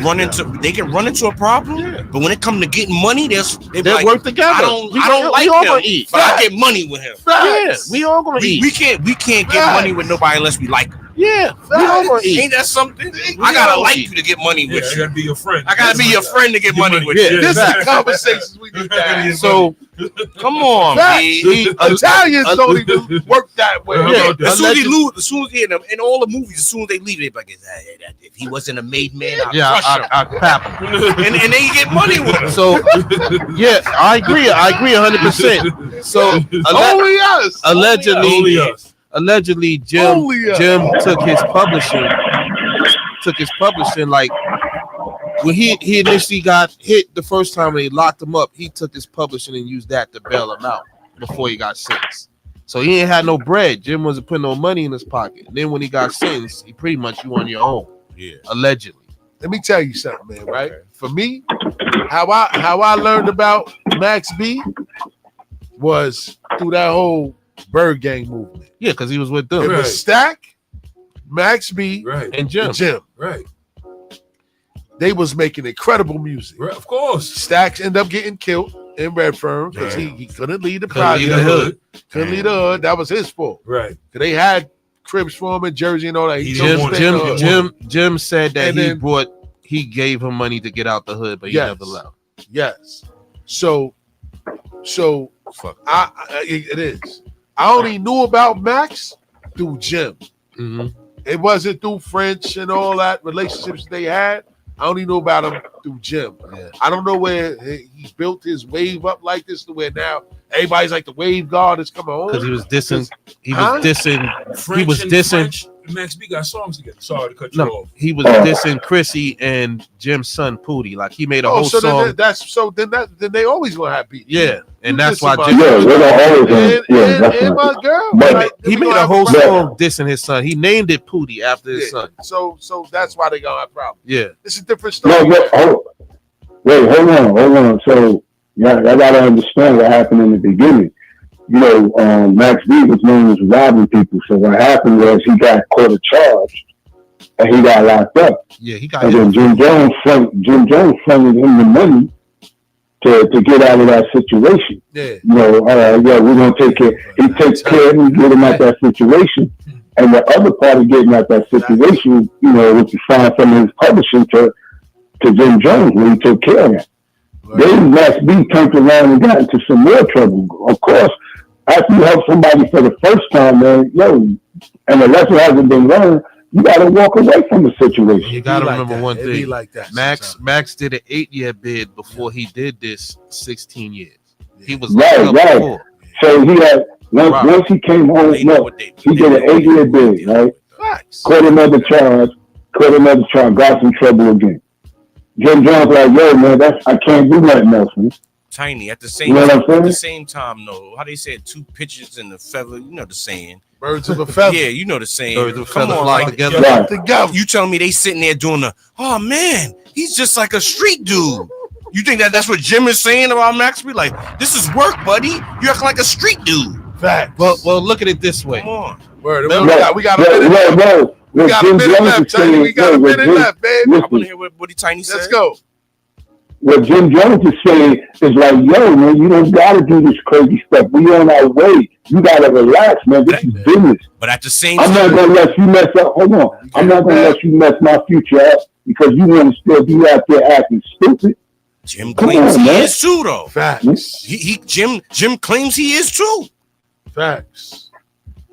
run into a problem, but when it comes to getting money, they like, work together. I don't like him, but I get money with him. Yeah, we all gonna eat. We can't get money with nobody unless we like him. Yeah, we all gonna eat. Ain't that something? I gotta like you to get money with you. I gotta be your friend. I gotta be your friend to get money with you. This is the conversations we need to have. So come on, B. Italians don't even work that way. As soon as he lose, as soon as he in all the movies, as soon as they leave, they're like, if he wasn't a made man, I'd crush him. I crap him. and they get money with him. So yeah, I agree 100%. So only us. Allegedly, Jim took his publishing like when he initially got hit the first time when they locked him up, he took his publishing and used that to bail him out before he got sentenced. So he ain't had no bread. Jim wasn't putting no money in his pocket. And then when he got sentenced, he pretty much you on your own. Yeah. Allegedly. Let me tell you something, man, right? For me, how I learned about Max B was through that whole Bird Gang movement. Yeah, because he was with them. It was Stack, Max B, and Jim. Right. They was making incredible music. Right, of course. Stacks ended up getting killed in Redfern because he couldn't lead the project. Couldn't lead the hood. That was his fault. Right. They had cribs for him in Jersey and all that. Jim said that he gave him money to get out the hood, but he never left. Yes. So it is. I only knew about Max through Jim. Mm-hmm. It wasn't through French and all that relationships they had. I only knew about him through Jim. Yeah. I don't know where he built his wave up like this to where now everybody's like the wave guard is coming home. Because he was dissing. French. Max B got songs together. Sorry to cut you off. He was dissing Chrissy and Jim's son Pootie. Like he made a whole song. Then they always gonna have beef. Yeah, and that's why Jim. And my girl. He made a whole song dissing his son. He named it Pootie after his son. So that's why they gonna have problems. Yeah, it's a different story. Wait, hold on. So I gotta understand what happened in the beginning. Max B was known as robbing people. So what happened was he got caught a charge and he got locked up. Yeah, he got. And then Jim Jones funded him the money to get out of that situation. Yeah. You know, yeah, we're gonna take care. He takes care of me, get him out that situation. And the other part of getting out that situation, you know, was to find some of his publishing to Jim Jones when he took care of that. Then Max B turned around and got into some more trouble. Of course, after you help somebody for the first time, man, and the lesson hasn't been learned, you got to walk away from the situation. You got to remember one It thing. be like that. Max did an 8-year bid before he did this 16 years. He was Right. before. So he had once he came home, he did an 8-year bid, right? Caught another charge, got some trouble again. Jim Jones like, yo, man, I can't do nothing else, man. Tiny at the same You know what I'm time, saying? at the same time, though. How they say it, 2 pitches in the feather, you know the saying. Birds of a feather. Yeah, you know the saying. Birds of a Come feather on, fly like, together. yo, Together. you telling me they sitting there doing the, oh man, he's just like a street dude. You think that's what Jim is saying about Max B? Like, this is work, buddy. You act like a street dude. Fact. Well, look at it this way. Come on. Word. Remember, We got a minute left. We got a minute left, Tiny. We got a minute left, baby. I want to hear what Tiny said. Let's go. What Jim Jones is saying is like, yo, man, you don't got to do this crazy stuff. We on our way. You got to relax, man. This is business. But at the same I'm time, not going to let you mess up. Hold on. I'm not going to let you mess my future up because you want to still be out there acting stupid. Jim Come claims on, he man. is too, though. Facts. Jim claims he is too. Facts.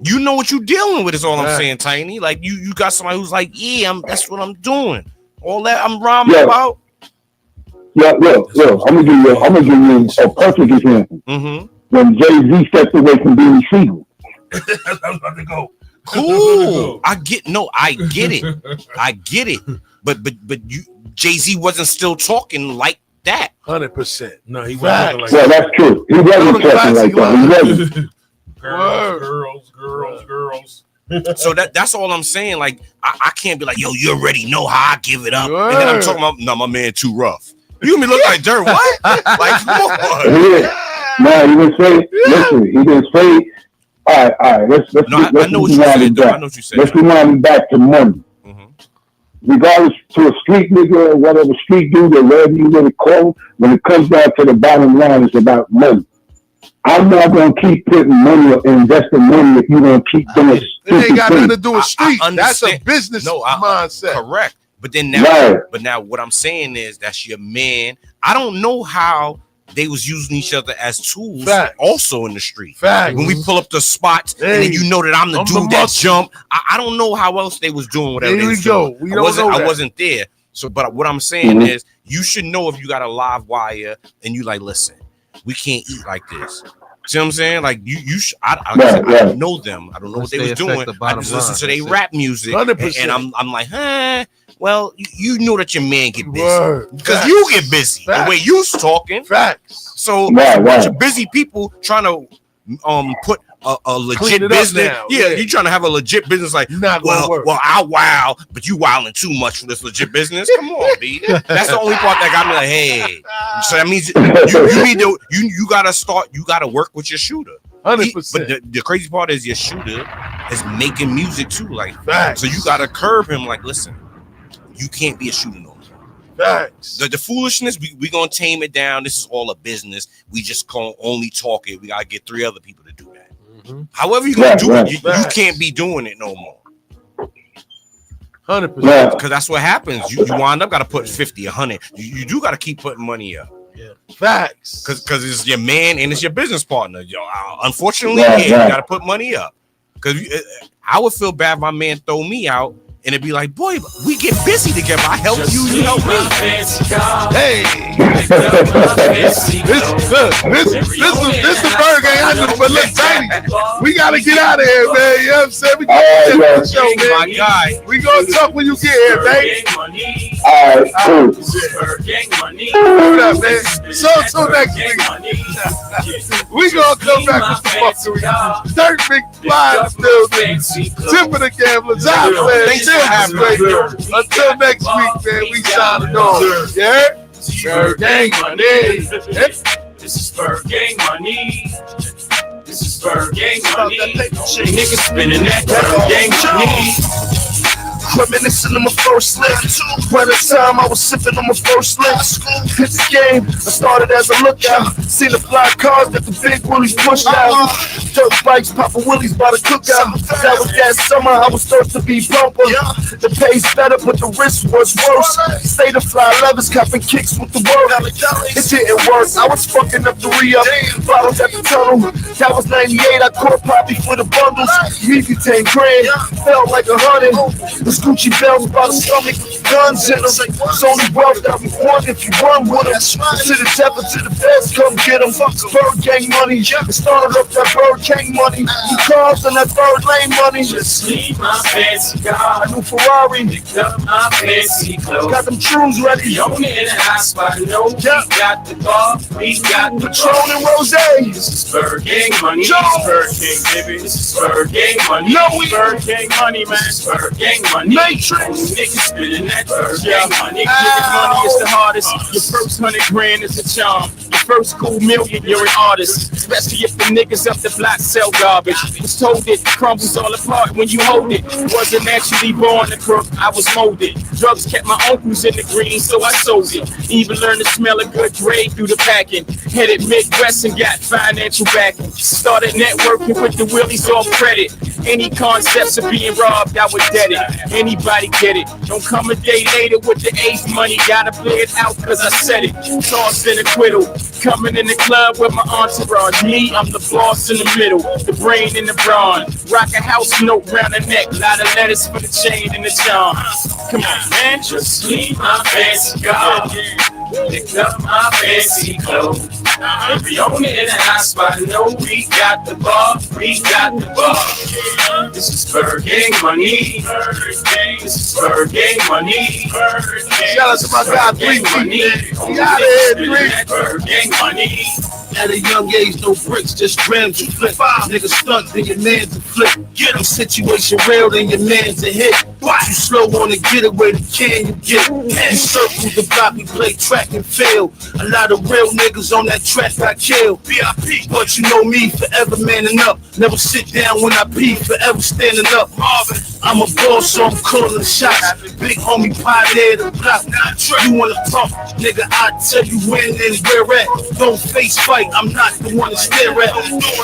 You know what you dealing with is all I'm Facts. saying, Tiny. Like you got somebody who's like, yeah, that's what I'm doing. All that I'm rhyming Yeah. about. Yeah, look. I'm gonna give you a perfect example. Mm-hmm. When Jay-Z stepped away from Beanie Siegel. I was about to go. Cool. I get it. But you Jay-Z wasn't still talking like that. 100%. No, he Facts. wasn't like Yeah, that's true. He wasn't talking like that. He wasn't. Girls. So that's all I'm saying. Like I can't be like, yo, you already know how I give it up. And then I'm talking about, no, my man too rough. You and me look like dirt. What? Like, come on. Yeah. No, he didn't say. Listen, he didn't say. All right. Let's I know what you said, though. I know what you said. Let's rewind it back to money. Regardless to a street nigga or whatever, street dude or whatever you want to call him, when it comes down to the bottom line, it's about money. I'm not going to keep putting money or investing money if you don't keep doing It ain't got nothing to things. do with street. I That's a understand. business mindset. Correct. But then now, Right. but now what I'm saying is that's your man. I don't know how they was using each other as tools Facts. also in the street. Facts. When we pull up the spots and then you know that I'm the dude that jump. I don't know how else they was doing whatever There they we was go. doing. We I don't know that. wasn't there. So, but what I'm saying is you should know if you got a live wire and you like, listen, we can't eat like this. See what I'm saying? Like I don't know them. I don't know what they was doing. I just listen to their rap music, 100%. and I'm like, well, you know that your man get busy Word. because Facts. you get busy the way you talking. Facts. So Right, a bunch right. of busy people trying to put a Clean legit it up business. now, Yeah, yeah. you trying to have a legit business. Like, Not gonna work. well, I wow, but you wilding too much for this legit business. Come on, B. That's the only part that got me like, hey. So that means you gotta start. You gotta work with your shooter. 100%. But the crazy part is your shooter is making music too. Like, Facts. so you gotta curb him. Like, listen, you can't be a shooter no more. Facts. The foolishness, we gonna tame it down. This is all a business. We just can't only talk it. We gotta get 3 other people to do that. However you gonna do it, you can't be doing it no more. 100%. Because that's what happens. You wind up gotta put 50, 100. You do gotta keep putting money up. Facts. Because it's your man and it's your business partner. Unfortunately, Right. you gotta put money up. Because I would feel bad if my man throw me out. And it'd be like, boy, we get busy together. I help you, you help me. Hey, this the bird gang. I know, but look, Tiny, we gotta get out of here, man. You know what I'm saying? We gotta get the show, man. My guy. We gonna talk when you get here, baby. All right, cool. What up, man? So until next week, we gonna come back with the fuckery. Dirt Big Fly building. Tip of the gamblers. Until next week, man, we signing off. Yeah? Bird gang money. This is Bird Gang money. This is Bird Gang money. Niggas spinning that Bird Gang money. reminiscing on my first slip. By the time I was sipping on my first slip, hit the game. I started as a lookout. Seen the fly cars that the big willies pushed out. Dirt bikes, poppin' willies by the cookout. That was that summer. I was supposed to be bumper. The pace better, but the risk was worse. Stay the fly levers, copping kicks with the word. It didn't work. I was fucking up the re-up. Bottles at the tunnel. That was 98. I caught Poppy for the bundles. Maybe 10 grand. Felt like 100. The Gucci belts by the stomach. Guns in them. It's only wealth that we want if you run with them. To the death or to the best, come get them. Bird gang money. It started up that Bird gang money. You cars on that Bird Lane money. Just leave my fancy car. A new Ferrari. Picked up my fancy clothes. Got them trues ready. The only in the hot spot. No, we got the bar. We got the Patron and Rose. This is Bird gang money. This is Bird gang, baby. This is Bird gang money. No, we Bird gang money, man. This is Bird gang money. Matrix. Niggas spitting that Bird gang money. Niggas money is the hardest. Your first 100 grand is a charm. Your first cool million, you're an artist. Especially if the niggas up the block sell garbage. Was told it crumbles all apart when you hold it. Wasn't naturally born a crook, I was molded. Drugs kept my uncles in the green, so I sold it. Even learned to smell a good grade through the packing. Headed Midwest and got financial backing. Started networking with the Willies off credit. Any concepts of being robbed, I would dead it. Anybody get it? Don't come a day later with the eighth money. Gotta play it out cause I said it. Tossed in acquittal. Coming in the club with my entourage. Me, I'm the boss in the middle. The brain in the brawn. Rock a house note round the neck. Lot of letters for the chain and the charm. Come on, man. Just leave my fancy car. Pick up my fancy clothes. Every owner in the hot spot, know we got the bar, we got the bar. This is Bird gang money. This is Bird gang money. Shout out to my guy, 3 money. Got it, 3. Bird gang money. At a young age, no bricks, just grams to flip. Niggas stuck, then your man's a flip. Get them situation real, then your man's a hit. You slow on the getaway, the can you get? You circle the block, we play track and fail. A lot of real niggas on that track got killed. VIP, but you know me, forever manning up. Never sit down when I pee, forever standing up. I'm a boss, so I'm calling shots. Big homie pie there to block. You wanna talk, nigga, I tell you when and where at. Don't face fight, I'm not the one to stare at.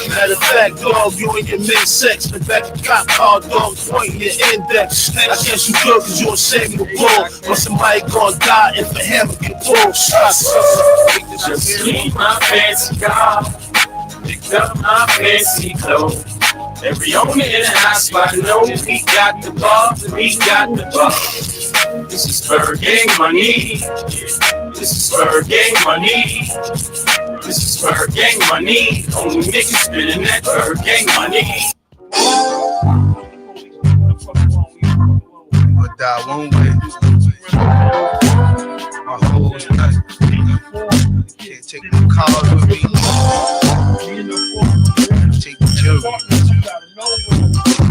Matter of fact, dog, you and your men sex. In fact, the cop car, dog, pointing your index. I guess you good cause you a Samuel Bull. But somebody gonna die if a hammer get pulled. Just leave my fancy car. Pick up my fancy clothes. Every owner in the hot spot, know we got the bar, we got the bar. This is Bird gang money. This is Bird gang money. This is Bird gang money. Only niggas spitting that Bird gang money. But die one way. My whole life. Can't take the cars with me. Take the jewelry.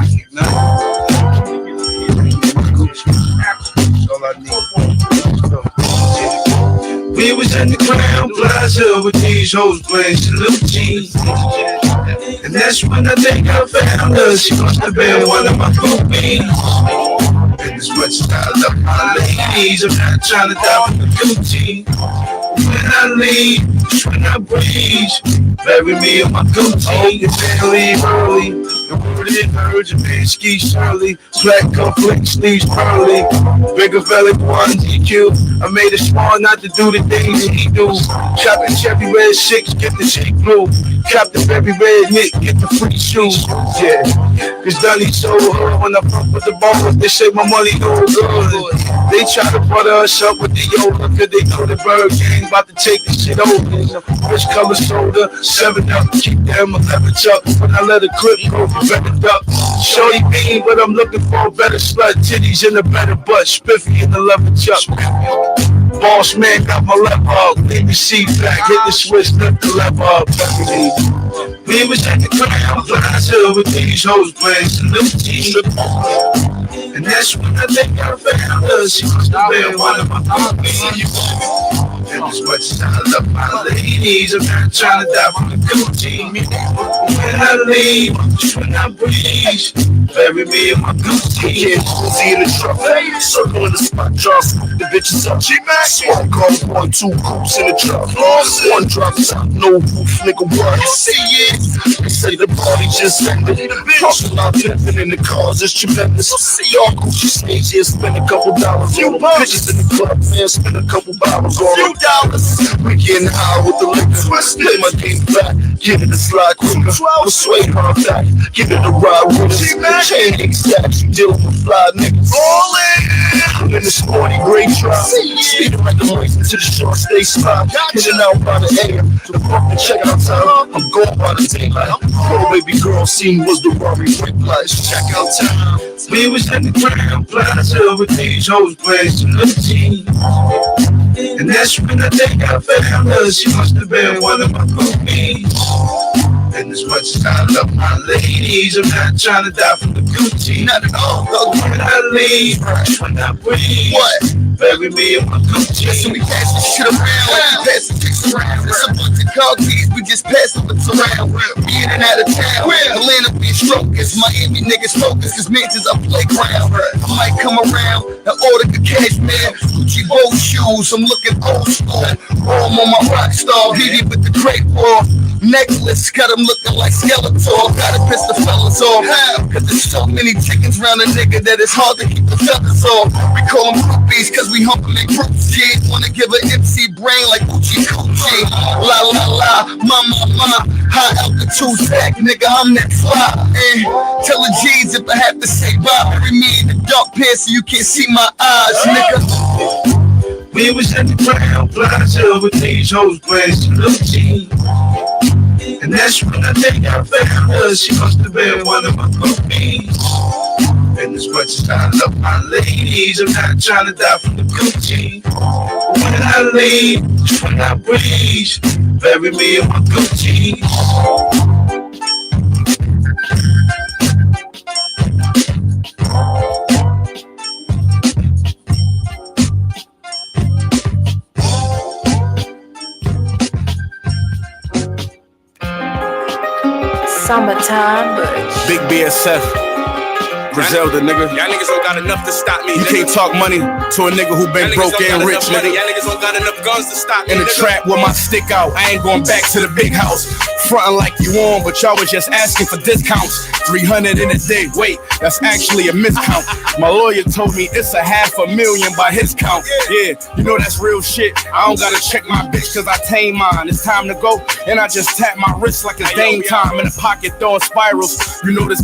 Take nothing. All I need. We was in the Crown Plaza with these hoes playing Salute. And that's when I think I found her. She must have been one of my groupies. And as much as I love my ladies, I'm not trying to die with the Gucci. When I leave, just when I breathe, bury me in my Gucci. Oh, you can't leave early. The word is urgent, man, ski Shirley. Black conflict, sleeves pearly. Bigger belly, one DQ. I made it smart not to do the things he do. Chopping cherry red 6, get the shake blue. Cop the very red Nick, get the free shoes. Yeah, cause Dunny so hard when I fuck with the ball. They say my money go good. They try to butter us up with the yoga, cause they know the Bird gang about to take this shit over. Rich color soda, 7 up, keep them 11 up. When I let a clip go, better duck. Shorty bean, but I'm looking for a better slut. Titties in a better butt, spiffy in the leather chuck. Boss man got my left up, leave me seat back, hit the switch, lift the lever up. We was at the Crown Plaza with these hoes playing Salute. And that's when I think I found her. She must have been one of my homies. And as much as I love my ladies, I'm not trying to die from the coochie. When I leave, just when I breathe, bury me in my coochie. Yeah, Uzi in the truck, circle in the spot, drop the bitches up. Swat car, 1, 2 coops in the truck. One drop top, no roof, nigga, what? See it? They say the party just ended. Hustle out pimping in the cars, it's tremendous. Y'all Gucci stage here, spend a couple dollars. Bitches in the club, man, spend a couple bottles on them. We getting high with the liquor. Play my game back, give it a slide quicker. We'll sway her back, give it a ride with us. Chain exact, you dealing with fly niggas. All in the sporty gray truck. Speeding like the race into the short stay spot. Hitting out by the AM, the fucking checkout time. I'm going by the daylight. Poor baby girl seen was the Rory brake lights. Checkout time. We was at the ground plaza with these hoes playing to the team. And that's when I think I found her. She must have been one of my homies. And as much as I love my ladies, I'm not trying to die from the Gucci. Not at all. When I leave, when I breathe, what? Bury me in my Gucci. So we pass the shit around like we pass the chicks around. It's a bunch of car keys, we just pass them around. We in and out of town. Atlanta be strokers, Miami niggas focus, cause mansions a playground. I might come around and order the cashmere, Gucci bow shoes. I'm looking old school. I'm on my rock star, BB with the great war. Necklace, got him looking like Skeletor. Gotta piss the fellas off. Cause there's so many chickens round a nigga that it's hard to keep the feathers off. We call them groupies cause we humping in groups. Yeah, wanna give an MC brain like Gucci Gucci. La la la, mama, high altitude sack, nigga, I'm that fly. Tell the G's if I have to say bye. Bury me in the dark pit so you can't see my eyes, nigga. We was at the ground plaza with these hoes playing to the team. And that's when I think I found her. She must have been one of my homies. And as much as I love my ladies, I'm not trying to die from the Gucci. When I leave, when I breathe, bury me in my Gucci. Summertime Bush. Big BSF. Griselda, nigga. Y'all niggas don't got enough to stop me. You can't talk money to a nigga who been broke and rich, nigga. Y'all niggas don't got enough guns to stop me. In the trap with my stick out, I ain't going back to the big house. Frontin' like you on, but y'all was just asking for discounts. 300 in a day, wait, that's actually a miscount. My lawyer told me it's $500,000 by his count. Yeah, you know that's real shit. I don't gotta check my bitch cause I tame mine. It's time to go, and I just tap my wrist like it's game time. In the pocket throwing spirals, you know this